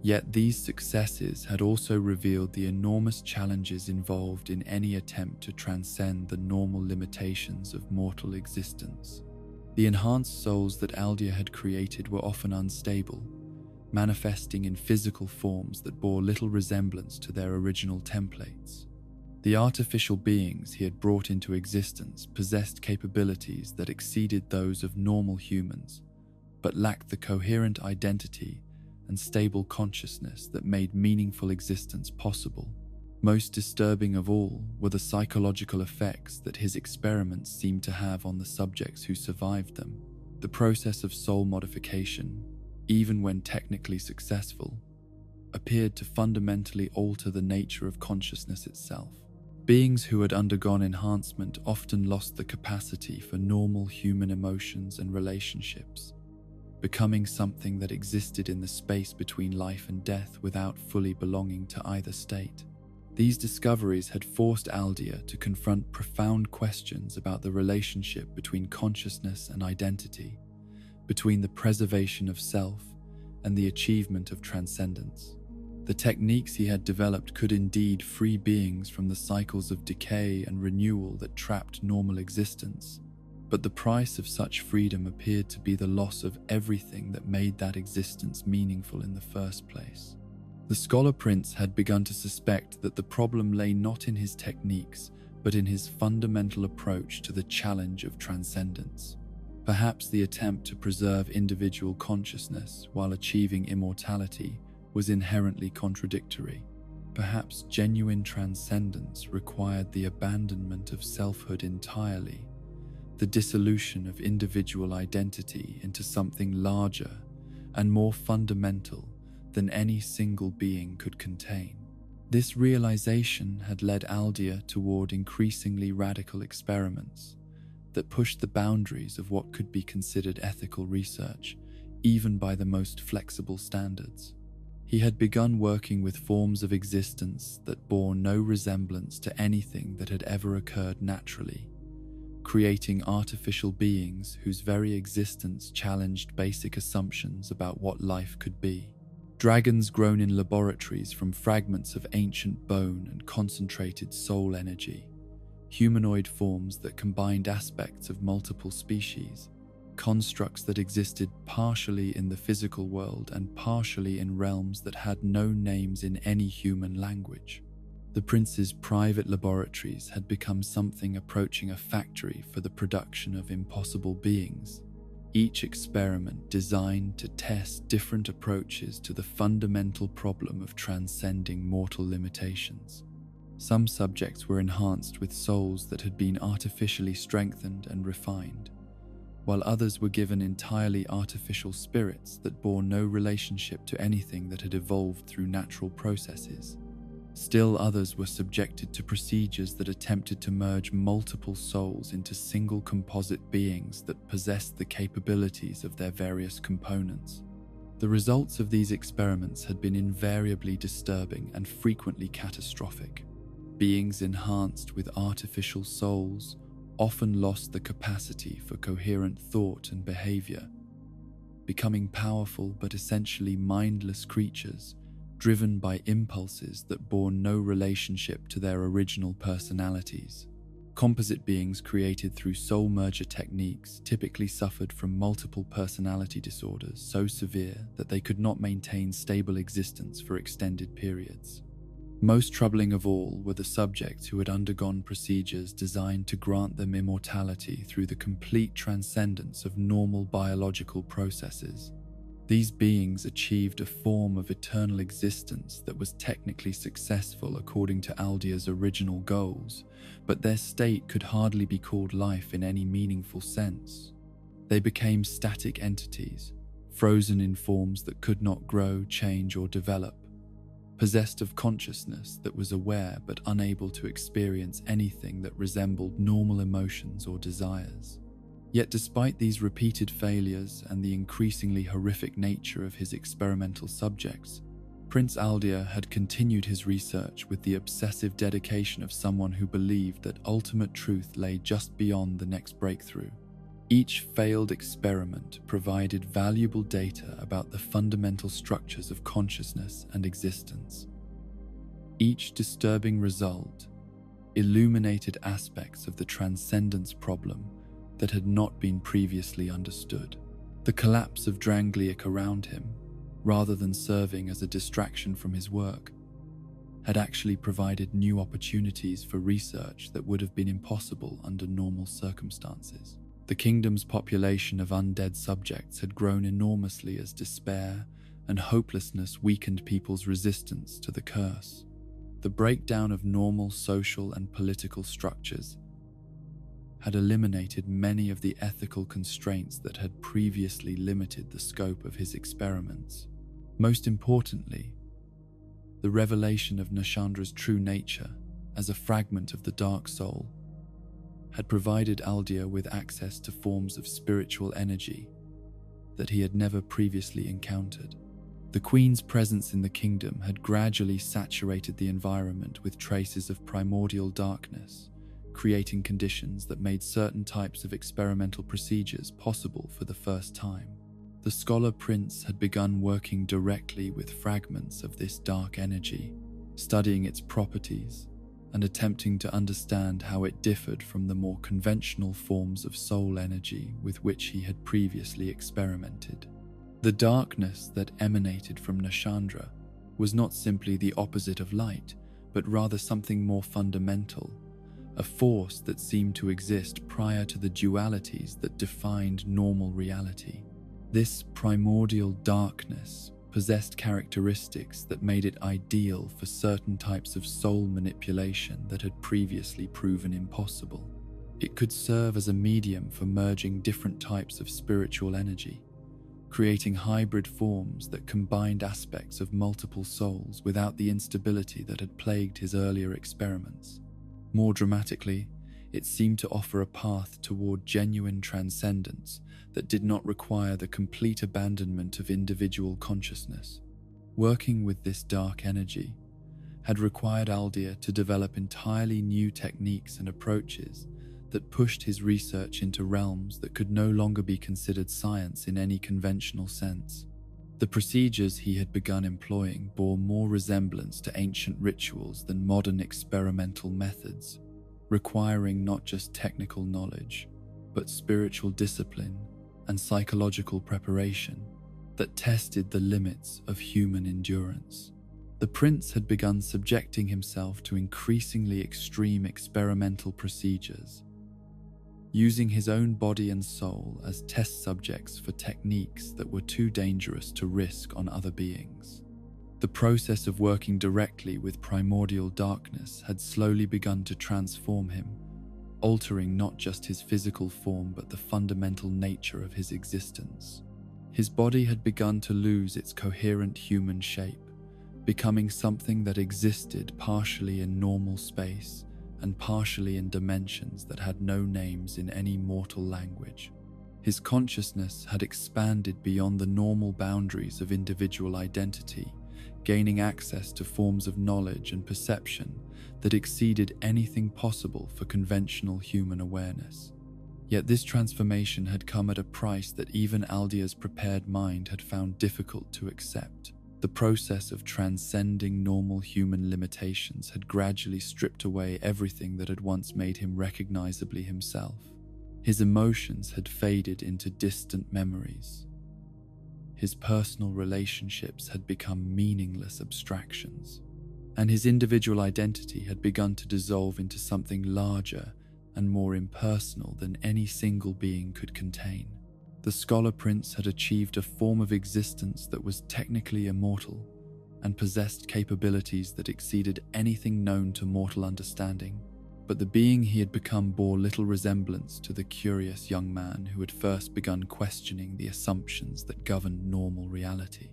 Yet these successes had also revealed the enormous challenges involved in any attempt to transcend the normal limitations of mortal existence. The enhanced souls that Aldia had created were often unstable, manifesting in physical forms that bore little resemblance to their original templates. The artificial beings he had brought into existence possessed capabilities that exceeded those of normal humans, but lacked the coherent identity and stable consciousness that made meaningful existence possible. Most disturbing of all were the psychological effects that his experiments seemed to have on the subjects who survived them. The process of soul modification, even when technically successful, appeared to fundamentally alter the nature of consciousness itself. Beings who had undergone enhancement often lost the capacity for normal human emotions and relationships, becoming something that existed in the space between life and death without fully belonging to either state. These discoveries had forced Aldia to confront profound questions about the relationship between consciousness and identity, between the preservation of self and the achievement of transcendence. The techniques he had developed could indeed free beings from the cycles of decay and renewal that trapped normal existence, but the price of such freedom appeared to be the loss of everything that made that existence meaningful in the first place. The scholar prince had begun to suspect that the problem lay not in his techniques, but in his fundamental approach to the challenge of transcendence. Perhaps the attempt to preserve individual consciousness while achieving immortality was inherently contradictory. Perhaps genuine transcendence required the abandonment of selfhood entirely, the dissolution of individual identity into something larger and more fundamental than any single being could contain. This realization had led Aldia toward increasingly radical experiments that pushed the boundaries of what could be considered ethical research, even by the most flexible standards. He had begun working with forms of existence that bore no resemblance to anything that had ever occurred naturally, creating artificial beings whose very existence challenged basic assumptions about what life could be. Dragons grown in laboratories from fragments of ancient bone and concentrated soul energy, humanoid forms that combined aspects of multiple species, constructs that existed partially in the physical world and partially in realms that had no names in any human language. The prince's private laboratories had become something approaching a factory for the production of impossible beings, each experiment designed to test different approaches to the fundamental problem of transcending mortal limitations. Some subjects were enhanced with souls that had been artificially strengthened and refined, while others were given entirely artificial spirits that bore no relationship to anything that had evolved through natural processes. Still others were subjected to procedures that attempted to merge multiple souls into single composite beings that possessed the capabilities of their various components. The results of these experiments had been invariably disturbing and frequently catastrophic. Beings enhanced with artificial souls often lost the capacity for coherent thought and behavior, becoming powerful but essentially mindless creatures driven by impulses that bore no relationship to their original personalities. Composite beings created through soul merger techniques typically suffered from multiple personality disorders so severe that they could not maintain stable existence for extended periods. Most troubling of all were the subjects who had undergone procedures designed to grant them immortality through the complete transcendence of normal biological processes. These beings achieved a form of eternal existence that was technically successful according to Aldia's original goals, but their state could hardly be called life in any meaningful sense. They became static entities, frozen in forms that could not grow, change, or develop, possessed of consciousness that was aware but unable to experience anything that resembled normal emotions or desires. Yet despite these repeated failures and the increasingly horrific nature of his experimental subjects, Prince Aldia had continued his research with the obsessive dedication of someone who believed that ultimate truth lay just beyond the next breakthrough. Each failed experiment provided valuable data about the fundamental structures of consciousness and existence. Each disturbing result illuminated aspects of the transcendence problem that had not been previously understood. The collapse of Drangleic around him, rather than serving as a distraction from his work, had actually provided new opportunities for research that would have been impossible under normal circumstances. The kingdom's population of undead subjects had grown enormously as despair and hopelessness weakened people's resistance to the curse. The breakdown of normal social and political structures had eliminated many of the ethical constraints that had previously limited the scope of his experiments. Most importantly, the revelation of Nashandra's true nature as a fragment of the Dark Soul had provided Aldia with access to forms of spiritual energy that he had never previously encountered. The Queen's presence in the kingdom had gradually saturated the environment with traces of primordial darkness, creating conditions that made certain types of experimental procedures possible for the first time. The scholar prince had begun working directly with fragments of this dark energy, studying its properties and attempting to understand how it differed from the more conventional forms of soul energy with which he had previously experimented. The darkness that emanated from Nashandra was not simply the opposite of light, but rather something more fundamental, a force that seemed to exist prior to the dualities that defined normal reality. This primordial darkness possessed characteristics that made it ideal for certain types of soul manipulation that had previously proven impossible. It could serve as a medium for merging different types of spiritual energy, creating hybrid forms that combined aspects of multiple souls without the instability that had plagued his earlier experiments. More dramatically, it seemed to offer a path toward genuine transcendence that did not require the complete abandonment of individual consciousness. Working with this dark energy had required Aldir to develop entirely new techniques and approaches that pushed his research into realms that could no longer be considered science in any conventional sense. The procedures he had begun employing bore more resemblance to ancient rituals than modern experimental methods, requiring not just technical knowledge, but spiritual discipline and psychological preparation that tested the limits of human endurance. The prince had begun subjecting himself to increasingly extreme experimental procedures, using his own body and soul as test subjects for techniques that were too dangerous to risk on other beings. The process of working directly with primordial darkness had slowly begun to transform him, altering not just his physical form but the fundamental nature of his existence. His body had begun to lose its coherent human shape, becoming something that existed partially in normal space and partially in dimensions that had no names in any mortal language. His consciousness had expanded beyond the normal boundaries of individual identity, gaining access to forms of knowledge and perception that exceeded anything possible for conventional human awareness. Yet this transformation had come at a price that even Aldir's prepared mind had found difficult to accept. The process of transcending normal human limitations had gradually stripped away everything that had once made him recognizably himself. His emotions had faded into distant memories. His personal relationships had become meaningless abstractions, and his individual identity had begun to dissolve into something larger and more impersonal than any single being could contain. The scholar prince had achieved a form of existence that was technically immortal and possessed capabilities that exceeded anything known to mortal understanding. But the being he had become bore little resemblance to the curious young man who had first begun questioning the assumptions that governed normal reality.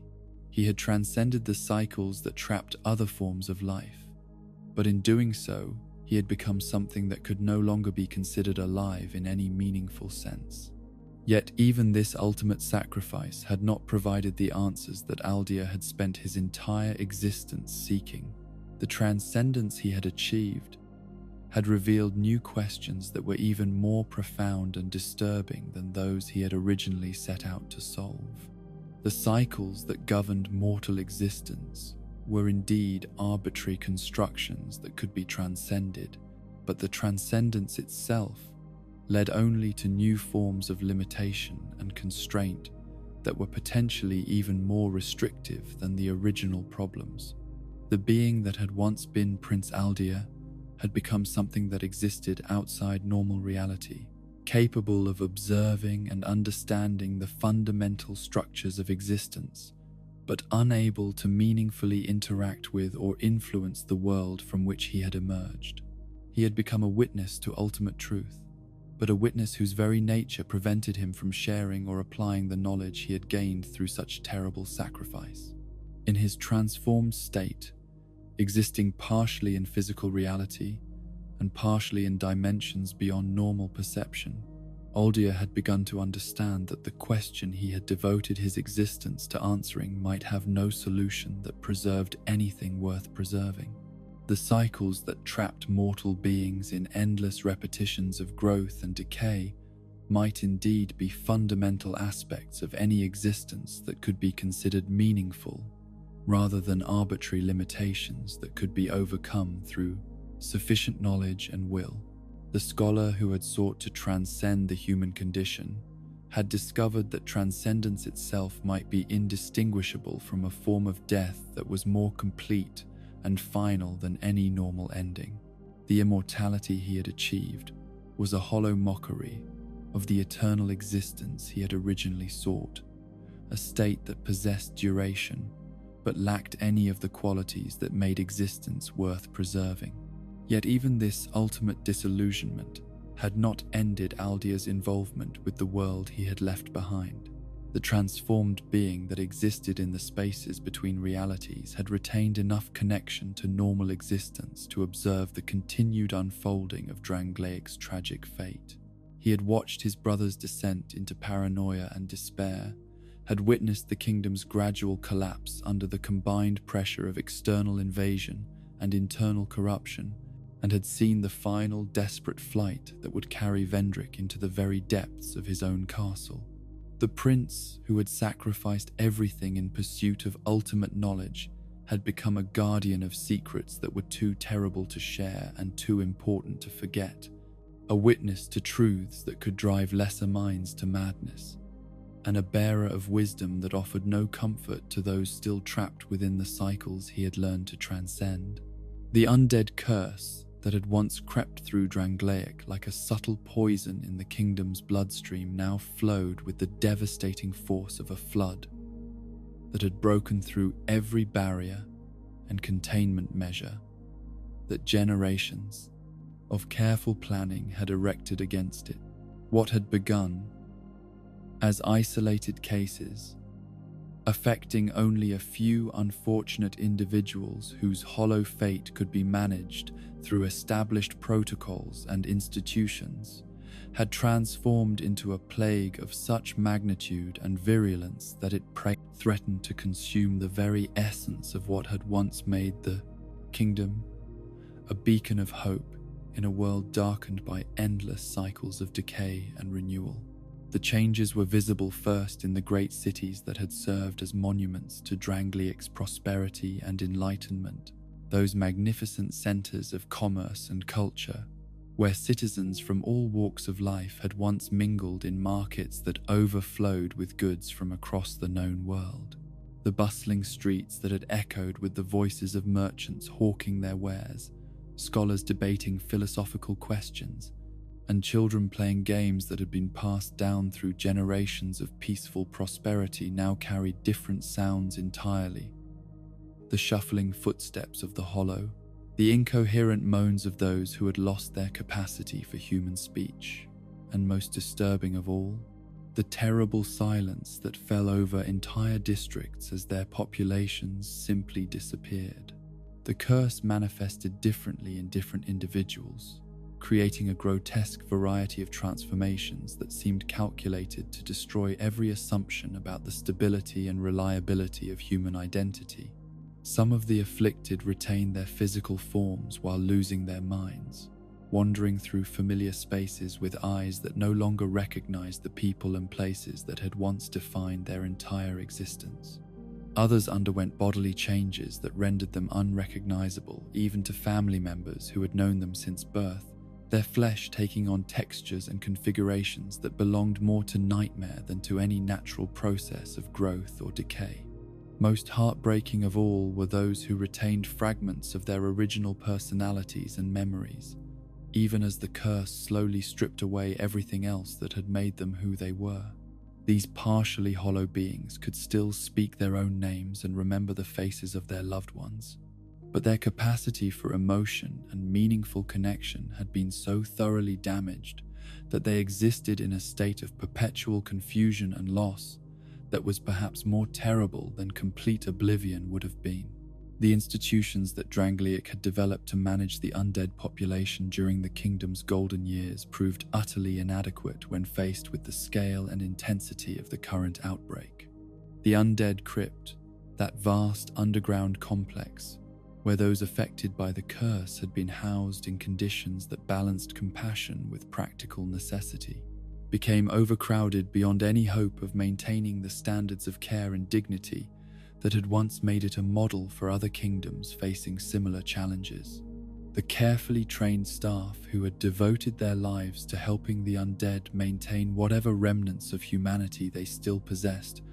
He had transcended the cycles that trapped other forms of life, but in doing so, he had become something that could no longer be considered alive in any meaningful sense. Yet even this ultimate sacrifice had not provided the answers that Aldir had spent his entire existence seeking. The transcendence he had achieved had revealed new questions that were even more profound and disturbing than those he had originally set out to solve. The cycles that governed mortal existence were indeed arbitrary constructions that could be transcended, but the transcendence itself led only to new forms of limitation and constraint that were potentially even more restrictive than the original problems. The being that had once been Prince Aldir had become something that existed outside normal reality, capable of observing and understanding the fundamental structures of existence, but unable to meaningfully interact with or influence the world from which he had emerged. He had become a witness to ultimate truth, but a witness whose very nature prevented him from sharing or applying the knowledge he had gained through such terrible sacrifice. In his transformed state, existing partially in physical reality and partially in dimensions beyond normal perception, Aldir had begun to understand that the question he had devoted his existence to answering might have no solution that preserved anything worth preserving. The cycles that trapped mortal beings in endless repetitions of growth and decay might indeed be fundamental aspects of any existence that could be considered meaningful, rather than arbitrary limitations that could be overcome through sufficient knowledge and will. The scholar who had sought to transcend the human condition had discovered that transcendence itself might be indistinguishable from a form of death that was more complete and final than any normal ending. The immortality he had achieved was a hollow mockery of the eternal existence he had originally sought, a state that possessed duration but lacked any of the qualities that made existence worth preserving. Yet even this ultimate disillusionment had not ended Aldia's involvement with the world he had left behind. The transformed being that existed in the spaces between realities had retained enough connection to normal existence to observe the continued unfolding of Drangleiac's tragic fate. He had watched his brother's descent into paranoia and despair, had witnessed the kingdom's gradual collapse under the combined pressure of external invasion and internal corruption, and had seen the final desperate flight that would carry Vendrick into the very depths of his own castle. The prince, who had sacrificed everything in pursuit of ultimate knowledge, had become a guardian of secrets that were too terrible to share and too important to forget, a witness to truths that could drive lesser minds to madness, and a bearer of wisdom that offered no comfort to those still trapped within the cycles he had learned to transcend. The undead curse that had once crept through Drangleiac like a subtle poison in the kingdom's bloodstream now flowed with the devastating force of a flood that had broken through every barrier and containment measure that generations of careful planning had erected against it. What had begun as isolated cases, affecting only a few unfortunate individuals whose hollow fate could be managed through established protocols and institutions, had transformed into a plague of such magnitude and virulence that it threatened to consume the very essence of what had once made the kingdom a beacon of hope in a world darkened by endless cycles of decay and renewal. The changes were visible first in the great cities that had served as monuments to Drangleiac's prosperity and enlightenment, those magnificent centers of commerce and culture, where citizens from all walks of life had once mingled in markets that overflowed with goods from across the known world. The bustling streets that had echoed with the voices of merchants hawking their wares, scholars debating philosophical questions, and children playing games that had been passed down through generations of peaceful prosperity now carried different sounds entirely. The shuffling footsteps of the hollow, the incoherent moans of those who had lost their capacity for human speech, and most disturbing of all, the terrible silence that fell over entire districts as their populations simply disappeared. The curse manifested differently in different individuals, creating a grotesque variety of transformations that seemed calculated to destroy every assumption about the stability and reliability of human identity. Some of the afflicted retained their physical forms while losing their minds, wandering through familiar spaces with eyes that no longer recognized the people and places that had once defined their entire existence. Others underwent bodily changes that rendered them unrecognizable even to family members who had known them since birth, their flesh taking on textures and configurations that belonged more to nightmare than to any natural process of growth or decay. Most heartbreaking of all were those who retained fragments of their original personalities and memories, even as the curse slowly stripped away everything else that had made them who they were. These partially hollow beings could still speak their own names and remember the faces of their loved ones, but their capacity for emotion and meaningful connection had been so thoroughly damaged that they existed in a state of perpetual confusion and loss that was perhaps more terrible than complete oblivion would have been. The institutions that Drangleiac had developed to manage the undead population during the kingdom's golden years proved utterly inadequate when faced with the scale and intensity of the current outbreak. The undead crypt, that vast underground complex, where those affected by the curse had been housed in conditions that balanced compassion with practical necessity, became overcrowded beyond any hope of maintaining the standards of care and dignity that had once made it a model for other kingdoms facing similar challenges. The carefully trained staff who had devoted their lives to helping the undead maintain whatever remnants of humanity they still possessed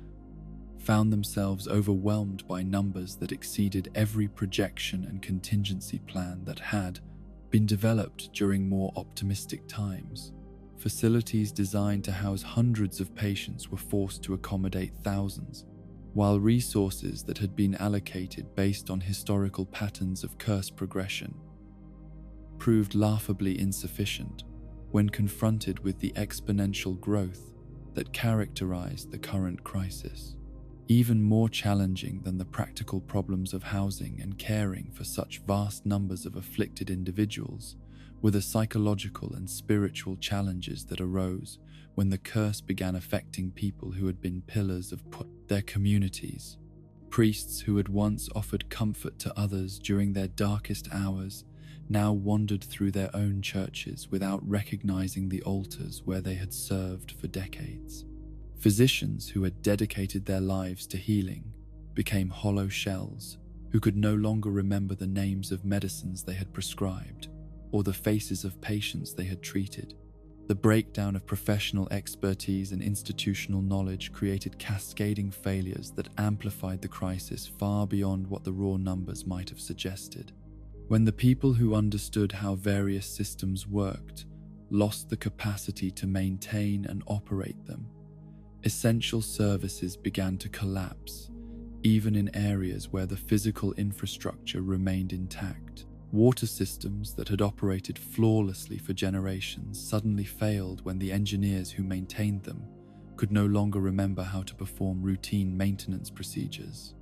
found themselves overwhelmed by numbers that exceeded every projection and contingency plan that had been developed during more optimistic times. Facilities designed to house hundreds of patients were forced to accommodate thousands, while resources that had been allocated based on historical patterns of curse progression proved laughably insufficient when confronted with the exponential growth that characterized the current crisis. Even more challenging than the practical problems of housing and caring for such vast numbers of afflicted individuals were the psychological and spiritual challenges that arose when the curse began affecting people who had been pillars of their communities. Priests who had once offered comfort to others during their darkest hours now wandered through their own churches without recognizing the altars where they had served for decades. Physicians who had dedicated their lives to healing became hollow shells who could no longer remember the names of medicines they had prescribed or the faces of patients they had treated. The breakdown of professional expertise and institutional knowledge created cascading failures that amplified the crisis far beyond what the raw numbers might have suggested. When the people who understood how various systems worked lost the capacity to maintain and operate them, essential services began to collapse, even in areas where the physical infrastructure remained intact. Water systems that had operated flawlessly for generations suddenly failed when the engineers who maintained them could no longer remember how to perform routine maintenance procedures.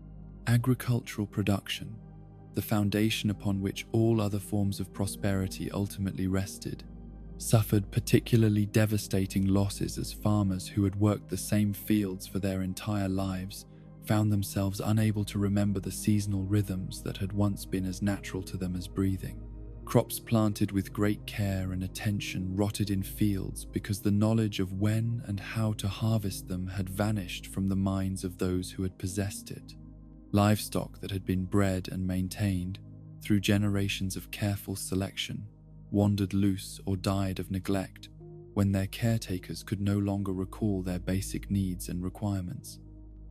Agricultural production, the foundation upon which all other forms of prosperity ultimately rested, suffered particularly devastating losses as farmers who had worked the same fields for their entire lives found themselves unable to remember the seasonal rhythms that had once been as natural to them as breathing. Crops planted with great care and attention rotted in fields because the knowledge of when and how to harvest them had vanished from the minds of those who had possessed it. Livestock that had been bred and maintained through generations of careful selection wandered loose or died of neglect when their caretakers could no longer recall their basic needs and requirements.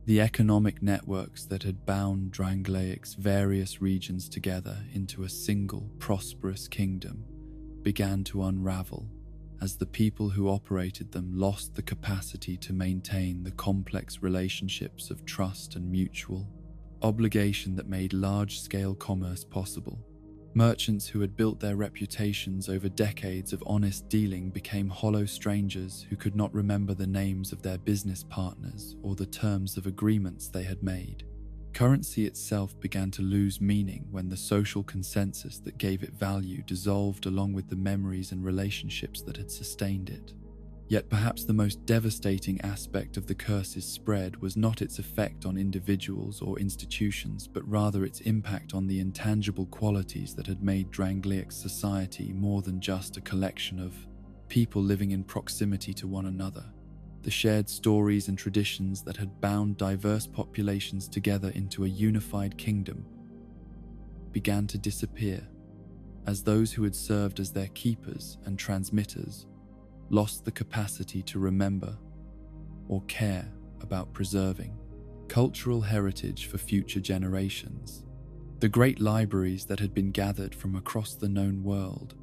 The economic networks that had bound Drangleiac's various regions together into a single prosperous kingdom began to unravel as the people who operated them lost the capacity to maintain the complex relationships of trust and mutual obligation that made large-scale commerce possible. Merchants who had built their reputations over decades of honest dealing became hollow strangers who could not remember the names of their business partners or the terms of agreements they had made. Currency itself began to lose meaning when the social consensus that gave it value dissolved along with the memories and relationships that had sustained it. Yet perhaps the most devastating aspect of the curse's spread was not its effect on individuals or institutions, but rather its impact on the intangible qualities that had made Drangleiac's society more than just a collection of people living in proximity to one another. The shared stories and traditions that had bound diverse populations together into a unified kingdom began to disappear, as those who had served as their keepers and transmitters lost the capacity to remember or care about preserving cultural heritage for future generations. The great libraries that had been gathered from across the known world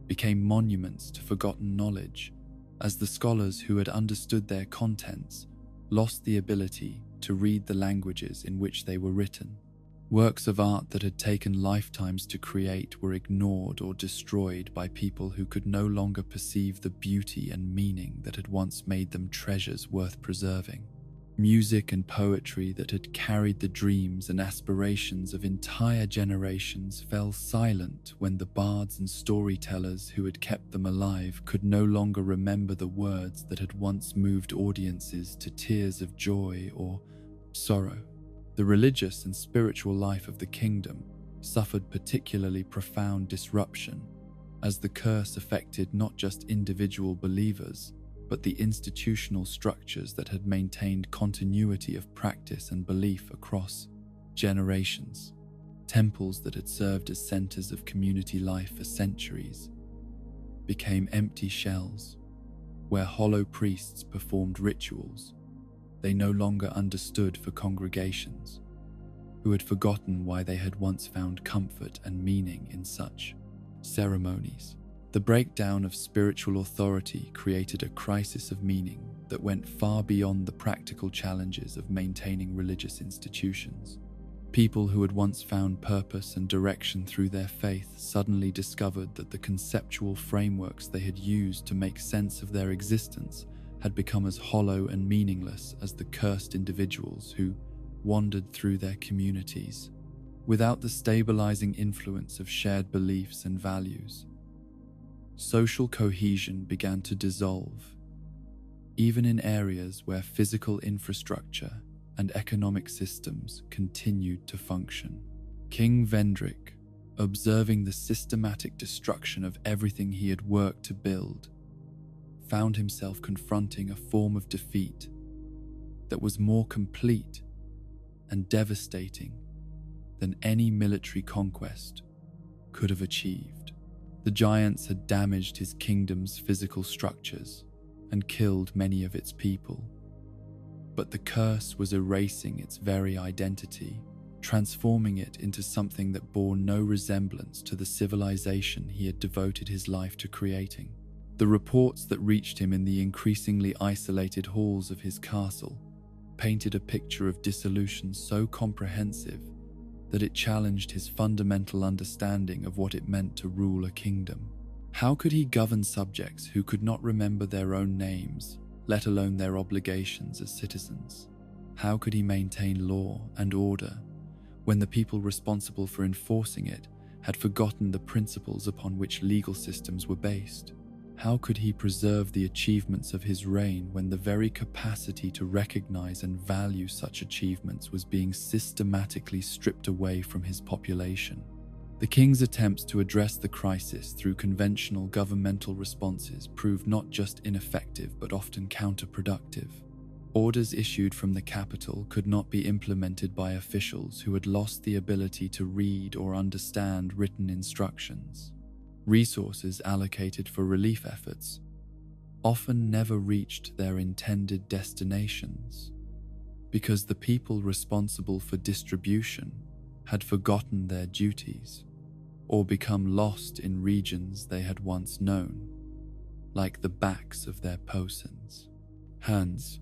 became monuments to forgotten knowledge, as the scholars who had understood their contents lost the ability to read the languages in which they were written. Works of art that had taken lifetimes to create were ignored or destroyed by people who could no longer perceive the beauty and meaning that had once made them treasures worth preserving. Music and poetry that had carried the dreams and aspirations of entire generations fell silent when the bards and storytellers who had kept them alive could no longer remember the words that had once moved audiences to tears of joy or sorrow. The religious and spiritual life of the kingdom suffered particularly profound disruption, as the curse affected not just individual believers, but the institutional structures that had maintained continuity of practice and belief across generations. Temples that had served as centers of community life for centuries became empty shells where hollow priests performed rituals they no longer understood for congregations who had forgotten why they had once found comfort and meaning in such ceremonies. The breakdown of spiritual authority created a crisis of meaning that went far beyond the practical challenges of maintaining religious institutions. People who had once found purpose and direction through their faith suddenly discovered that the conceptual frameworks they had used to make sense of their existence had become as hollow and meaningless as the cursed individuals who wandered through their communities. Without the stabilizing influence of shared beliefs and values, social cohesion began to dissolve, even in areas where physical infrastructure and economic systems continued to function. King Vendrick, observing the systematic destruction of everything he had worked to build, found himself confronting a form of defeat that was more complete and devastating than any military conquest could have achieved. The giants had damaged his kingdom's physical structures and killed many of its people. But the curse was erasing its very identity, transforming it into something that bore no resemblance to the civilization he had devoted his life to creating. The reports that reached him in the increasingly isolated halls of his castle painted a picture of dissolution so comprehensive that it challenged his fundamental understanding of what it meant to rule a kingdom. How could he govern subjects who could not remember their own names, let alone their obligations as citizens? How could he maintain law and order when the people responsible for enforcing it had forgotten the principles upon which legal systems were based? How could he preserve the achievements of his reign when the very capacity to recognize and value such achievements was being systematically stripped away from his population? The king's attempts to address the crisis through conventional governmental responses proved not just ineffective but often counterproductive. Orders issued from the capital could not be implemented by officials who had lost the ability to read or understand written instructions. Resources allocated for relief efforts often never reached their intended destinations because the people responsible for distribution had forgotten their duties or become lost in regions they had once known, like the backs of their posons. Hands.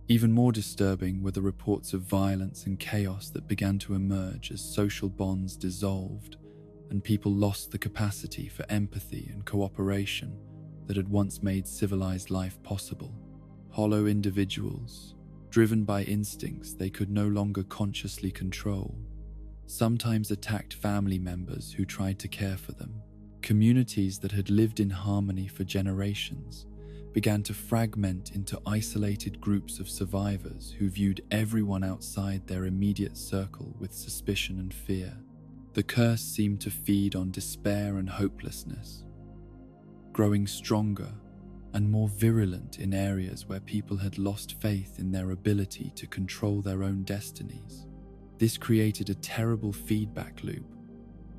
Even more disturbing were the reports of violence and chaos that began to emerge as social bonds dissolved and people lost the capacity for empathy and cooperation that had once made civilized life possible. Hollow individuals, driven by instincts they could no longer consciously control, sometimes attacked family members who tried to care for them. Communities that had lived in harmony for generations began to fragment into isolated groups of survivors who viewed everyone outside their immediate circle with suspicion and fear. The curse seemed to feed on despair and hopelessness, growing stronger and more virulent in areas where people had lost faith in their ability to control their own destinies. This created a terrible feedback loop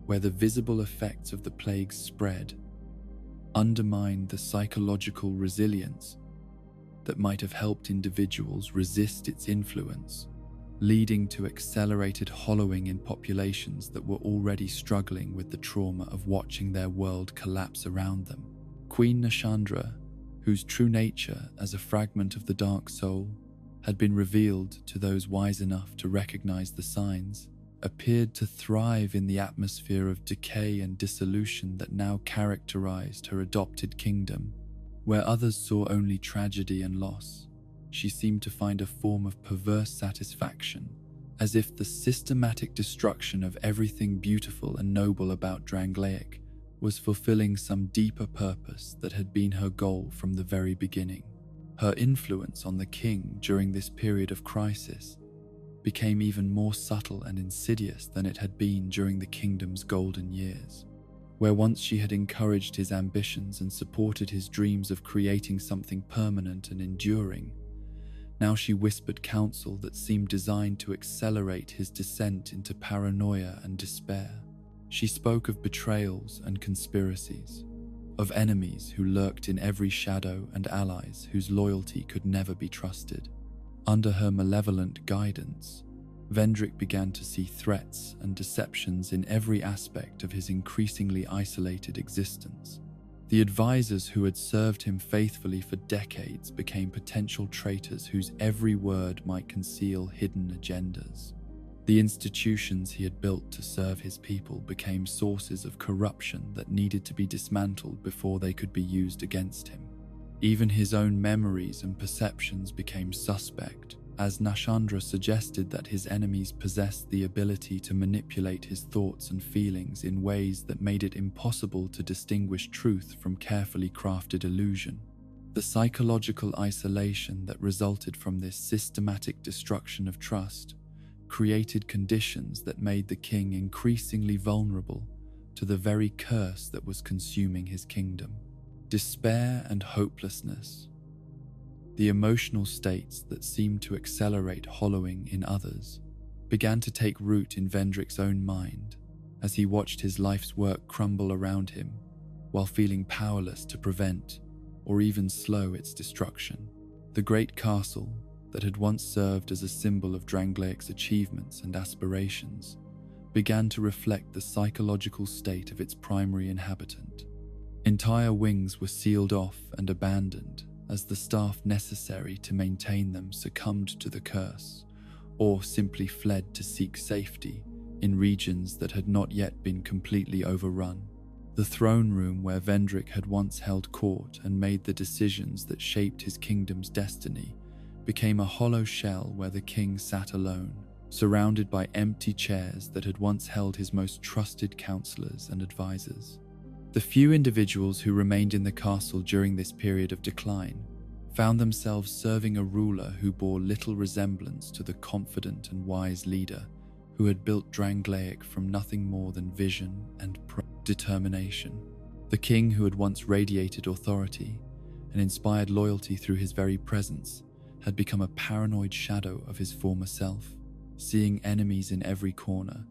where the visible effects of the plague spread, undermined the psychological resilience that might have helped individuals resist its influence, leading to accelerated hollowing in populations that were already struggling with the trauma of watching their world collapse around them. Queen Nashandra, whose true nature as a fragment of the dark soul had been revealed to those wise enough to recognize the signs, appeared to thrive in the atmosphere of decay and dissolution that now characterized her adopted kingdom. Where others saw only tragedy and loss, she seemed to find a form of perverse satisfaction, as if the systematic destruction of everything beautiful and noble about Drangleic was fulfilling some deeper purpose that had been her goal from the very beginning. Her influence on the king during this period of crisis became even more subtle and insidious than it had been during the kingdom's golden years. Where once she had encouraged his ambitions and supported his dreams of creating something permanent and enduring, now she whispered counsel that seemed designed to accelerate his descent into paranoia and despair. She spoke of betrayals and conspiracies, of enemies who lurked in every shadow and allies whose loyalty could never be trusted. Under her malevolent guidance, Vendrick began to see threats and deceptions in every aspect of his increasingly isolated existence. The advisors who had served him faithfully for decades became potential traitors whose every word might conceal hidden agendas. The institutions he had built to serve his people became sources of corruption that needed to be dismantled before they could be used against him. Even his own memories and perceptions became suspect, as Nashandra suggested that his enemies possessed the ability to manipulate his thoughts and feelings in ways that made it impossible to distinguish truth from carefully crafted illusion. The psychological isolation that resulted from this systematic destruction of trust created conditions that made the king increasingly vulnerable to the very curse that was consuming his kingdom. Despair and hopelessness, the emotional states that seemed to accelerate hollowing in others, began to take root in Vendrick's own mind as he watched his life's work crumble around him while feeling powerless to prevent or even slow its destruction. The great castle that had once served as a symbol of Drangleiac's achievements and aspirations began to reflect the psychological state of its primary inhabitant. Entire wings were sealed off and abandoned as the staff necessary to maintain them succumbed to the curse, or simply fled to seek safety in regions that had not yet been completely overrun. The throne room where Vendrick had once held court and made the decisions that shaped his kingdom's destiny became a hollow shell where the king sat alone, surrounded by empty chairs that had once held his most trusted counselors and advisors. The few individuals who remained in the castle during this period of decline found themselves serving a ruler who bore little resemblance to the confident and wise leader who had built Drangleiac from nothing more than vision and determination. The king who had once radiated authority and inspired loyalty through his very presence had become a paranoid shadow of his former self, seeing enemies in every corner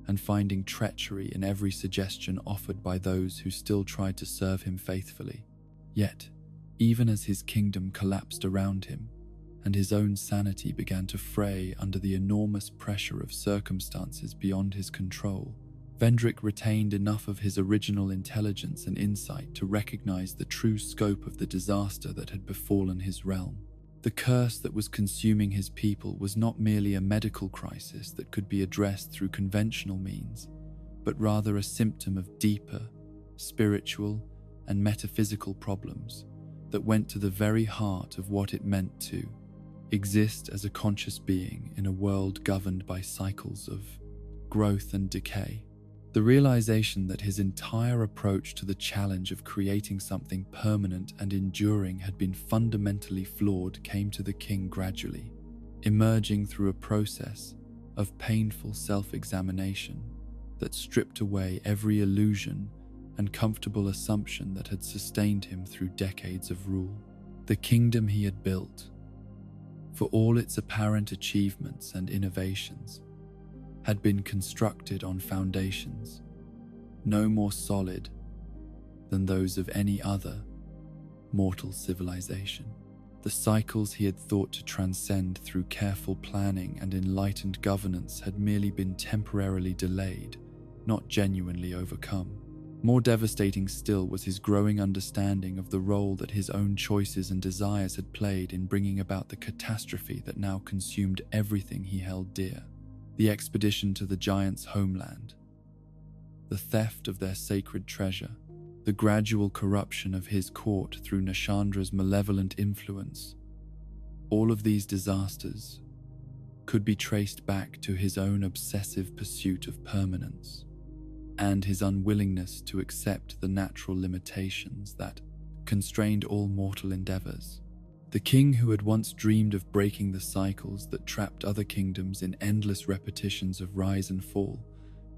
and finding treachery in every suggestion offered by those who still tried to serve him faithfully. Yet, even as his kingdom collapsed around him and his own sanity began to fray under the enormous pressure of circumstances beyond his control, Vendrick retained enough of his original intelligence and insight to recognize the true scope of the disaster that had befallen his realm. The curse that was consuming his people was not merely a medical crisis that could be addressed through conventional means, but rather a symptom of deeper, spiritual, and metaphysical problems that went to the very heart of what it meant to exist as a conscious being in a world governed by cycles of growth and decay. The realization that his entire approach to the challenge of creating something permanent and enduring had been fundamentally flawed came to the king gradually, emerging through a process of painful self-examination that stripped away every illusion and comfortable assumption that had sustained him through decades of rule. The kingdom he had built, for all its apparent achievements and innovations, had been constructed on foundations no more solid than those of any other mortal civilization. The cycles he had thought to transcend through careful planning and enlightened governance had merely been temporarily delayed, not genuinely overcome. More devastating still was his growing understanding of the role that his own choices and desires had played in bringing about the catastrophe that now consumed everything he held dear. The expedition to the giants' homeland, the theft of their sacred treasure, the gradual corruption of his court through Nashandra's malevolent influence, all of these disasters could be traced back to his own obsessive pursuit of permanence and his unwillingness to accept the natural limitations that constrained all mortal endeavors. The king who had once dreamed of breaking the cycles that trapped other kingdoms in endless repetitions of rise and fall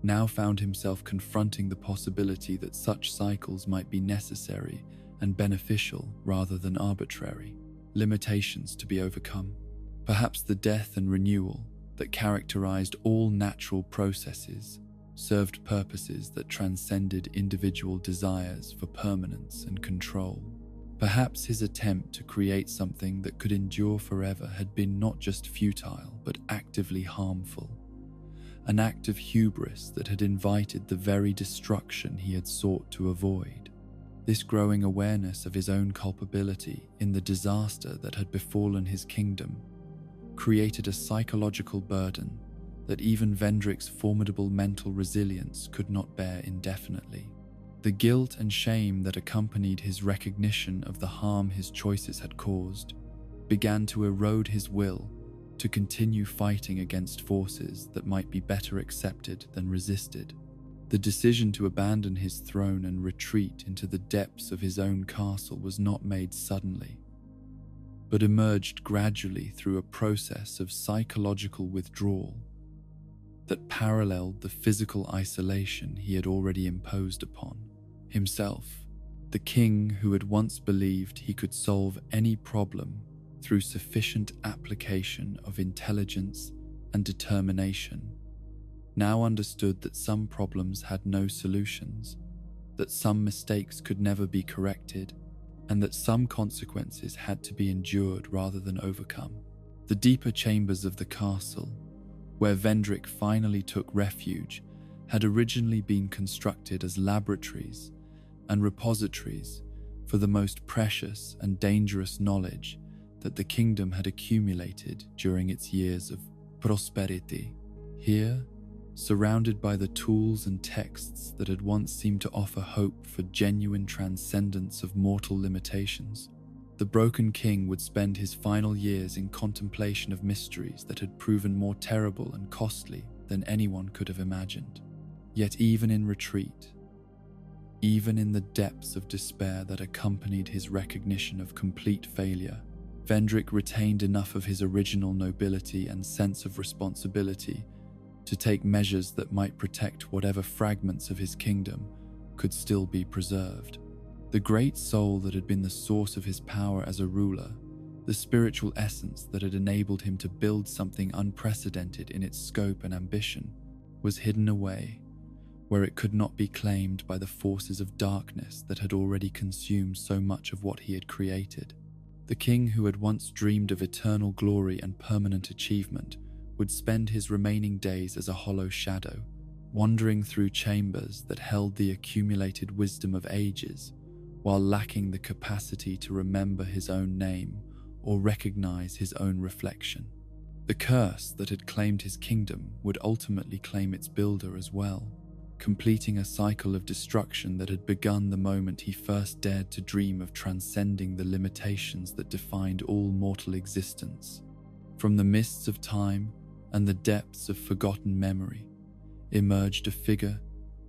now found himself confronting the possibility that such cycles might be necessary and beneficial rather than arbitrary, limitations to be overcome. Perhaps the death and renewal that characterized all natural processes served purposes that transcended individual desires for permanence and control. Perhaps his attempt to create something that could endure forever had been not just futile but actively harmful, an act of hubris that had invited the very destruction he had sought to avoid. This growing awareness of his own culpability in the disaster that had befallen his kingdom created a psychological burden that even Vendrick's formidable mental resilience could not bear indefinitely. The guilt and shame that accompanied his recognition of the harm his choices had caused began to erode his will to continue fighting against forces that might be better accepted than resisted. The decision to abandon his throne and retreat into the depths of his own castle was not made suddenly, but emerged gradually through a process of psychological withdrawal that paralleled the physical isolation he had already imposed upon himself. The king who had once believed he could solve any problem through sufficient application of intelligence and determination now understood that some problems had no solutions, that some mistakes could never be corrected, and that some consequences had to be endured rather than overcome. The deeper chambers of the castle, where Vendrick finally took refuge, had originally been constructed as laboratories and repositories for the most precious and dangerous knowledge that the kingdom had accumulated during its years of prosperity. Here, surrounded by the tools and texts that had once seemed to offer hope for genuine transcendence of mortal limitations, the broken king would spend his final years in contemplation of mysteries that had proven more terrible and costly than anyone could have imagined. Yet even in retreat, even in the depths of despair that accompanied his recognition of complete failure, Vendrick retained enough of his original nobility and sense of responsibility to take measures that might protect whatever fragments of his kingdom could still be preserved. The great soul that had been the source of his power as a ruler, the spiritual essence that had enabled him to build something unprecedented in its scope and ambition, was hidden away, where it could not be claimed by the forces of darkness that had already consumed so much of what he had created. The king who had once dreamed of eternal glory and permanent achievement would spend his remaining days as a hollow shadow, wandering through chambers that held the accumulated wisdom of ages, while lacking the capacity to remember his own name or recognize his own reflection. The curse that had claimed his kingdom would ultimately claim its builder as well, completing a cycle of destruction that had begun the moment he first dared to dream of transcending the limitations that defined all mortal existence. From the mists of time and the depths of forgotten memory emerged a figure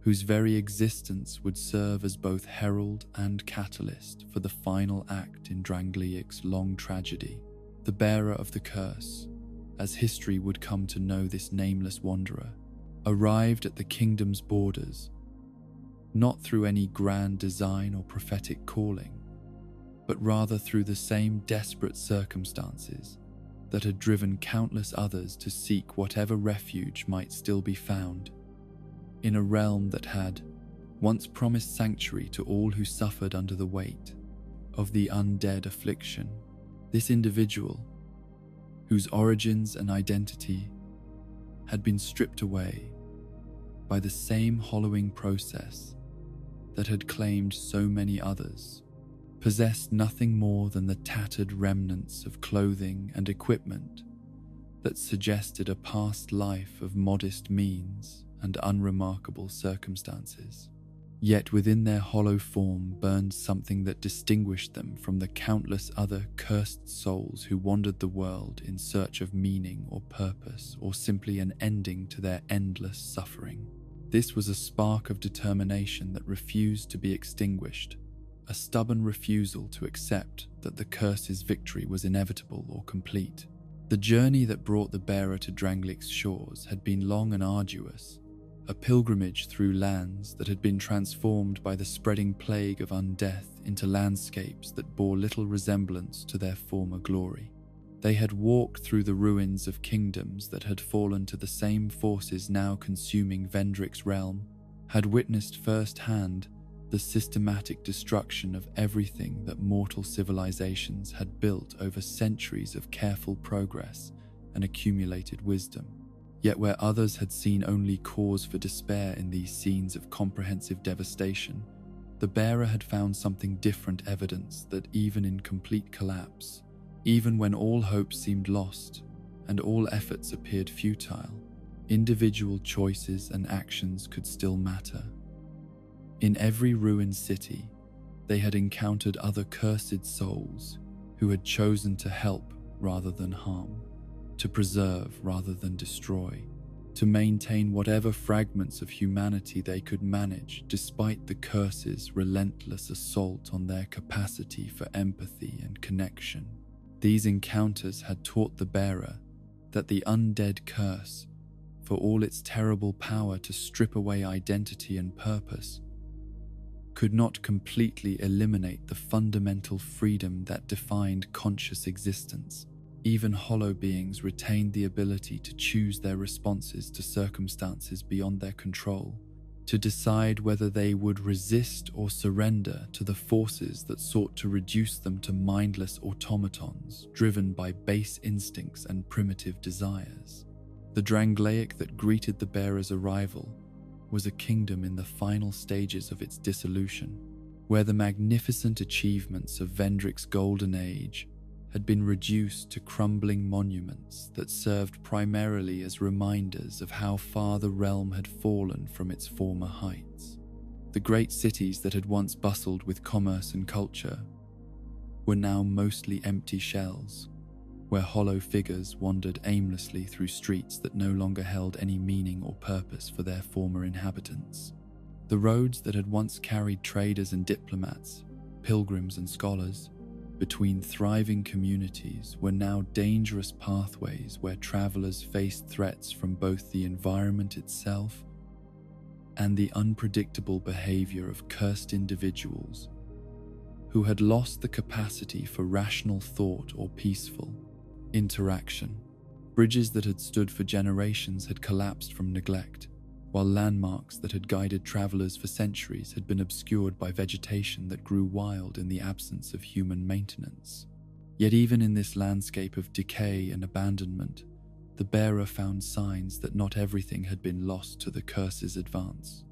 whose very existence would serve as both herald and catalyst for the final act in Drangleiac's long tragedy. The bearer of the curse, as history would come to know this nameless wanderer, arrived at the kingdom's borders, not through any grand design or prophetic calling, but rather through the same desperate circumstances that had driven countless others to seek whatever refuge might still be found in a realm that had once promised sanctuary to all who suffered under the weight of the undead affliction. This individual, whose origins and identity had been stripped away by the same hollowing process that had claimed so many others, possessed nothing more than the tattered remnants of clothing and equipment that suggested a past life of modest means and unremarkable circumstances. Yet within their hollow form burned something that distinguished them from the countless other cursed souls who wandered the world in search of meaning or purpose, or simply an ending to their endless suffering. This was a spark of determination that refused to be extinguished, a stubborn refusal to accept that the curse's victory was inevitable or complete. The journey that brought the bearer to Drangleiac's shores had been long and arduous, a pilgrimage through lands that had been transformed by the spreading plague of undeath into landscapes that bore little resemblance to their former glory. They had walked through the ruins of kingdoms that had fallen to the same forces now consuming Vendrick's realm, had witnessed firsthand the systematic destruction of everything that mortal civilizations had built over centuries of careful progress and accumulated wisdom. Yet where others had seen only cause for despair in these scenes of comprehensive devastation, the bearer had found something different, evidence that even in complete collapse, even when all hope seemed lost and all efforts appeared futile, individual choices and actions could still matter. In every ruined city, they had encountered other cursed souls who had chosen to help rather than harm, to preserve rather than destroy, to maintain whatever fragments of humanity they could manage despite the curse's relentless assault on their capacity for empathy and connection. These encounters had taught the bearer that the undead curse, for all its terrible power to strip away identity and purpose, could not completely eliminate the fundamental freedom that defined conscious existence. Even hollow beings retained the ability to choose their responses to circumstances beyond their control, to decide whether they would resist or surrender to the forces that sought to reduce them to mindless automatons driven by base instincts and primitive desires. The Drangleic that greeted the bearer's arrival was a kingdom in the final stages of its dissolution, where the magnificent achievements of Vendrick's golden age had been reduced to crumbling monuments that served primarily as reminders of how far the realm had fallen from its former heights. The great cities that had once bustled with commerce and culture were now mostly empty shells, where hollow figures wandered aimlessly through streets that no longer held any meaning or purpose for their former inhabitants. The roads that had once carried traders and diplomats, pilgrims and scholars, between thriving communities were now dangerous pathways where travelers faced threats from both the environment itself and the unpredictable behavior of cursed individuals who had lost the capacity for rational thought or peaceful interaction. Bridges that had stood for generations had collapsed from neglect, while landmarks that had guided travelers for centuries had been obscured by vegetation that grew wild in the absence of human maintenance. Yet even in this landscape of decay and abandonment, the bearer found signs that not everything had been lost to the curse's advance.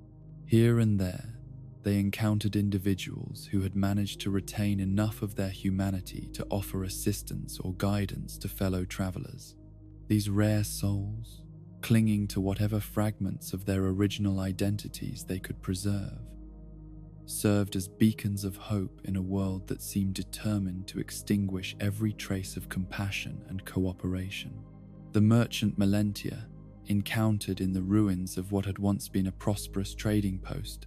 Here and there, they encountered individuals who had managed to retain enough of their humanity to offer assistance or guidance to fellow travelers. These rare souls, clinging to whatever fragments of their original identities they could preserve, served as beacons of hope in a world that seemed determined to extinguish every trace of compassion and cooperation. The merchant Melentia, encountered in the ruins of what had once been a prosperous trading post,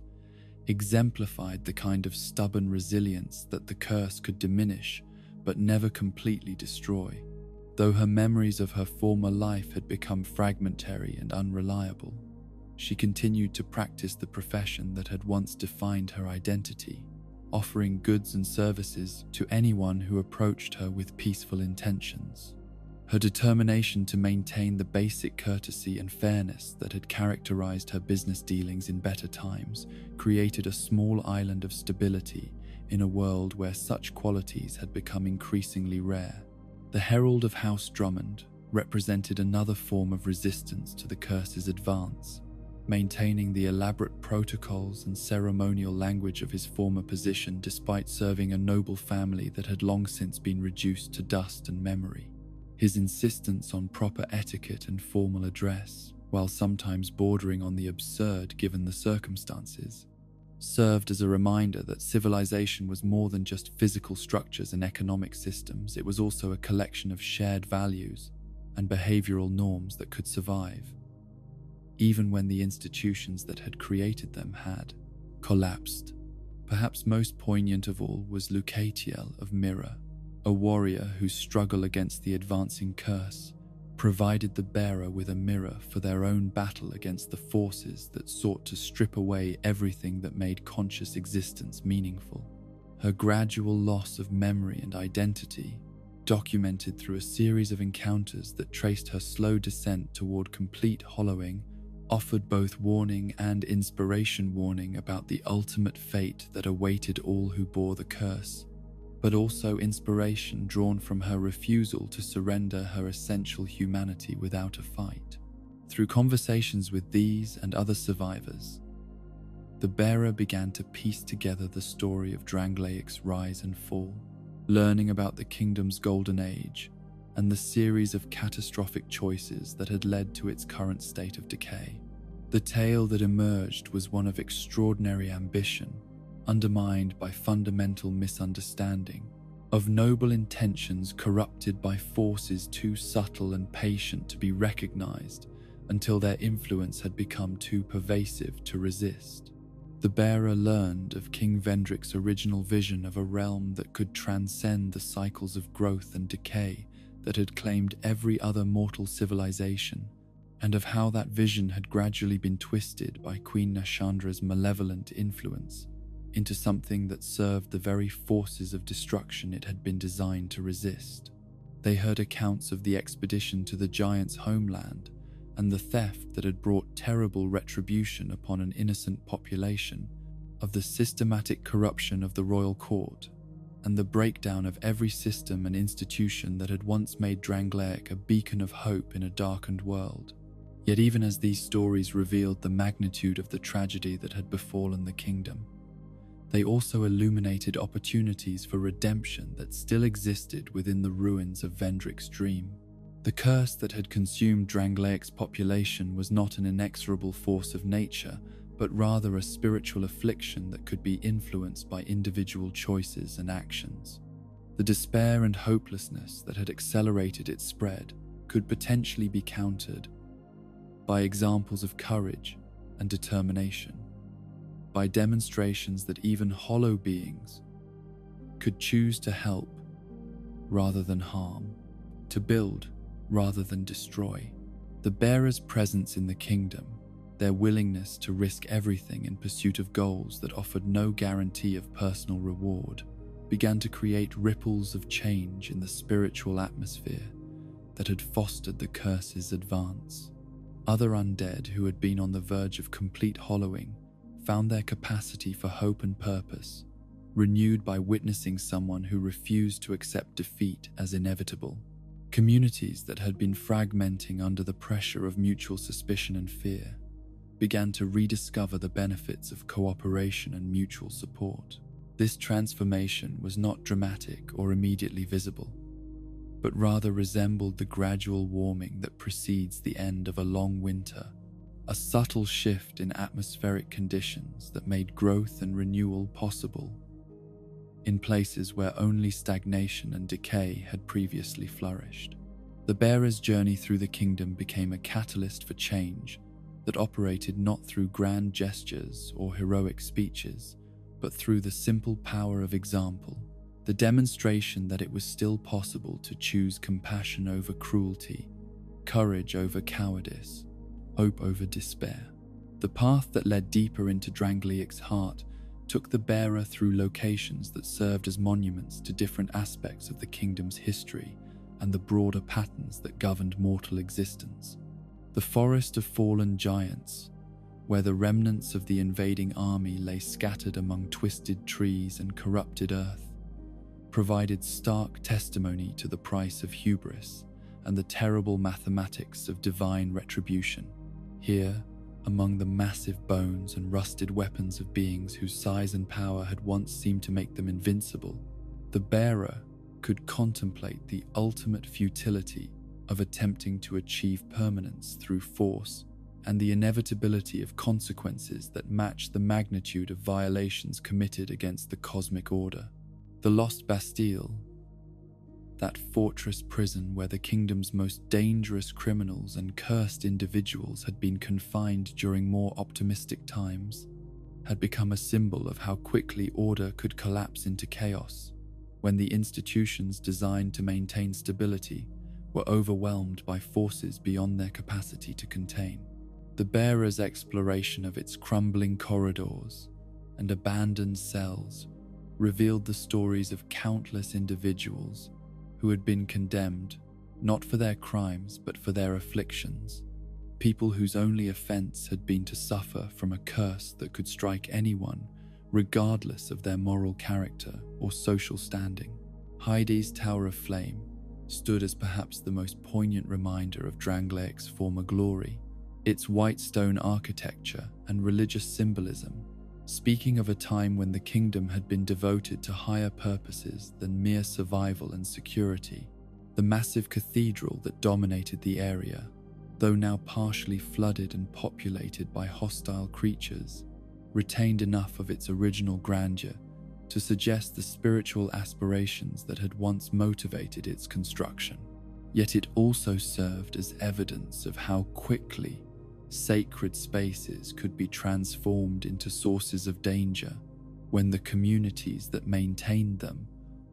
exemplified the kind of stubborn resilience that the curse could diminish but never completely destroy. Though her memories of her former life had become fragmentary and unreliable, she continued to practice the profession that had once defined her identity, offering goods and services to anyone who approached her with peaceful intentions. Her determination to maintain the basic courtesy and fairness that had characterized her business dealings in better times created a small island of stability in a world where such qualities had become increasingly rare. The Herald of House Drummond represented another form of resistance to the curse's advance, maintaining the elaborate protocols and ceremonial language of his former position despite serving a noble family that had long since been reduced to dust and memory. His insistence on proper etiquette and formal address, while sometimes bordering on the absurd given the circumstances, served as a reminder that civilization was more than just physical structures and economic systems. It was also a collection of shared values and behavioral norms that could survive, even when the institutions that had created them had collapsed. Perhaps most poignant of all was Lucatiel of Mirror, a warrior whose struggle against the advancing curse provided the bearer with a mirror for their own battle against the forces that sought to strip away everything that made conscious existence meaningful. Her gradual loss of memory and identity, documented through a series of encounters that traced her slow descent toward complete hollowing, offered both warning and inspiration, warning about the ultimate fate that awaited all who bore the curse, but also inspiration drawn from her refusal to surrender her essential humanity without a fight. Through conversations with these and other survivors, the bearer began to piece together the story of Drangleiac's rise and fall, learning about the kingdom's golden age and the series of catastrophic choices that had led to its current state of decay. The tale that emerged was one of extraordinary ambition, undermined by fundamental misunderstanding, of noble intentions corrupted by forces too subtle and patient to be recognized until their influence had become too pervasive to resist. The bearer learned of King Vendrick's original vision of a realm that could transcend the cycles of growth and decay that had claimed every other mortal civilization, and of how that vision had gradually been twisted by Queen Nashandra's malevolent influence into something that served the very forces of destruction it had been designed to resist. They heard accounts of the expedition to the giant's homeland and the theft that had brought terrible retribution upon an innocent population, of the systematic corruption of the royal court, and the breakdown of every system and institution that had once made Drangleic a beacon of hope in a darkened world. Yet even as these stories revealed the magnitude of the tragedy that had befallen the kingdom, they also illuminated opportunities for redemption that still existed within the ruins of Vendrick's dream. The curse that had consumed Drangleiac's population was not an inexorable force of nature, but rather a spiritual affliction that could be influenced by individual choices and actions. The despair and hopelessness that had accelerated its spread could potentially be countered by examples of courage and determination, by demonstrations that even hollow beings could choose to help rather than harm, to build rather than destroy. The bearer's presence in the kingdom, their willingness to risk everything in pursuit of goals that offered no guarantee of personal reward, began to create ripples of change in the spiritual atmosphere that had fostered the curse's advance. Other undead who had been on the verge of complete hollowing found their capacity for hope and purpose renewed by witnessing someone who refused to accept defeat as inevitable. Communities that had been fragmenting under the pressure of mutual suspicion and fear began to rediscover the benefits of cooperation and mutual support. This transformation was not dramatic or immediately visible, but rather resembled the gradual warming that precedes the end of a long winter, a subtle shift in atmospheric conditions that made growth and renewal possible in places where only stagnation and decay had previously flourished. The bearer's journey through the kingdom became a catalyst for change that operated not through grand gestures or heroic speeches, but through the simple power of example, the demonstration that it was still possible to choose compassion over cruelty, courage over cowardice, hope over despair. The path that led deeper into Drangleiac's heart took the bearer through locations that served as monuments to different aspects of the kingdom's history and the broader patterns that governed mortal existence. The forest of fallen giants, where the remnants of the invading army lay scattered among twisted trees and corrupted earth, provided stark testimony to the price of hubris and the terrible mathematics of divine retribution. Here, among the massive bones and rusted weapons of beings whose size and power had once seemed to make them invincible, the bearer could contemplate the ultimate futility of attempting to achieve permanence through force and the inevitability of consequences that matched the magnitude of violations committed against the cosmic order. The Lost Bastille, that fortress prison where the kingdom's most dangerous criminals and cursed individuals had been confined during more optimistic times, had become a symbol of how quickly order could collapse into chaos when the institutions designed to maintain stability were overwhelmed by forces beyond their capacity to contain. The bearer's exploration of its crumbling corridors and abandoned cells revealed the stories of countless individuals who had been condemned not for their crimes but for their afflictions, people whose only offense had been to suffer from a curse that could strike anyone regardless of their moral character or social standing. Heidi's Tower of Flame stood as perhaps the most poignant reminder of Drangleiac's former glory, its white stone architecture and religious symbolism, speaking of a time when the kingdom had been devoted to higher purposes than mere survival and security. The massive cathedral that dominated the area, though now partially flooded and populated by hostile creatures, retained enough of its original grandeur to suggest the spiritual aspirations that had once motivated its construction. Yet it also served as evidence of how quickly sacred spaces could be transformed into sources of danger when the communities that maintained them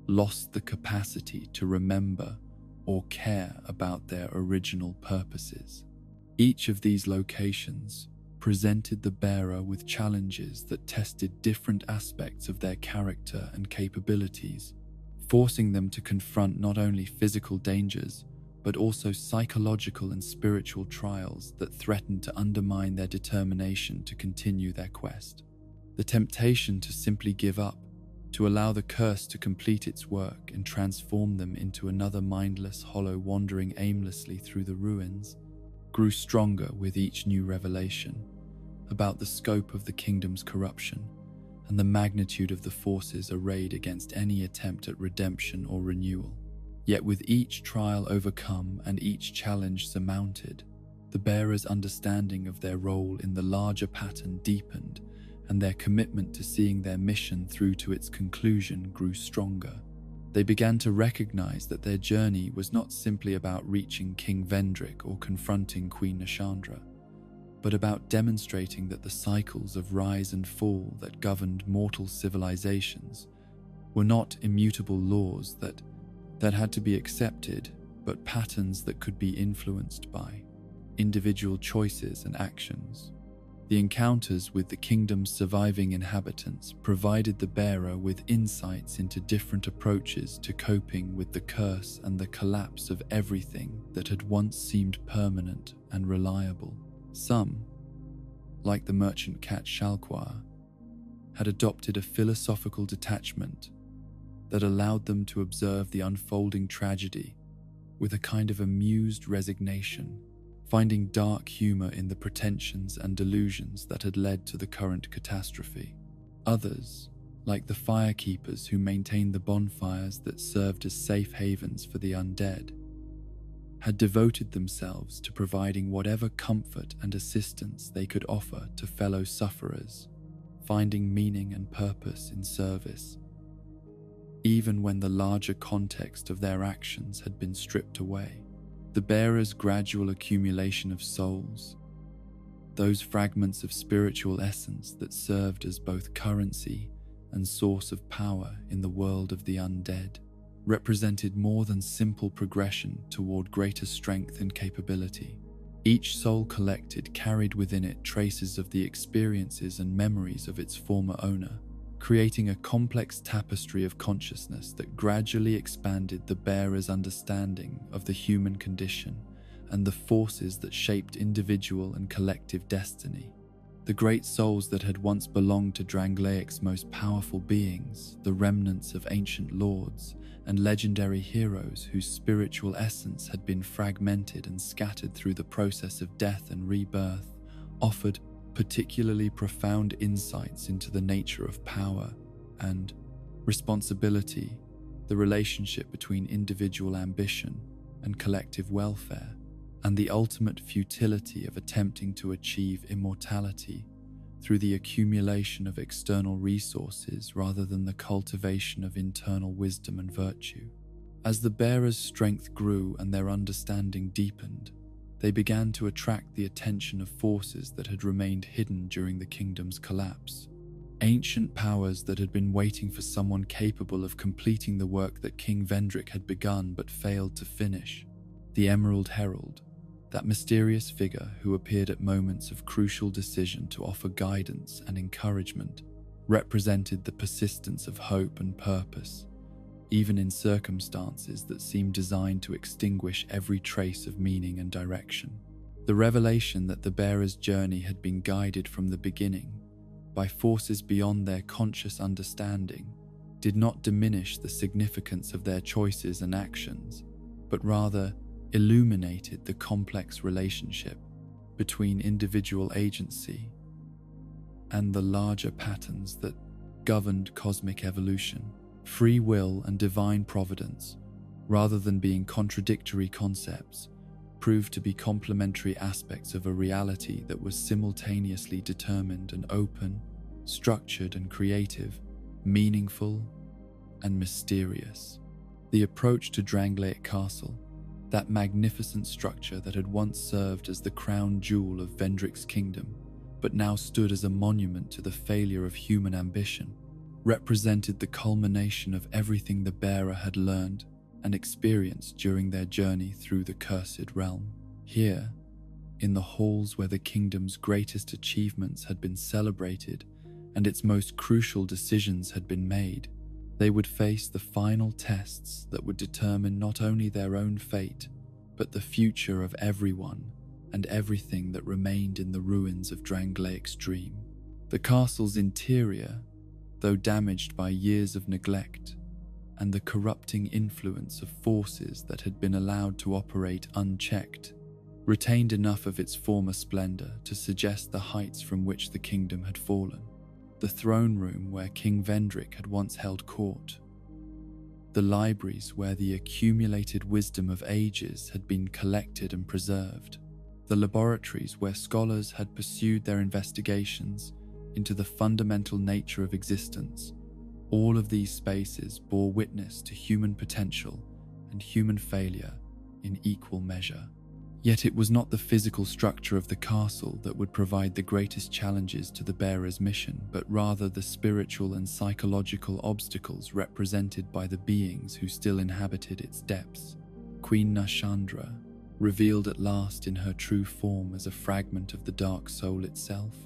lost the capacity to remember or care about their original purposes. Each of these locations presented the bearer with challenges that tested different aspects of their character and capabilities, forcing them to confront not only physical dangers, but also psychological and spiritual trials that threatened to undermine their determination to continue their quest. The temptation to simply give up, to allow the curse to complete its work and transform them into another mindless hollow wandering aimlessly through the ruins, grew stronger with each new revelation about the scope of the kingdom's corruption and the magnitude of the forces arrayed against any attempt at redemption or renewal. Yet with each trial overcome and each challenge surmounted, the bearer's understanding of their role in the larger pattern deepened, and their commitment to seeing their mission through to its conclusion grew stronger. They began to recognize that their journey was not simply about reaching King Vendrick or confronting Queen Nashandra, but about demonstrating that the cycles of rise and fall that governed mortal civilizations were not immutable laws that had to be accepted, but patterns that could be influenced by individual choices and actions. The encounters with the kingdom's surviving inhabitants provided the bearer with insights into different approaches to coping with the curse and the collapse of everything that had once seemed permanent and reliable. Some, like the merchant cat Shalquar, had adopted a philosophical detachment that allowed them to observe the unfolding tragedy with a kind of amused resignation, finding dark humor in the pretensions and delusions that had led to the current catastrophe. Others, like the firekeepers who maintained the bonfires that served as safe havens for the undead, had devoted themselves to providing whatever comfort and assistance they could offer to fellow sufferers, finding meaning and purpose in service, even when the larger context of their actions had been stripped away. The bearer's gradual accumulation of souls, those fragments of spiritual essence that served as both currency and source of power in the world of the undead, represented more than simple progression toward greater strength and capability. Each soul collected carried within it traces of the experiences and memories of its former owner, creating a complex tapestry of consciousness that gradually expanded the bearer's understanding of the human condition and the forces that shaped individual and collective destiny. The great souls that had once belonged to Drangleiac's most powerful beings, the remnants of ancient lords and legendary heroes whose spiritual essence had been fragmented and scattered through the process of death and rebirth, offered particularly profound insights into the nature of power and responsibility, the relationship between individual ambition and collective welfare, and the ultimate futility of attempting to achieve immortality through the accumulation of external resources rather than the cultivation of internal wisdom and virtue. As the bearers' strength grew and their understanding deepened, they began to attract the attention of forces that had remained hidden during the kingdom's collapse. Ancient powers that had been waiting for someone capable of completing the work that King Vendrick had begun but failed to finish. The Emerald Herald, that mysterious figure who appeared at moments of crucial decision to offer guidance and encouragement, represented the persistence of hope and purpose, even in circumstances that seemed designed to extinguish every trace of meaning and direction. The revelation that the bearer's journey had been guided from the beginning by forces beyond their conscious understanding did not diminish the significance of their choices and actions, but rather illuminated the complex relationship between individual agency and the larger patterns that governed cosmic evolution. Free will and divine providence, rather than being contradictory concepts, proved to be complementary aspects of a reality that was simultaneously determined and open, structured and creative, meaningful and mysterious. The approach to Drangleic Castle, that magnificent structure that had once served as the crown jewel of Vendrick's kingdom, but now stood as a monument to the failure of human ambition, represented the culmination of everything the bearer had learned and experienced during their journey through the cursed realm. Here, in the halls where the kingdom's greatest achievements had been celebrated and its most crucial decisions had been made, they would face the final tests that would determine not only their own fate, but the future of everyone and everything that remained in the ruins of Drangleic's dream. The castle's interior, though damaged by years of neglect and the corrupting influence of forces that had been allowed to operate unchecked, retained enough of its former splendor to suggest the heights from which the kingdom had fallen. The throne room where King Vendrick had once held court, the libraries where the accumulated wisdom of ages had been collected and preserved, the laboratories where scholars had pursued their investigations into the fundamental nature of existence, all of these spaces bore witness to human potential and human failure in equal measure. Yet it was not the physical structure of the castle that would provide the greatest challenges to the bearer's mission, but rather the spiritual and psychological obstacles represented by the beings who still inhabited its depths. Queen Nashandra, revealed at last in her true form as a fragment of the dark soul itself,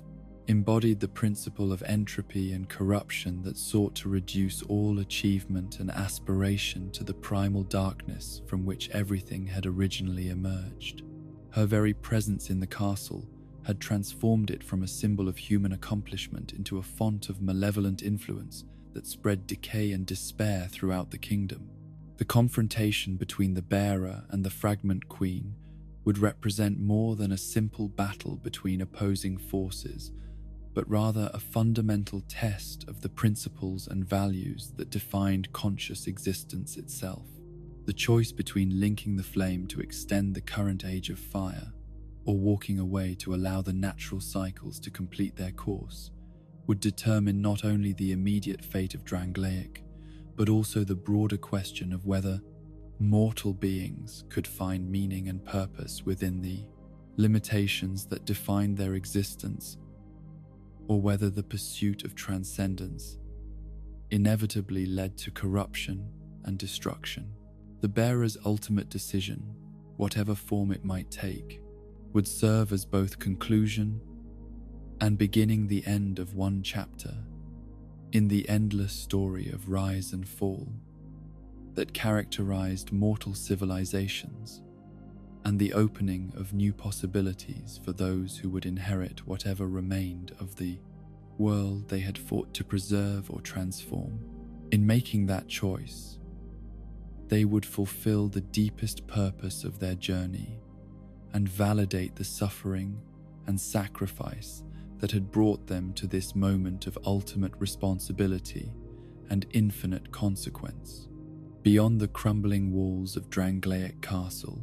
embodied the principle of entropy and corruption that sought to reduce all achievement and aspiration to the primal darkness from which everything had originally emerged. Her very presence in the castle had transformed it from a symbol of human accomplishment into a font of malevolent influence that spread decay and despair throughout the kingdom. The confrontation between the bearer and the fragment queen would represent more than a simple battle between opposing forces, but rather a fundamental test of the principles and values that defined conscious existence itself. The choice between linking the flame to extend the current age of fire, or walking away to allow the natural cycles to complete their course, would determine not only the immediate fate of Drangleic, but also the broader question of whether mortal beings could find meaning and purpose within the limitations that defined their existence, or whether the pursuit of transcendence inevitably led to corruption and destruction. The bearer's ultimate decision, whatever form it might take, would serve as both conclusion and beginning the end of one chapter in the endless story of rise and fall that characterized mortal civilizations, and the opening of new possibilities for those who would inherit whatever remained of the world they had fought to preserve or transform. In making that choice, they would fulfill the deepest purpose of their journey and validate the suffering and sacrifice that had brought them to this moment of ultimate responsibility and infinite consequence. Beyond the crumbling walls of Drangleic Castle,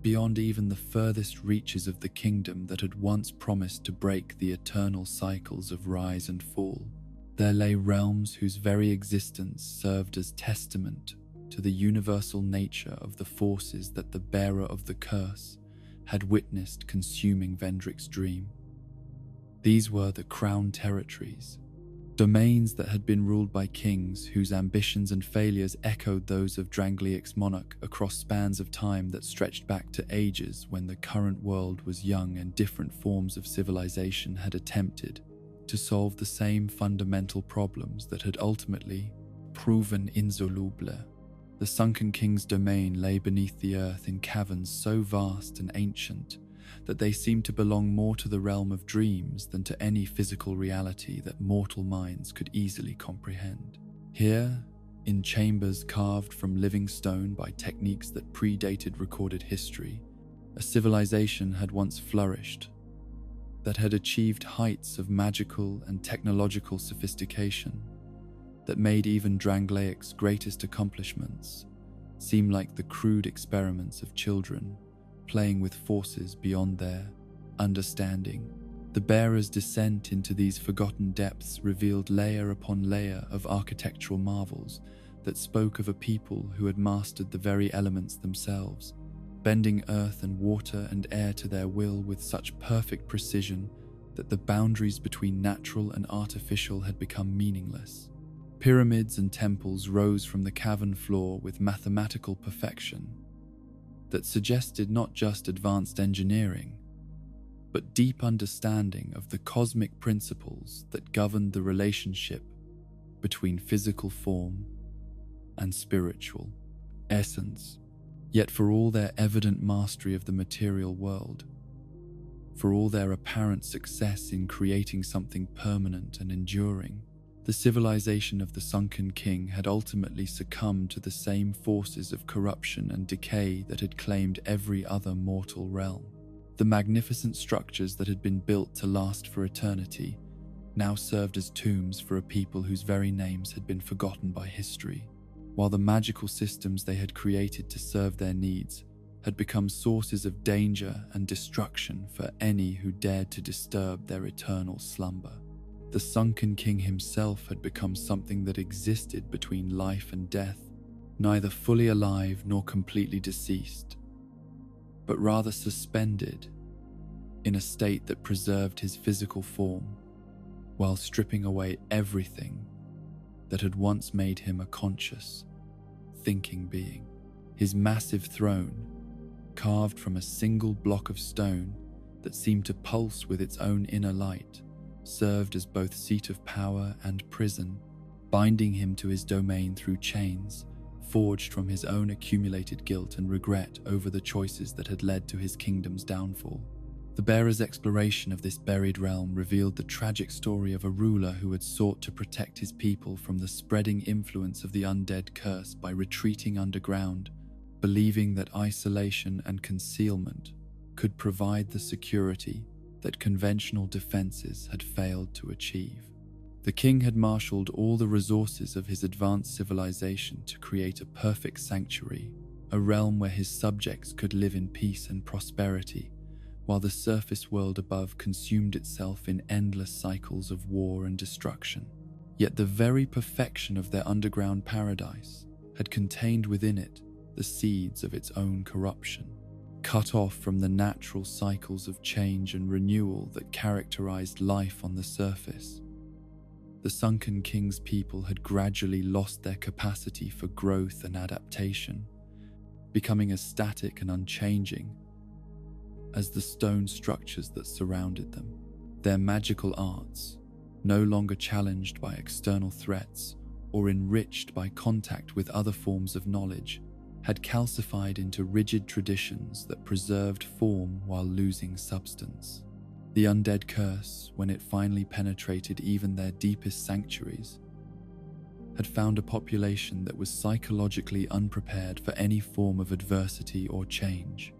beyond even the furthest reaches of the kingdom that had once promised to break the eternal cycles of rise and fall, there lay realms whose very existence served as testament to the universal nature of the forces that the bearer of the curse had witnessed consuming Vendrick's dream. These were the Crown Territories, Domains that had been ruled by kings whose ambitions and failures echoed those of Drangleiac's monarch across spans of time that stretched back to ages when the current world was young and different forms of civilization had attempted to solve the same fundamental problems that had ultimately proven insoluble. The Sunken King's domain lay beneath the earth in caverns so vast and ancient that they seemed to belong more to the realm of dreams than to any physical reality that mortal minds could easily comprehend. Here, in chambers carved from living stone by techniques that predated recorded history, a civilization had once flourished that had achieved heights of magical and technological sophistication that made even Drangleiac's greatest accomplishments seem like the crude experiments of children playing with forces beyond their understanding. The bearer's descent into these forgotten depths revealed layer upon layer of architectural marvels that spoke of a people who had mastered the very elements themselves, bending earth and water and air to their will with such perfect precision that the boundaries between natural and artificial had become meaningless. Pyramids and temples rose from the cavern floor with mathematical perfection that suggested not just advanced engineering, but deep understanding of the cosmic principles that governed the relationship between physical form and spiritual essence. Yet for all their evident mastery of the material world, for all their apparent success in creating something permanent and enduring, the civilization of the Sunken King had ultimately succumbed to the same forces of corruption and decay that had claimed every other mortal realm. The magnificent structures that had been built to last for eternity now served as tombs for a people whose very names had been forgotten by history, while the magical systems they had created to serve their needs had become sources of danger and destruction for any who dared to disturb their eternal slumber. The Sunken King himself had become something that existed between life and death, neither fully alive nor completely deceased, but rather suspended in a state that preserved his physical form while stripping away everything that had once made him a conscious, thinking being. His massive throne, carved from a single block of stone that seemed to pulse with its own inner light, served as both seat of power and prison, binding him to his domain through chains forged from his own accumulated guilt and regret over the choices that had led to his kingdom's downfall. The bearer's exploration of this buried realm revealed the tragic story of a ruler who had sought to protect his people from the spreading influence of the undead curse by retreating underground, believing that isolation and concealment could provide the security that conventional defenses had failed to achieve. The king had marshaled all the resources of his advanced civilization to create a perfect sanctuary, a realm where his subjects could live in peace and prosperity, while the surface world above consumed itself in endless cycles of war and destruction. Yet the very perfection of their underground paradise had contained within it the seeds of its own corruption. Cut off from the natural cycles of change and renewal that characterized life on the surface, the Sunken King's people had gradually lost their capacity for growth and adaptation, becoming as static and unchanging as the stone structures that surrounded them. Their magical arts, no longer challenged by external threats or enriched by contact with other forms of knowledge, had calcified into rigid traditions that preserved form while losing substance. The undead curse, when it finally penetrated even their deepest sanctuaries, had found a population that was psychologically unprepared for any form of adversity or change.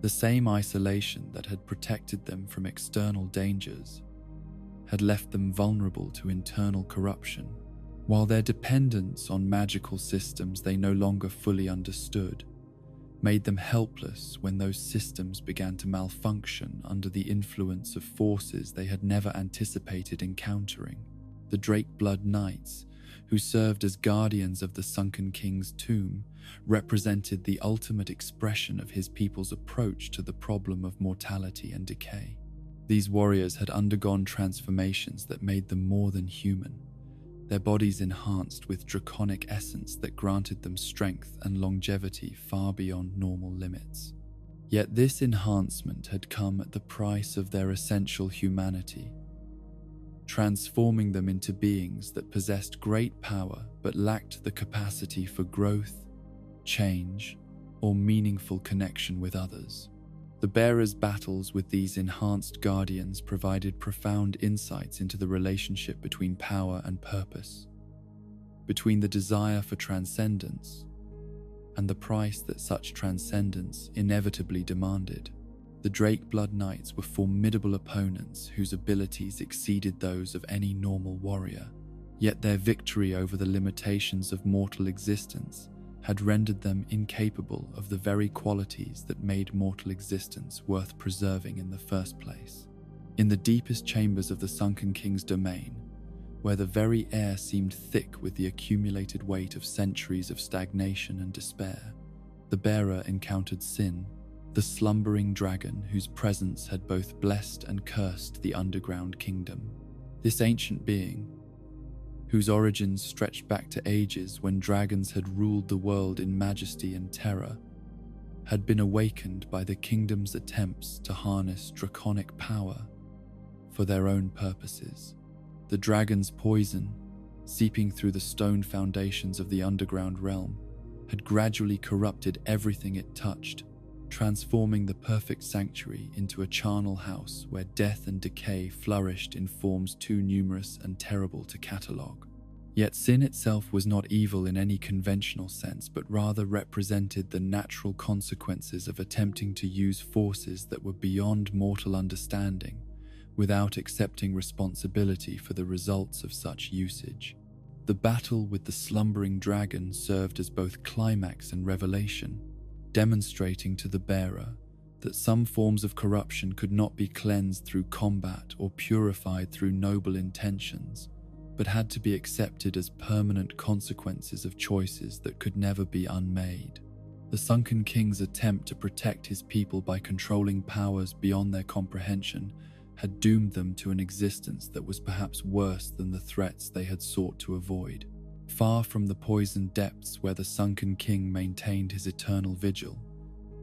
The same isolation that had protected them from external dangers had left them vulnerable to internal corruption, while their dependence on magical systems they no longer fully understood made them helpless when those systems began to malfunction under the influence of forces they had never anticipated encountering. The Drakeblood Knights, who served as guardians of the Sunken King's tomb, represented the ultimate expression of his people's approach to the problem of mortality and decay. These warriors had undergone transformations that made them more than human, their bodies enhanced with draconic essence that granted them strength and longevity far beyond normal limits. Yet this enhancement had come at the price of their essential humanity, transforming them into beings that possessed great power but lacked the capacity for growth, change, or meaningful connection with others. The bearer's battles with these enhanced guardians provided profound insights into the relationship between power and purpose, between the desire for transcendence and the price that such transcendence inevitably demanded. The Drake Blood Knights were formidable opponents whose abilities exceeded those of any normal warrior, yet their victory over the limitations of mortal existence had rendered them incapable of the very qualities that made mortal existence worth preserving in the first place. In the deepest chambers of the Sunken King's domain, where the very air seemed thick with the accumulated weight of centuries of stagnation and despair, the bearer encountered Sin, the slumbering dragon whose presence had both blessed and cursed the underground kingdom. This ancient being, whose origins stretched back to ages when dragons had ruled the world in majesty and terror, had been awakened by the kingdom's attempts to harness draconic power for their own purposes. The dragon's poison, seeping through the stone foundations of the underground realm, had gradually corrupted everything it touched, transforming the perfect sanctuary into a charnel house where death and decay flourished in forms too numerous and terrible to catalogue. Yet sin itself was not evil in any conventional sense, but rather represented the natural consequences of attempting to use forces that were beyond mortal understanding, without accepting responsibility for the results of such usage. The battle with the slumbering dragon served as both climax and revelation, demonstrating to the bearer that some forms of corruption could not be cleansed through combat or purified through noble intentions, but had to be accepted as permanent consequences of choices that could never be unmade. The Sunken King's attempt to protect his people by controlling powers beyond their comprehension had doomed them to an existence that was perhaps worse than the threats they had sought to avoid. Far from the poisoned depths where the Sunken King maintained his eternal vigil,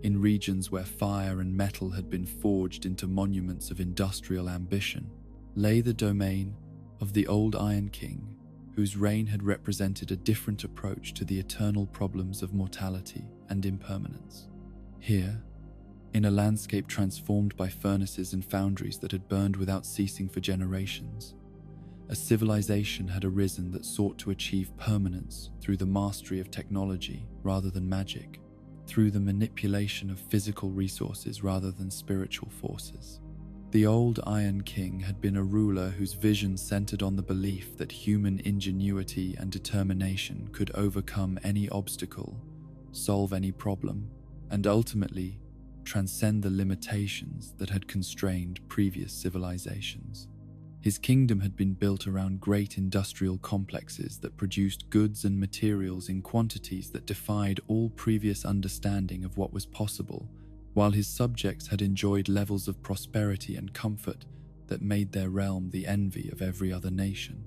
in regions where fire and metal had been forged into monuments of industrial ambition, lay the domain of the old Iron King, whose reign had represented a different approach to the eternal problems of mortality and impermanence. Here, in a landscape transformed by furnaces and foundries that had burned without ceasing for generations, a civilization had arisen that sought to achieve permanence through the mastery of technology rather than magic, through the manipulation of physical resources rather than spiritual forces. The old Iron King had been a ruler whose vision centered on the belief that human ingenuity and determination could overcome any obstacle, solve any problem, and ultimately transcend the limitations that had constrained previous civilizations. His kingdom had been built around great industrial complexes that produced goods and materials in quantities that defied all previous understanding of what was possible, while his subjects had enjoyed levels of prosperity and comfort that made their realm the envy of every other nation.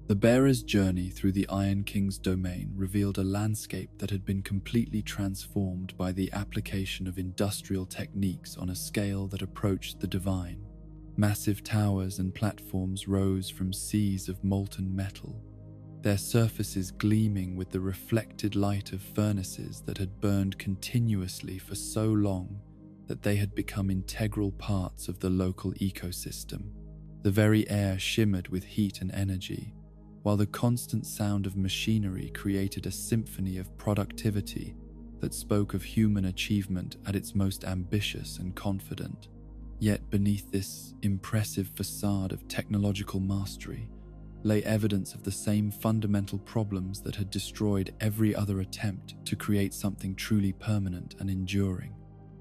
The bearer's journey through the Iron King's domain revealed a landscape that had been completely transformed by the application of industrial techniques on a scale that approached the divine. Massive towers and platforms rose from seas of molten metal, their surfaces gleaming with the reflected light of furnaces that had burned continuously for so long that they had become integral parts of the local ecosystem. The very air shimmered with heat and energy, while the constant sound of machinery created a symphony of productivity that spoke of human achievement at its most ambitious and confident. Yet beneath this impressive facade of technological mastery lay evidence of the same fundamental problems that had destroyed every other attempt to create something truly permanent and enduring.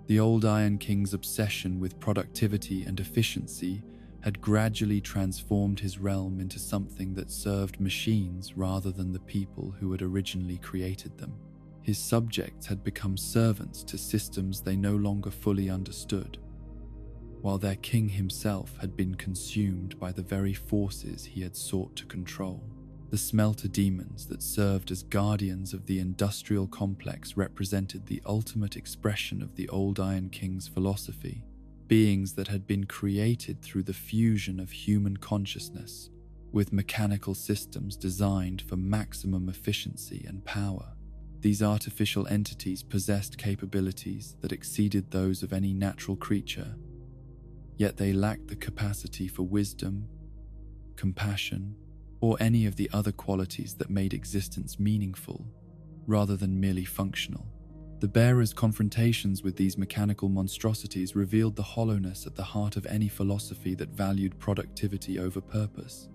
The old Iron King's obsession with productivity and efficiency had gradually transformed his realm into something that served machines rather than the people who had originally created them. His subjects had become servants to systems they no longer fully understood, while their king himself had been consumed by the very forces he had sought to control. The The smelter demons that served as guardians of the industrial complex represented the ultimate expression of the old Iron King's philosophy, beings that had been created through the fusion of human consciousness with mechanical systems designed for maximum efficiency and power. These artificial entities possessed capabilities that exceeded those of any natural creature, yet they lacked the capacity for wisdom, compassion, or any of the other qualities that made existence meaningful, rather than merely functional. The bearer's confrontations with these mechanical monstrosities revealed the hollowness at the heart of any philosophy that valued productivity over purpose,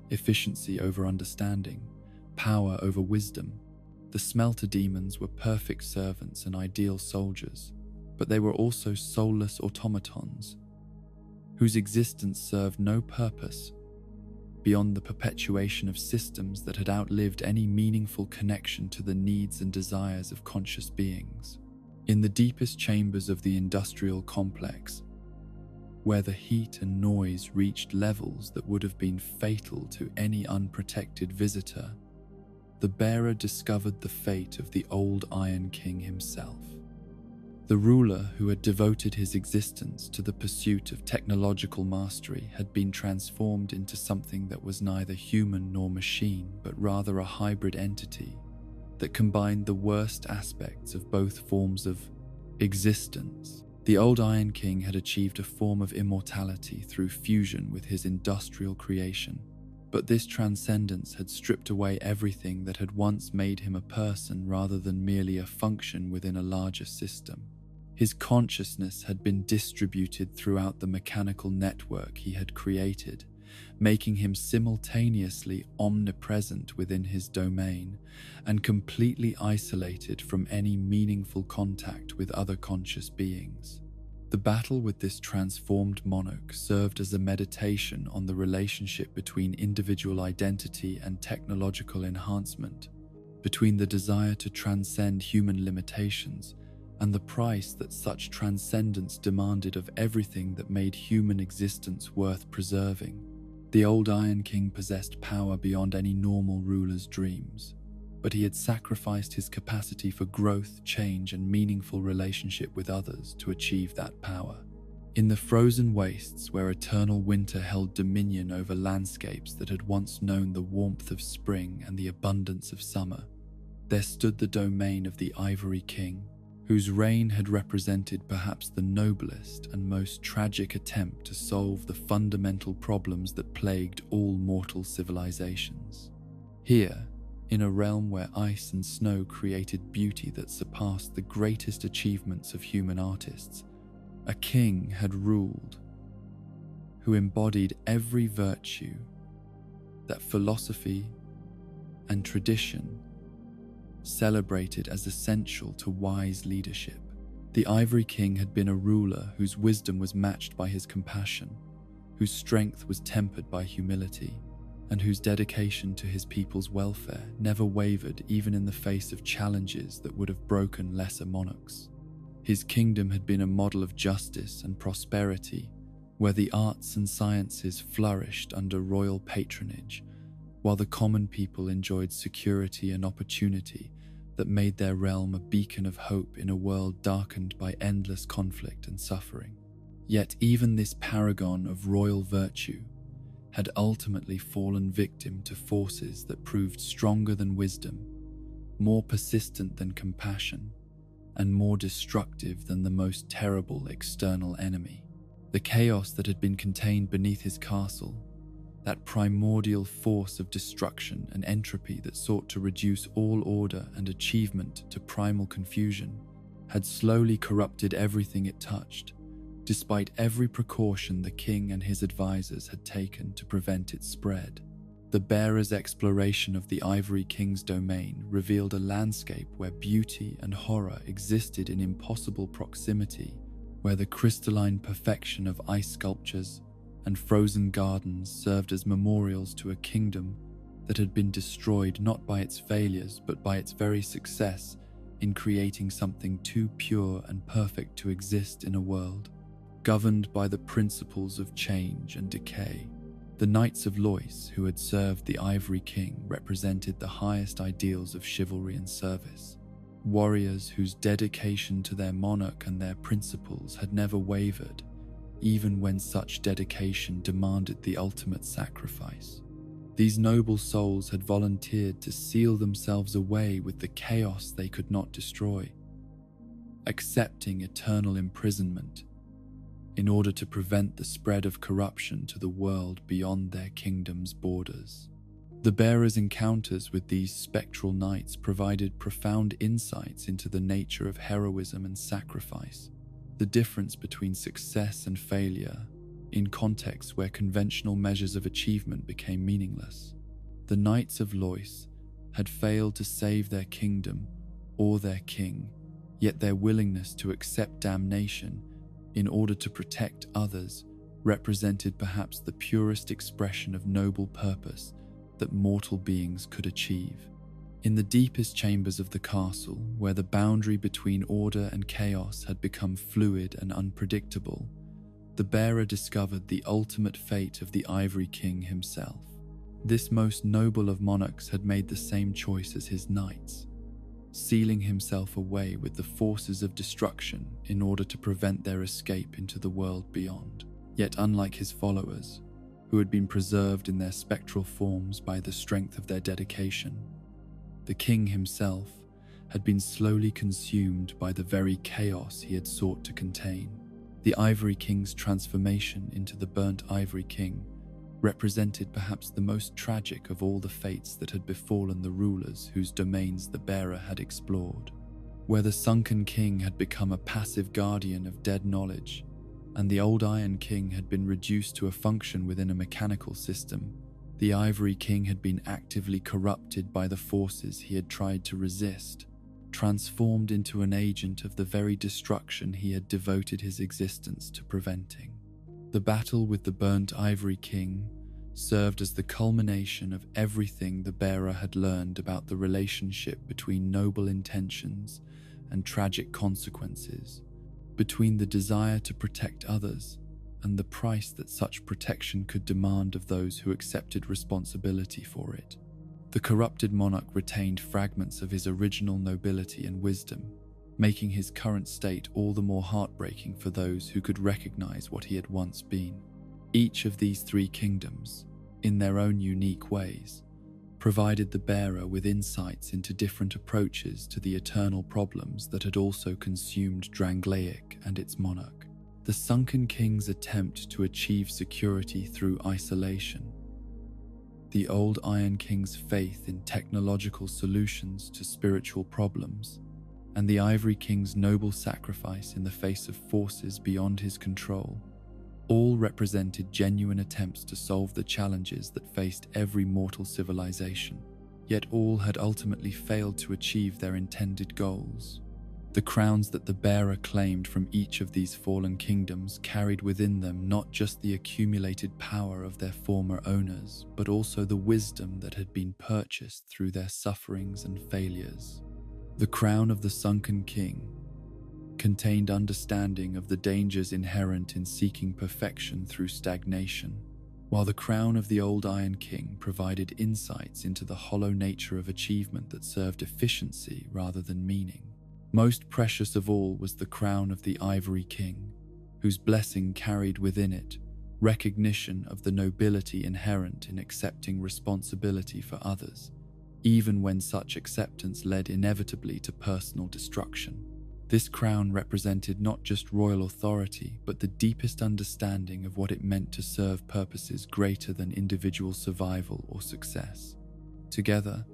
efficiency over understanding, power over wisdom. The smelter demons were perfect servants and ideal soldiers, but they were also soulless automatons, whose existence served no purpose beyond the perpetuation of systems that had outlived any meaningful connection to the needs and desires of conscious beings. In the deepest chambers of the industrial complex, where the heat and noise reached levels that would have been fatal to any unprotected visitor, the bearer discovered the fate of the old Iron King himself. The ruler who had devoted his existence to the pursuit of technological mastery had been transformed into something that was neither human nor machine, but rather a hybrid entity that combined the worst aspects of both forms of existence. The old Iron King had achieved a form of immortality through fusion with his industrial creation, but this transcendence had stripped away everything that had once made him a person rather than merely a function within a larger system. His consciousness had been distributed throughout the mechanical network he had created, making him simultaneously omnipresent within his domain and completely isolated from any meaningful contact with other conscious beings. The battle with this transformed monarch served as a meditation on the relationship between individual identity and technological enhancement, between the desire to transcend human limitations and the price that such transcendence demanded of everything that made human existence worth preserving. The old Iron King possessed power beyond any normal ruler's dreams, but he had sacrificed his capacity for growth, change, and meaningful relationship with others to achieve that power. In the frozen wastes where eternal winter held dominion over landscapes that had once known the warmth of spring and the abundance of summer, there stood the domain of the Ivory King, whose reign had represented perhaps the noblest and most tragic attempt to solve the fundamental problems that plagued all mortal civilizations. Here, in a realm where ice and snow created beauty that surpassed the greatest achievements of human artists, a king had ruled who embodied every virtue that philosophy and tradition celebrated as essential to wise leadership. The Ivory King had been a ruler whose wisdom was matched by his compassion, whose strength was tempered by humility, and whose dedication to his people's welfare never wavered even in the face of challenges that would have broken lesser monarchs. His kingdom had been a model of justice and prosperity, where the arts and sciences flourished under royal patronage, while the common people enjoyed security and opportunity that made their realm a beacon of hope in a world darkened by endless conflict and suffering. Yet even this paragon of royal virtue had ultimately fallen victim to forces that proved stronger than wisdom, more persistent than compassion, and more destructive than the most terrible external enemy. The chaos that had been contained beneath his castle, that primordial force of destruction and entropy that sought to reduce all order and achievement to primal confusion, had slowly corrupted everything it touched, despite every precaution the king and his advisors had taken to prevent its spread. The bearer's exploration of the Ivory King's domain revealed a landscape where beauty and horror existed in impossible proximity, where the crystalline perfection of ice sculptures and frozen gardens served as memorials to a kingdom that had been destroyed not by its failures but by its very success in creating something too pure and perfect to exist in a world governed by the principles of change and decay. The Knights of Lois, who had served the Ivory King, represented the highest ideals of chivalry and service. Warriors whose dedication to their monarch and their principles had never wavered, even when such dedication demanded the ultimate sacrifice. These noble souls had volunteered to seal themselves away with the chaos they could not destroy, accepting eternal imprisonment in order to prevent the spread of corruption to the world beyond their kingdom's borders. The bearer's encounters with these spectral knights provided profound insights into the nature of heroism and sacrifice, the difference between success and failure, in contexts where conventional measures of achievement became meaningless. The Knights of Lois had failed to save their kingdom or their king, yet their willingness to accept damnation in order to protect others represented perhaps the purest expression of noble purpose that mortal beings could achieve. In the deepest chambers of the castle, where the boundary between order and chaos had become fluid and unpredictable, the bearer discovered the ultimate fate of the Ivory King himself. This most noble of monarchs had made the same choice as his knights, sealing himself away with the forces of destruction in order to prevent their escape into the world beyond. Yet unlike his followers, who had been preserved in their spectral forms by the strength of their dedication, the king himself had been slowly consumed by the very chaos he had sought to contain. The Ivory King's transformation into the burnt Ivory King represented perhaps the most tragic of all the fates that had befallen the rulers whose domains the bearer had explored. Where the sunken king had become a passive guardian of dead knowledge, and the old Iron King had been reduced to a function within a mechanical system, the Ivory King had been actively corrupted by the forces he had tried to resist, transformed into an agent of the very destruction he had devoted his existence to preventing. The battle with the burnt Ivory King served as the culmination of everything the bearer had learned about the relationship between noble intentions and tragic consequences, between the desire to protect others and the price that such protection could demand of those who accepted responsibility for it. The corrupted monarch retained fragments of his original nobility and wisdom, making his current state all the more heartbreaking for those who could recognize what he had once been. Each of these three kingdoms, in their own unique ways, provided the bearer with insights into different approaches to the eternal problems that had also consumed Drangleic and its monarch. The sunken king's attempt to achieve security through isolation, the old Iron King's faith in technological solutions to spiritual problems, and the Ivory King's noble sacrifice in the face of forces beyond his control, all represented genuine attempts to solve the challenges that faced every mortal civilization, yet all had ultimately failed to achieve their intended goals. The crowns that the bearer claimed from each of these fallen kingdoms carried within them not just the accumulated power of their former owners, but also the wisdom that had been purchased through their sufferings and failures. The crown of the sunken king contained understanding of the dangers inherent in seeking perfection through stagnation, while the crown of the old Iron King provided insights into the hollow nature of achievement that served efficiency rather than meaning. Most precious of all was the crown of the Ivory King, whose blessing carried within it recognition of the nobility inherent in accepting responsibility for others, even when such acceptance led inevitably to personal destruction. This crown represented not just royal authority, but the deepest understanding of what it meant to serve purposes greater than individual survival or success. Together,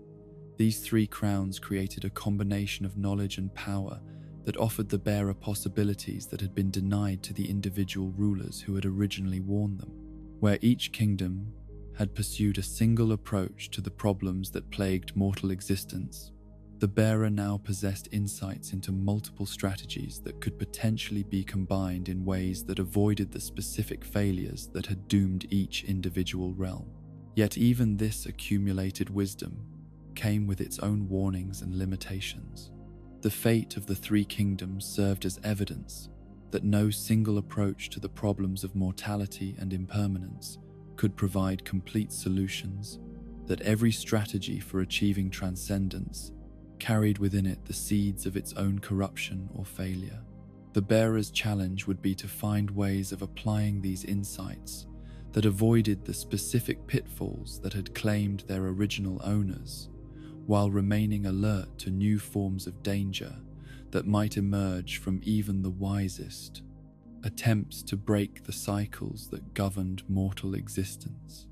these three crowns created a combination of knowledge and power that offered the bearer possibilities that had been denied to the individual rulers who had originally worn them. Where each kingdom had pursued a single approach to the problems that plagued mortal existence, the bearer now possessed insights into multiple strategies that could potentially be combined in ways that avoided the specific failures that had doomed each individual realm. Yet even this accumulated wisdom came with its own warnings and limitations. The fate of the three kingdoms served as evidence that no single approach to the problems of mortality and impermanence could provide complete solutions, that every strategy for achieving transcendence carried within it the seeds of its own corruption or failure. The bearer's challenge would be to find ways of applying these insights that avoided the specific pitfalls that had claimed their original owners, while remaining alert to new forms of danger that might emerge from even the wisest attempts to break the cycles that governed mortal existence.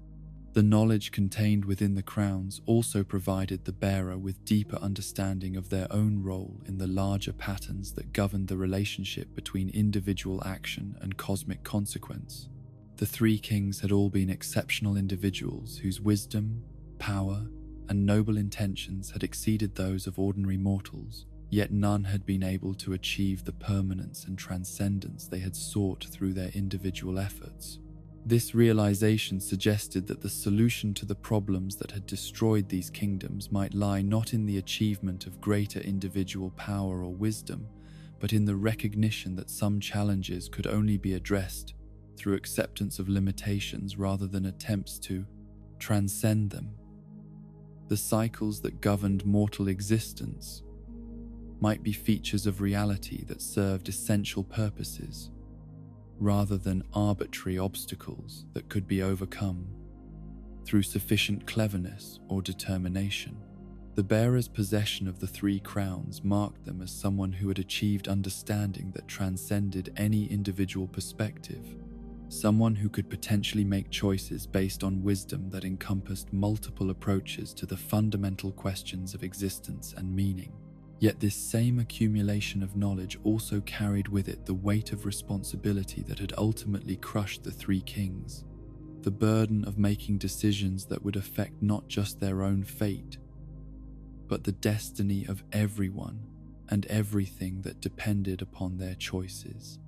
The knowledge contained within the crowns also provided the bearer with deeper understanding of their own role in the larger patterns that governed the relationship between individual action and cosmic consequence. The three kings had all been exceptional individuals whose wisdom, power, and noble intentions had exceeded those of ordinary mortals, yet none had been able to achieve the permanence and transcendence they had sought through their individual efforts. This realization suggested that the solution to the problems that had destroyed these kingdoms might lie not in the achievement of greater individual power or wisdom, but in the recognition that some challenges could only be addressed through acceptance of limitations rather than attempts to transcend them. The cycles that governed mortal existence might be features of reality that served essential purposes, rather than arbitrary obstacles that could be overcome through sufficient cleverness or determination. The bearer's possession of the three crowns marked them as someone who had achieved understanding that transcended any individual perspective, someone who could potentially make choices based on wisdom that encompassed multiple approaches to the fundamental questions of existence and meaning. Yet this same accumulation of knowledge also carried with it the weight of responsibility that had ultimately crushed the three kings, the burden of making decisions that would affect not just their own fate, but the destiny of everyone and everything that depended upon their choices.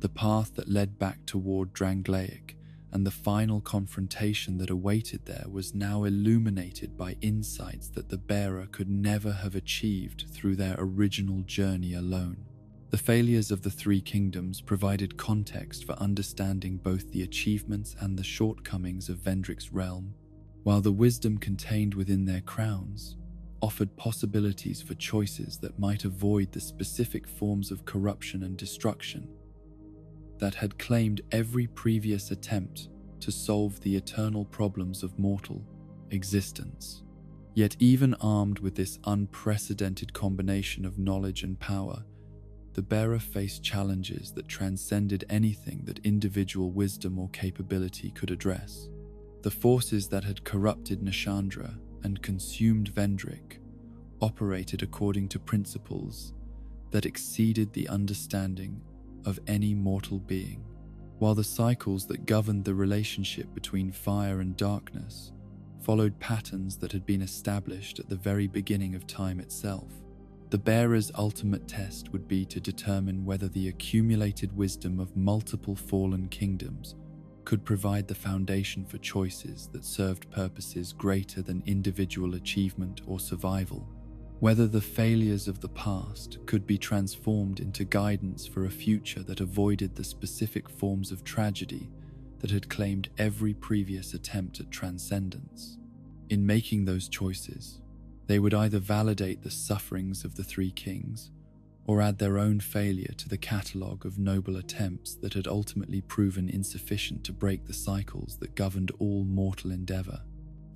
The path that led back toward Drangleic and the final confrontation that awaited there was now illuminated by insights that the bearer could never have achieved through their original journey alone. The failures of the three kingdoms provided context for understanding both the achievements and the shortcomings of Vendrick's realm, while the wisdom contained within their crowns offered possibilities for choices that might avoid the specific forms of corruption and destruction that had claimed every previous attempt to solve the eternal problems of mortal existence. Yet even armed with this unprecedented combination of knowledge and power, the bearer faced challenges that transcended anything that individual wisdom or capability could address. The forces that had corrupted Nashandra and consumed Vendrick operated according to principles that exceeded the understanding of any mortal being, while the cycles that governed the relationship between fire and darkness followed patterns that had been established at the very beginning of time itself. The bearer's ultimate test would be to determine whether the accumulated wisdom of multiple fallen kingdoms could provide the foundation for choices that served purposes greater than individual achievement or survival, whether the failures of the past could be transformed into guidance for a future that avoided the specific forms of tragedy that had claimed every previous attempt at transcendence. In making those choices, they would either validate the sufferings of the three kings or add their own failure to the catalogue of noble attempts that had ultimately proven insufficient to break the cycles that governed all mortal endeavour.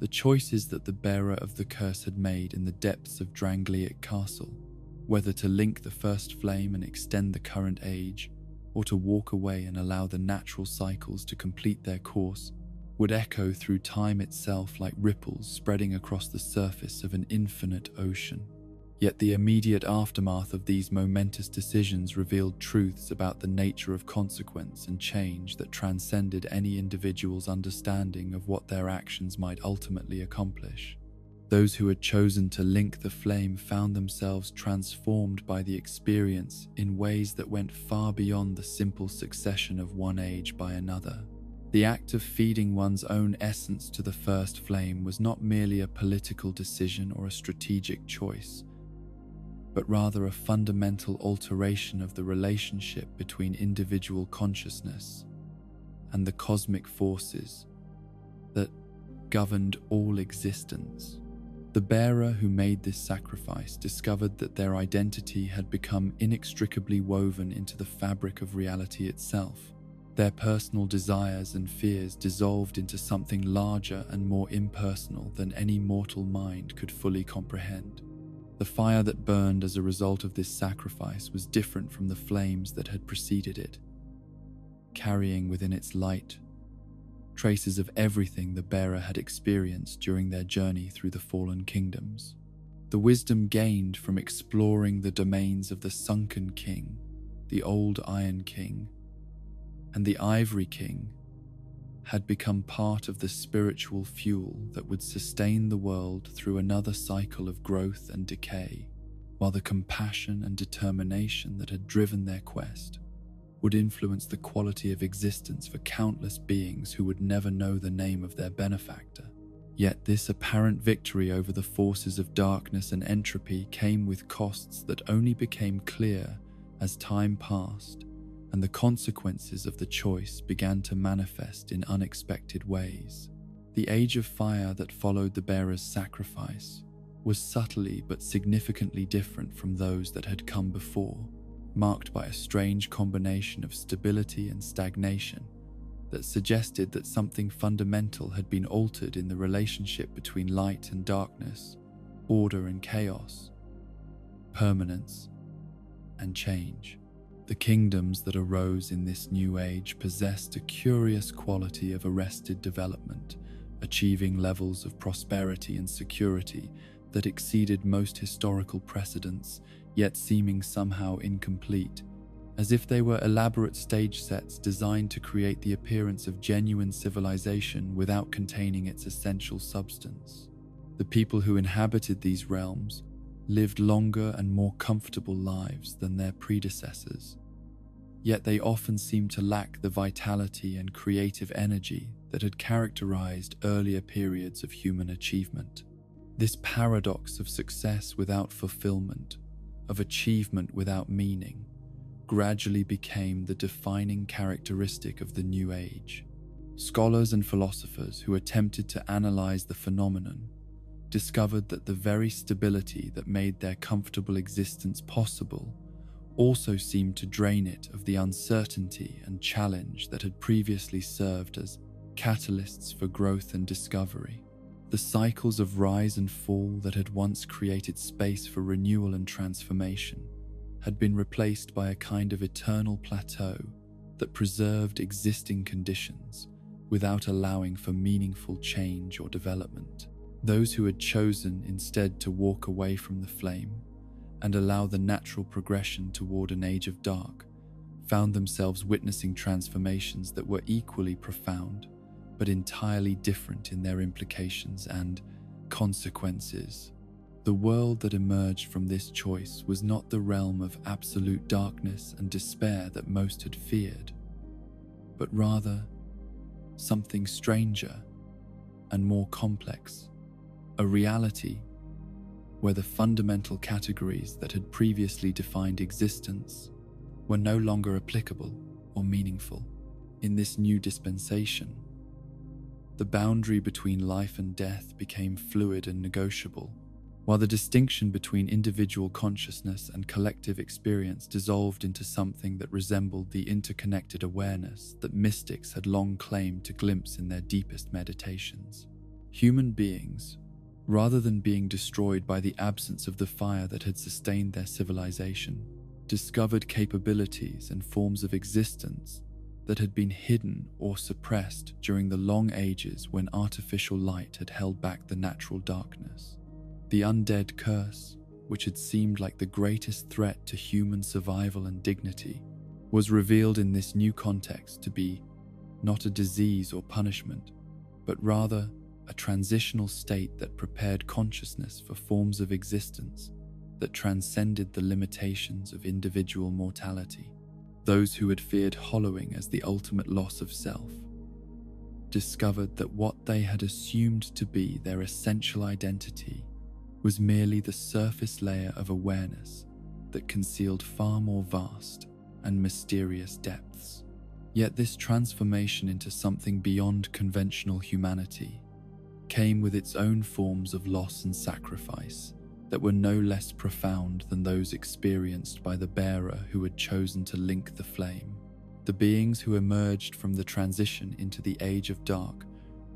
The choices that the bearer of the curse had made in the depths of Drangleic Castle, whether to link the first flame and extend the current age, or to walk away and allow the natural cycles to complete their course, would echo through time itself like ripples spreading across the surface of an infinite ocean. Yet the immediate aftermath of these momentous decisions revealed truths about the nature of consequence and change that transcended any individual's understanding of what their actions might ultimately accomplish. Those who had chosen to link the flame found themselves transformed by the experience in ways that went far beyond the simple succession of one age by another. The act of feeding one's own essence to the first flame was not merely a political decision or a strategic choice, but rather a fundamental alteration of the relationship between individual consciousness and the cosmic forces that governed all existence. The bearer who made this sacrifice discovered that their identity had become inextricably woven into the fabric of reality itself. Their personal desires and fears dissolved into something larger and more impersonal than any mortal mind could fully comprehend. The fire that burned as a result of this sacrifice was different from the flames that had preceded it, carrying within its light traces of everything the bearer had experienced during their journey through the fallen kingdoms. The wisdom gained from exploring the domains of the Sunken King, the Old Iron King, and the Ivory King had become part of the spiritual fuel that would sustain the world through another cycle of growth and decay, while the compassion and determination that had driven their quest would influence the quality of existence for countless beings who would never know the name of their benefactor. Yet this apparent victory over the forces of darkness and entropy came with costs that only became clear as time passed and the consequences of the choice began to manifest in unexpected ways. The age of fire that followed the bearer's sacrifice was subtly but significantly different from those that had come before, marked by a strange combination of stability and stagnation that suggested that something fundamental had been altered in the relationship between light and darkness, order and chaos, permanence and change. The kingdoms that arose in this new age possessed a curious quality of arrested development, achieving levels of prosperity and security that exceeded most historical precedents, yet seeming somehow incomplete, as if they were elaborate stage sets designed to create the appearance of genuine civilization without containing its essential substance. The people who inhabited these realms lived longer and more comfortable lives than their predecessors, yet they often seemed to lack the vitality and creative energy that had characterized earlier periods of human achievement. This paradox of success without fulfillment, of achievement without meaning, gradually became the defining characteristic of the New Age. Scholars and philosophers who attempted to analyze the phenomenon discovered that the very stability that made their comfortable existence possible also seemed to drain it of the uncertainty and challenge that had previously served as catalysts for growth and discovery. The cycles of rise and fall that had once created space for renewal and transformation had been replaced by a kind of eternal plateau that preserved existing conditions without allowing for meaningful change or development. Those who had chosen instead to walk away from the flame and allow the natural progression toward an age of dark found themselves witnessing transformations that were equally profound but entirely different in their implications and consequences. The world that emerged from this choice was not the realm of absolute darkness and despair that most had feared, but rather something stranger and more complex, a reality where the fundamental categories that had previously defined existence were no longer applicable or meaningful. In this new dispensation, the boundary between life and death became fluid and negotiable, while the distinction between individual consciousness and collective experience dissolved into something that resembled the interconnected awareness that mystics had long claimed to glimpse in their deepest meditations. Human beings, rather than being destroyed by the absence of the fire that had sustained their civilization, discovered capabilities and forms of existence that had been hidden or suppressed during the long ages when artificial light had held back the natural darkness. The undead curse, which had seemed like the greatest threat to human survival and dignity, was revealed in this new context to be not a disease or punishment, but rather a transitional state that prepared consciousness for forms of existence that transcended the limitations of individual mortality. Those who had feared hollowing as the ultimate loss of self discovered that what they had assumed to be their essential identity was merely the surface layer of awareness that concealed far more vast and mysterious depths. Yet this transformation into something beyond conventional humanity came with its own forms of loss and sacrifice that were no less profound than those experienced by the bearer who had chosen to link the flame. The beings who emerged from the transition into the Age of Dark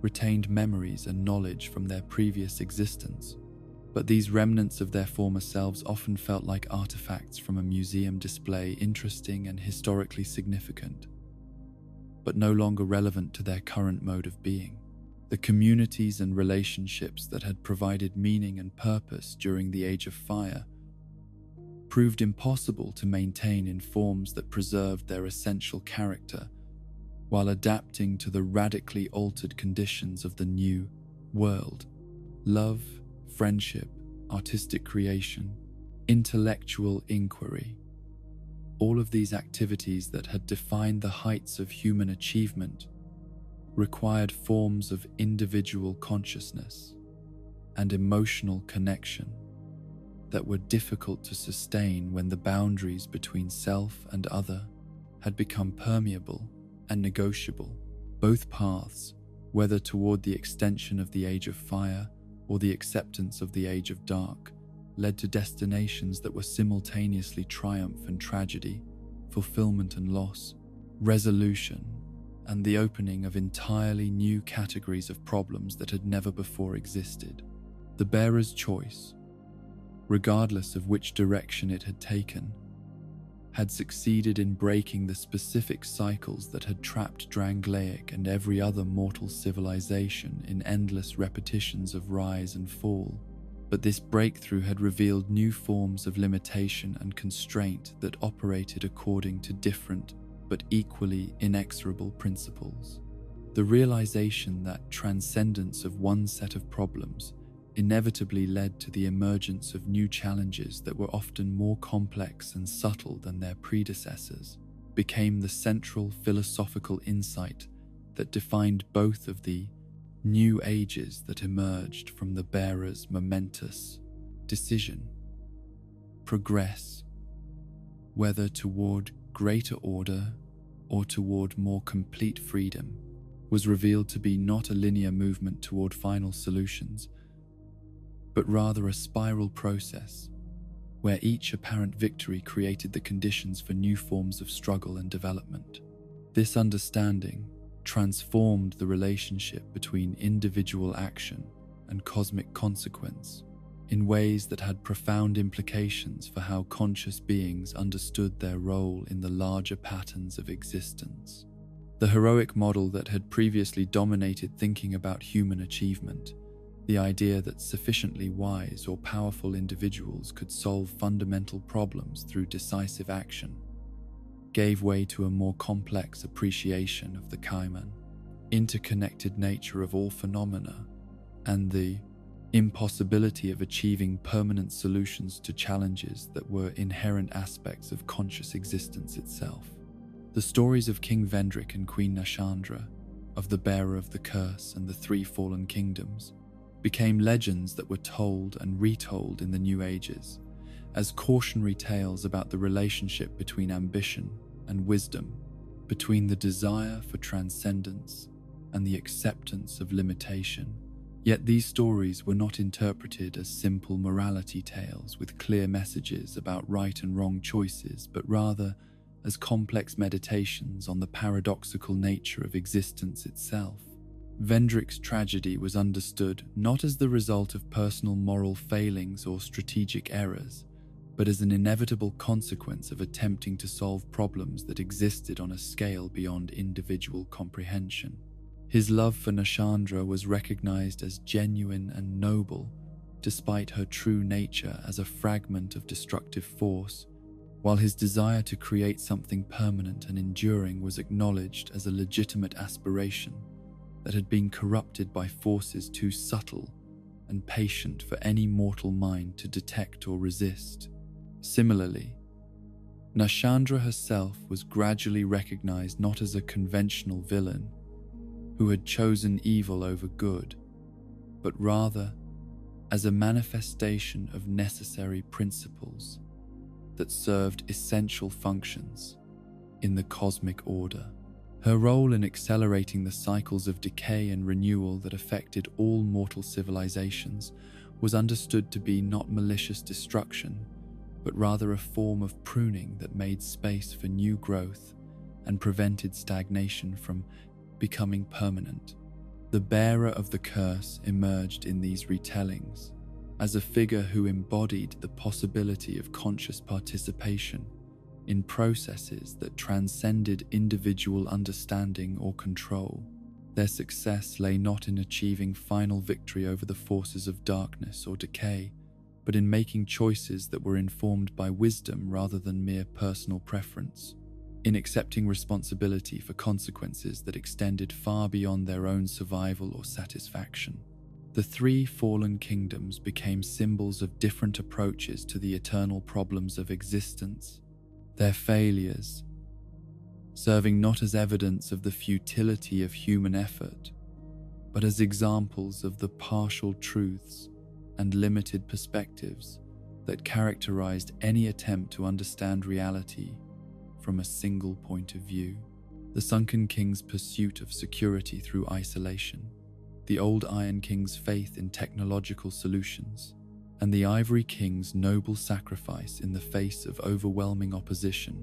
retained memories and knowledge from their previous existence, but these remnants of their former selves often felt like artifacts from a museum display, interesting and historically significant, but no longer relevant to their current mode of being. The communities and relationships that had provided meaning and purpose during the Age of Fire proved impossible to maintain in forms that preserved their essential character while adapting to the radically altered conditions of the new world. Love, friendship, artistic creation, intellectual inquiry, all of these activities that had defined the heights of human achievement required forms of individual consciousness and emotional connection that were difficult to sustain when the boundaries between self and other had become permeable and negotiable. Both paths, whether toward the extension of the Age of Fire or the acceptance of the Age of Dark, led to destinations that were simultaneously triumph and tragedy, fulfillment and loss, resolution, and the opening of entirely new categories of problems that had never before existed. The bearer's choice, regardless of which direction it had taken, had succeeded in breaking the specific cycles that had trapped Drangleic and every other mortal civilization in endless repetitions of rise and fall. But this breakthrough had revealed new forms of limitation and constraint that operated according to different but equally inexorable principles. The realization that transcendence of one set of problems inevitably led to the emergence of new challenges that were often more complex and subtle than their predecessors became the central philosophical insight that defined both of the new ages that emerged from the bearer's momentous decision. Progress, whether toward greater order or toward more complete freedom, was revealed to be not a linear movement toward final solutions, but rather a spiral process where each apparent victory created the conditions for new forms of struggle and development. This understanding transformed the relationship between individual action and cosmic consequence in ways that had profound implications for how conscious beings understood their role in the larger patterns of existence. The heroic model that had previously dominated thinking about human achievement, the idea that sufficiently wise or powerful individuals could solve fundamental problems through decisive action, gave way to a more complex appreciation of the Kaiman, interconnected nature of all phenomena, and the impossibility of achieving permanent solutions to challenges that were inherent aspects of conscious existence itself. The stories of King Vendrick and Queen Nashandra, of the bearer of the curse and the three fallen kingdoms, became legends that were told and retold in the New Ages as cautionary tales about the relationship between ambition and wisdom, between the desire for transcendence and the acceptance of limitation. Yet these stories were not interpreted as simple morality tales with clear messages about right and wrong choices, but rather as complex meditations on the paradoxical nature of existence itself. Vendrick's tragedy was understood not as the result of personal moral failings or strategic errors, but as an inevitable consequence of attempting to solve problems that existed on a scale beyond individual comprehension. His love for Nashandra was recognized as genuine and noble, despite her true nature as a fragment of destructive force, while his desire to create something permanent and enduring was acknowledged as a legitimate aspiration that had been corrupted by forces too subtle and patient for any mortal mind to detect or resist. Similarly, Nashandra herself was gradually recognized not as a conventional villain who had chosen evil over good, but rather as a manifestation of necessary principles that served essential functions in the cosmic order. Her role in accelerating the cycles of decay and renewal that affected all mortal civilizations was understood to be not malicious destruction, but rather a form of pruning that made space for new growth and prevented stagnation from becoming permanent. The bearer of the curse emerged in these retellings as a figure who embodied the possibility of conscious participation in processes that transcended individual understanding or control. Their success lay not in achieving final victory over the forces of darkness or decay, but in making choices that were informed by wisdom rather than mere personal preference, in accepting responsibility for consequences that extended far beyond their own survival or satisfaction. The three fallen kingdoms became symbols of different approaches to the eternal problems of existence, their failures serving not as evidence of the futility of human effort, but as examples of the partial truths and limited perspectives that characterized any attempt to understand reality from a single point of view. The Sunken King's pursuit of security through isolation, the Old Iron King's faith in technological solutions, and the Ivory King's noble sacrifice in the face of overwhelming opposition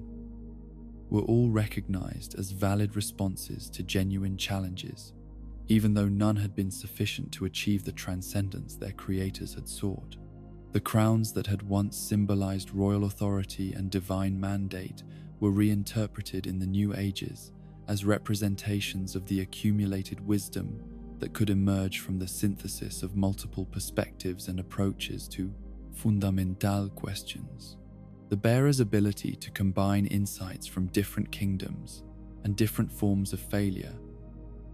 were all recognized as valid responses to genuine challenges, even though none had been sufficient to achieve the transcendence their creators had sought. The crowns that had once symbolized royal authority and divine mandate were reinterpreted in the New Ages as representations of the accumulated wisdom that could emerge from the synthesis of multiple perspectives and approaches to fundamental questions. The bearer's ability to combine insights from different kingdoms and different forms of failure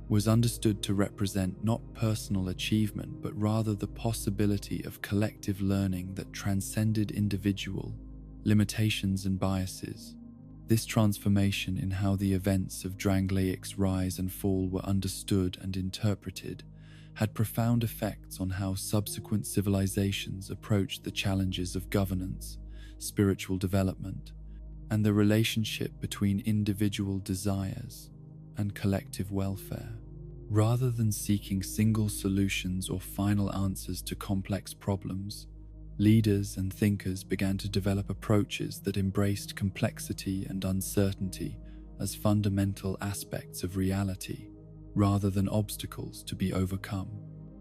was understood to represent not personal achievement, but rather the possibility of collective learning that transcended individual limitations and biases. This transformation in how the events of Drangleiac's rise and fall were understood and interpreted had profound effects on how subsequent civilizations approached the challenges of governance, spiritual development, and the relationship between individual desires and collective welfare. Rather than seeking single solutions or final answers to complex problems, leaders and thinkers began to develop approaches that embraced complexity and uncertainty as fundamental aspects of reality, rather than obstacles to be overcome.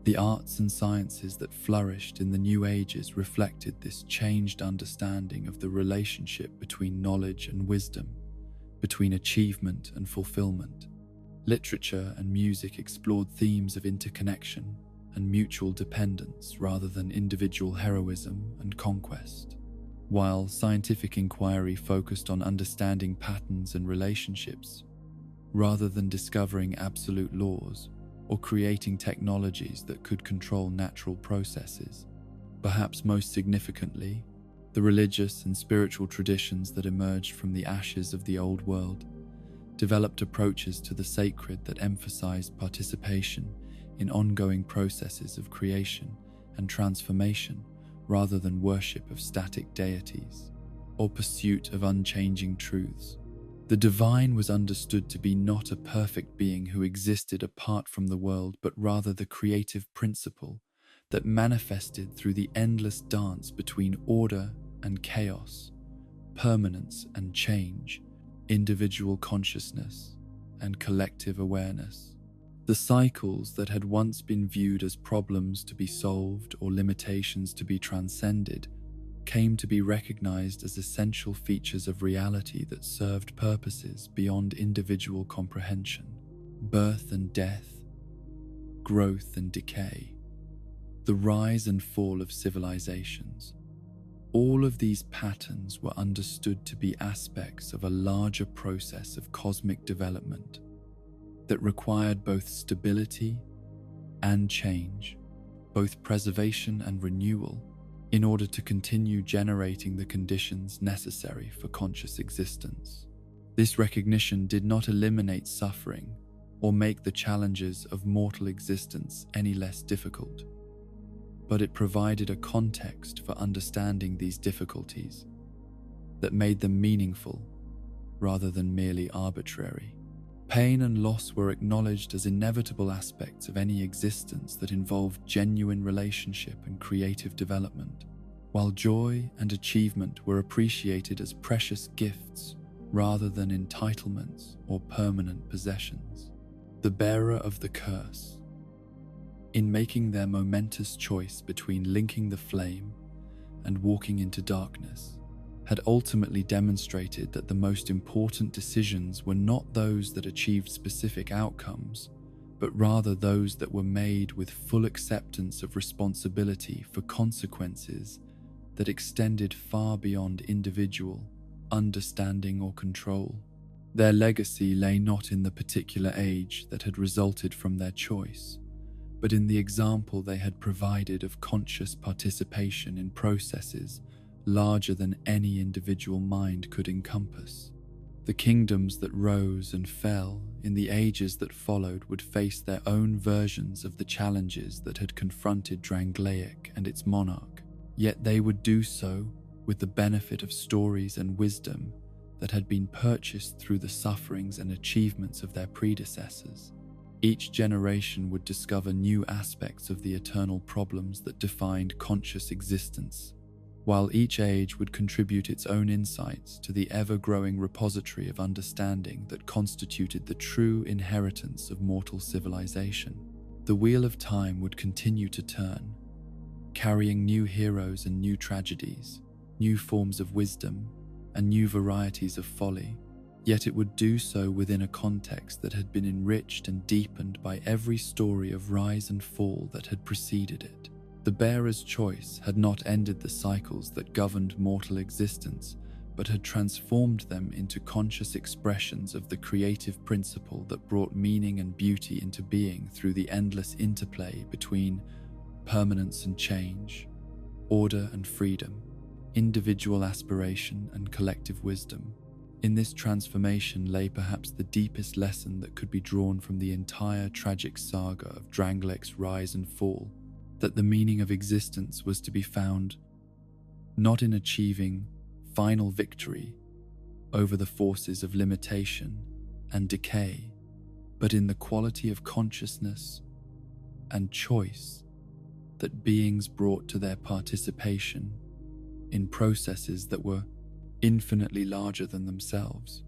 The arts and sciences that flourished in the New Ages reflected this changed understanding of the relationship between knowledge and wisdom, between achievement and fulfillment. Literature and music explored themes of interconnection and mutual dependence rather than individual heroism and conquest, while scientific inquiry focused on understanding patterns and relationships rather than discovering absolute laws or creating technologies that could control natural processes. Perhaps most significantly, the religious and spiritual traditions that emerged from the ashes of the old world developed approaches to the sacred that emphasized participation in ongoing processes of creation and transformation rather than worship of static deities or pursuit of unchanging truths. The divine was understood to be not a perfect being who existed apart from the world, but rather the creative principle that manifested through the endless dance between order and chaos, permanence and change, individual consciousness and collective awareness. The cycles that had once been viewed as problems to be solved or limitations to be transcended came to be recognized as essential features of reality that served purposes beyond individual comprehension. Birth and death, growth and decay, the rise and fall of civilizations. All of these patterns were understood to be aspects of a larger process of cosmic development that required both stability and change, both preservation and renewal, in order to continue generating the conditions necessary for conscious existence. This recognition did not eliminate suffering or make the challenges of mortal existence any less difficult, but it provided a context for understanding these difficulties that made them meaningful rather than merely arbitrary. Pain and loss were acknowledged as inevitable aspects of any existence that involved genuine relationship and creative development, while joy and achievement were appreciated as precious gifts rather than entitlements or permanent possessions. The bearer of the curse, in making their momentous choice between linking the flame and walking into darkness, had ultimately demonstrated that the most important decisions were not those that achieved specific outcomes, but rather those that were made with full acceptance of responsibility for consequences that extended far beyond individual understanding or control. Their legacy lay not in the particular age that had resulted from their choice, but in the example they had provided of conscious participation in processes larger than any individual mind could encompass. The kingdoms that rose and fell in the ages that followed would face their own versions of the challenges that had confronted Drangleic and its monarch, yet they would do so with the benefit of stories and wisdom that had been purchased through the sufferings and achievements of their predecessors. Each generation would discover new aspects of the eternal problems that defined conscious existence, while each age would contribute its own insights to the ever-growing repository of understanding that constituted the true inheritance of mortal civilization. The wheel of time would continue to turn, carrying new heroes and new tragedies, new forms of wisdom, and new varieties of folly, yet it would do so within a context that had been enriched and deepened by every story of rise and fall that had preceded it. The bearer's choice had not ended the cycles that governed mortal existence, but had transformed them into conscious expressions of the creative principle that brought meaning and beauty into being through the endless interplay between permanence and change, order and freedom, individual aspiration and collective wisdom. In this transformation lay perhaps the deepest lesson that could be drawn from the entire tragic saga of Drangleic's rise and fall, that the meaning of existence was to be found not in achieving final victory over the forces of limitation and decay, but in the quality of consciousness and choice that beings brought to their participation in processes that were infinitely larger than themselves.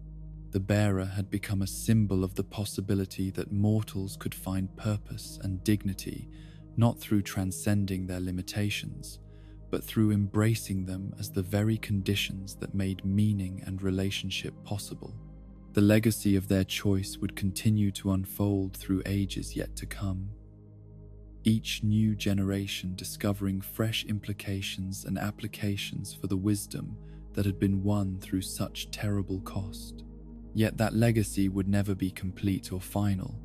The bearer had become a symbol of the possibility that mortals could find purpose and dignity not through transcending their limitations, but through embracing them as the very conditions that made meaning and relationship possible. The legacy of their choice would continue to unfold through ages yet to come, each new generation discovering fresh implications and applications for the wisdom that had been won through such terrible cost. Yet that legacy would never be complete or final,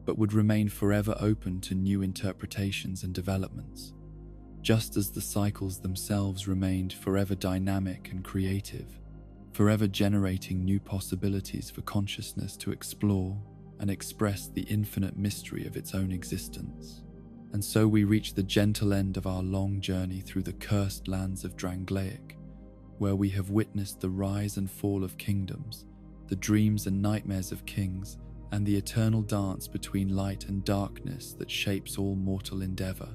but would remain forever open to new interpretations and developments, just as the cycles themselves remained forever dynamic and creative, forever generating new possibilities for consciousness to explore and express the infinite mystery of its own existence. And so we reach the gentle end of our long journey through the cursed lands of Drangleic, where we have witnessed the rise and fall of kingdoms, the dreams and nightmares of kings, and the eternal dance between light and darkness that shapes all mortal endeavor.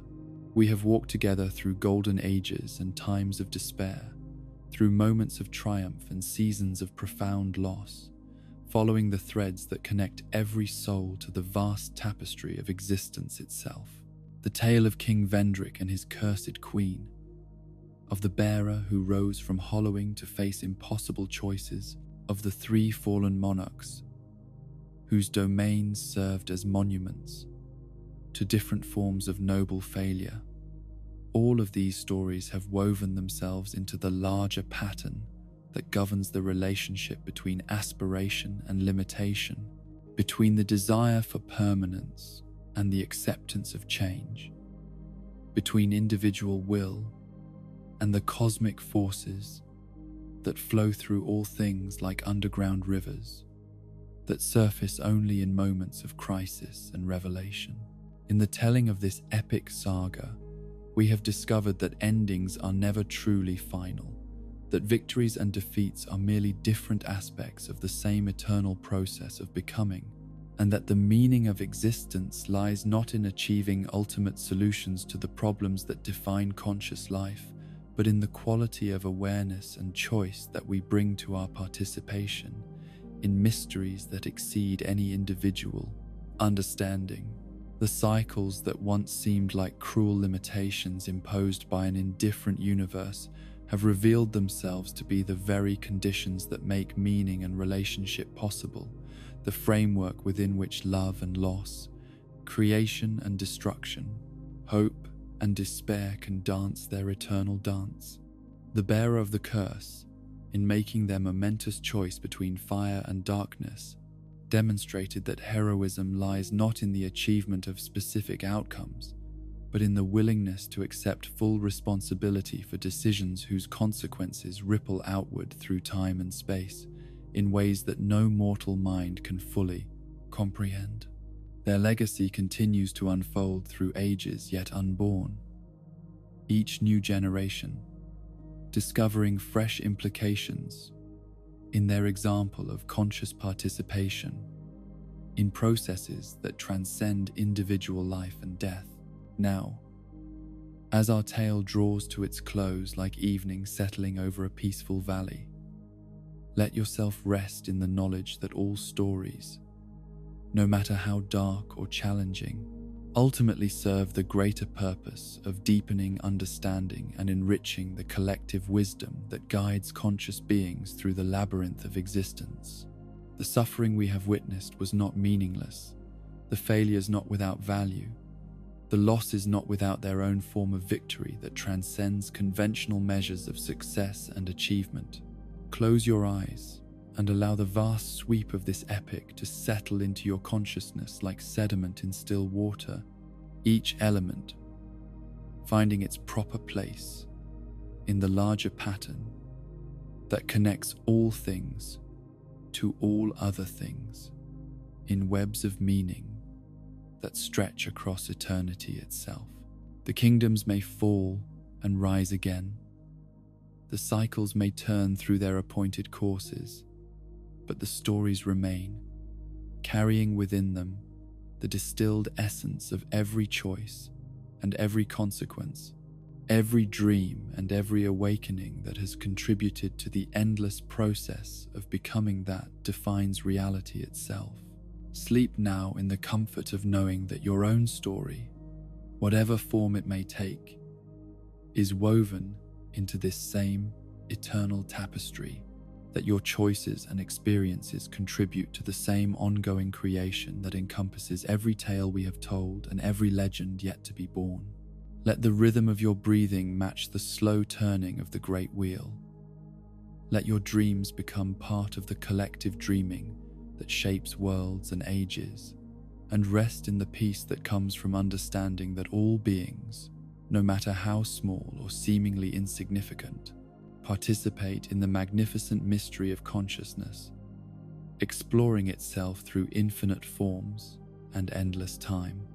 We have walked together through golden ages and times of despair, through moments of triumph and seasons of profound loss, following the threads that connect every soul to the vast tapestry of existence itself. The tale of King Vendrick and his cursed queen, of the bearer who rose from hollowing to face impossible choices, of the three fallen monarchs whose domains served as monuments to different forms of noble failure. All of these stories have woven themselves into the larger pattern that governs the relationship between aspiration and limitation, between the desire for permanence and the acceptance of change, between individual will and the cosmic forces that flow through all things like underground rivers that surface only in moments of crisis and revelation. In the telling of this epic saga, we have discovered that endings are never truly final. that victories and defeats are merely different aspects of the same eternal process of becoming, and that the meaning of existence lies not in achieving ultimate solutions to the problems that define conscious life, but in the quality of awareness and choice that we bring to our participation in mysteries that exceed any individual understanding. The cycles that once seemed like cruel limitations imposed by an indifferent universe have revealed themselves to be the very conditions that make meaning and relationship possible, the framework within which love and loss, creation and destruction, hope and despair can dance their eternal dance. The bearer of the curse, in making their momentous choice between fire and darkness, demonstrated that heroism lies not in the achievement of specific outcomes, but in the willingness to accept full responsibility for decisions whose consequences ripple outward through time and space in ways that no mortal mind can fully comprehend. Their legacy continues to unfold through ages yet unborn, each new generation discovering fresh implications in their example of conscious participation in processes that transcend individual life and death. Now, as our tale draws to its close like evening settling over a peaceful valley, let yourself rest in the knowledge that all stories, no matter how dark or challenging, ultimately serve the greater purpose of deepening understanding and enriching the collective wisdom that guides conscious beings through the labyrinth of existence. The suffering we have witnessed was not meaningless, the failures not without value, the losses not without their own form of victory that transcends conventional measures of success and achievement. Close your eyes and allow the vast sweep of this epic to settle into your consciousness like sediment in still water, each element finding its proper place in the larger pattern that connects all things to all other things in webs of meaning that stretch across eternity itself. The kingdoms may fall and rise again. The cycles may turn through their appointed courses, but the stories remain, carrying within them the distilled essence of every choice and every consequence, every dream and every awakening that has contributed to the endless process of becoming that defines reality itself. Sleep now in the comfort of knowing that your own story, whatever form it may take, is woven into this same eternal tapestry, that your choices and experiences contribute to the same ongoing creation that encompasses every tale we have told and every legend yet to be born. Let the rhythm of your breathing match the slow turning of the great wheel. Let your dreams become part of the collective dreaming that shapes worlds and ages, and rest in the peace that comes from understanding that all beings, no matter how small or seemingly insignificant, participate in the magnificent mystery of consciousness, exploring itself through infinite forms and endless time.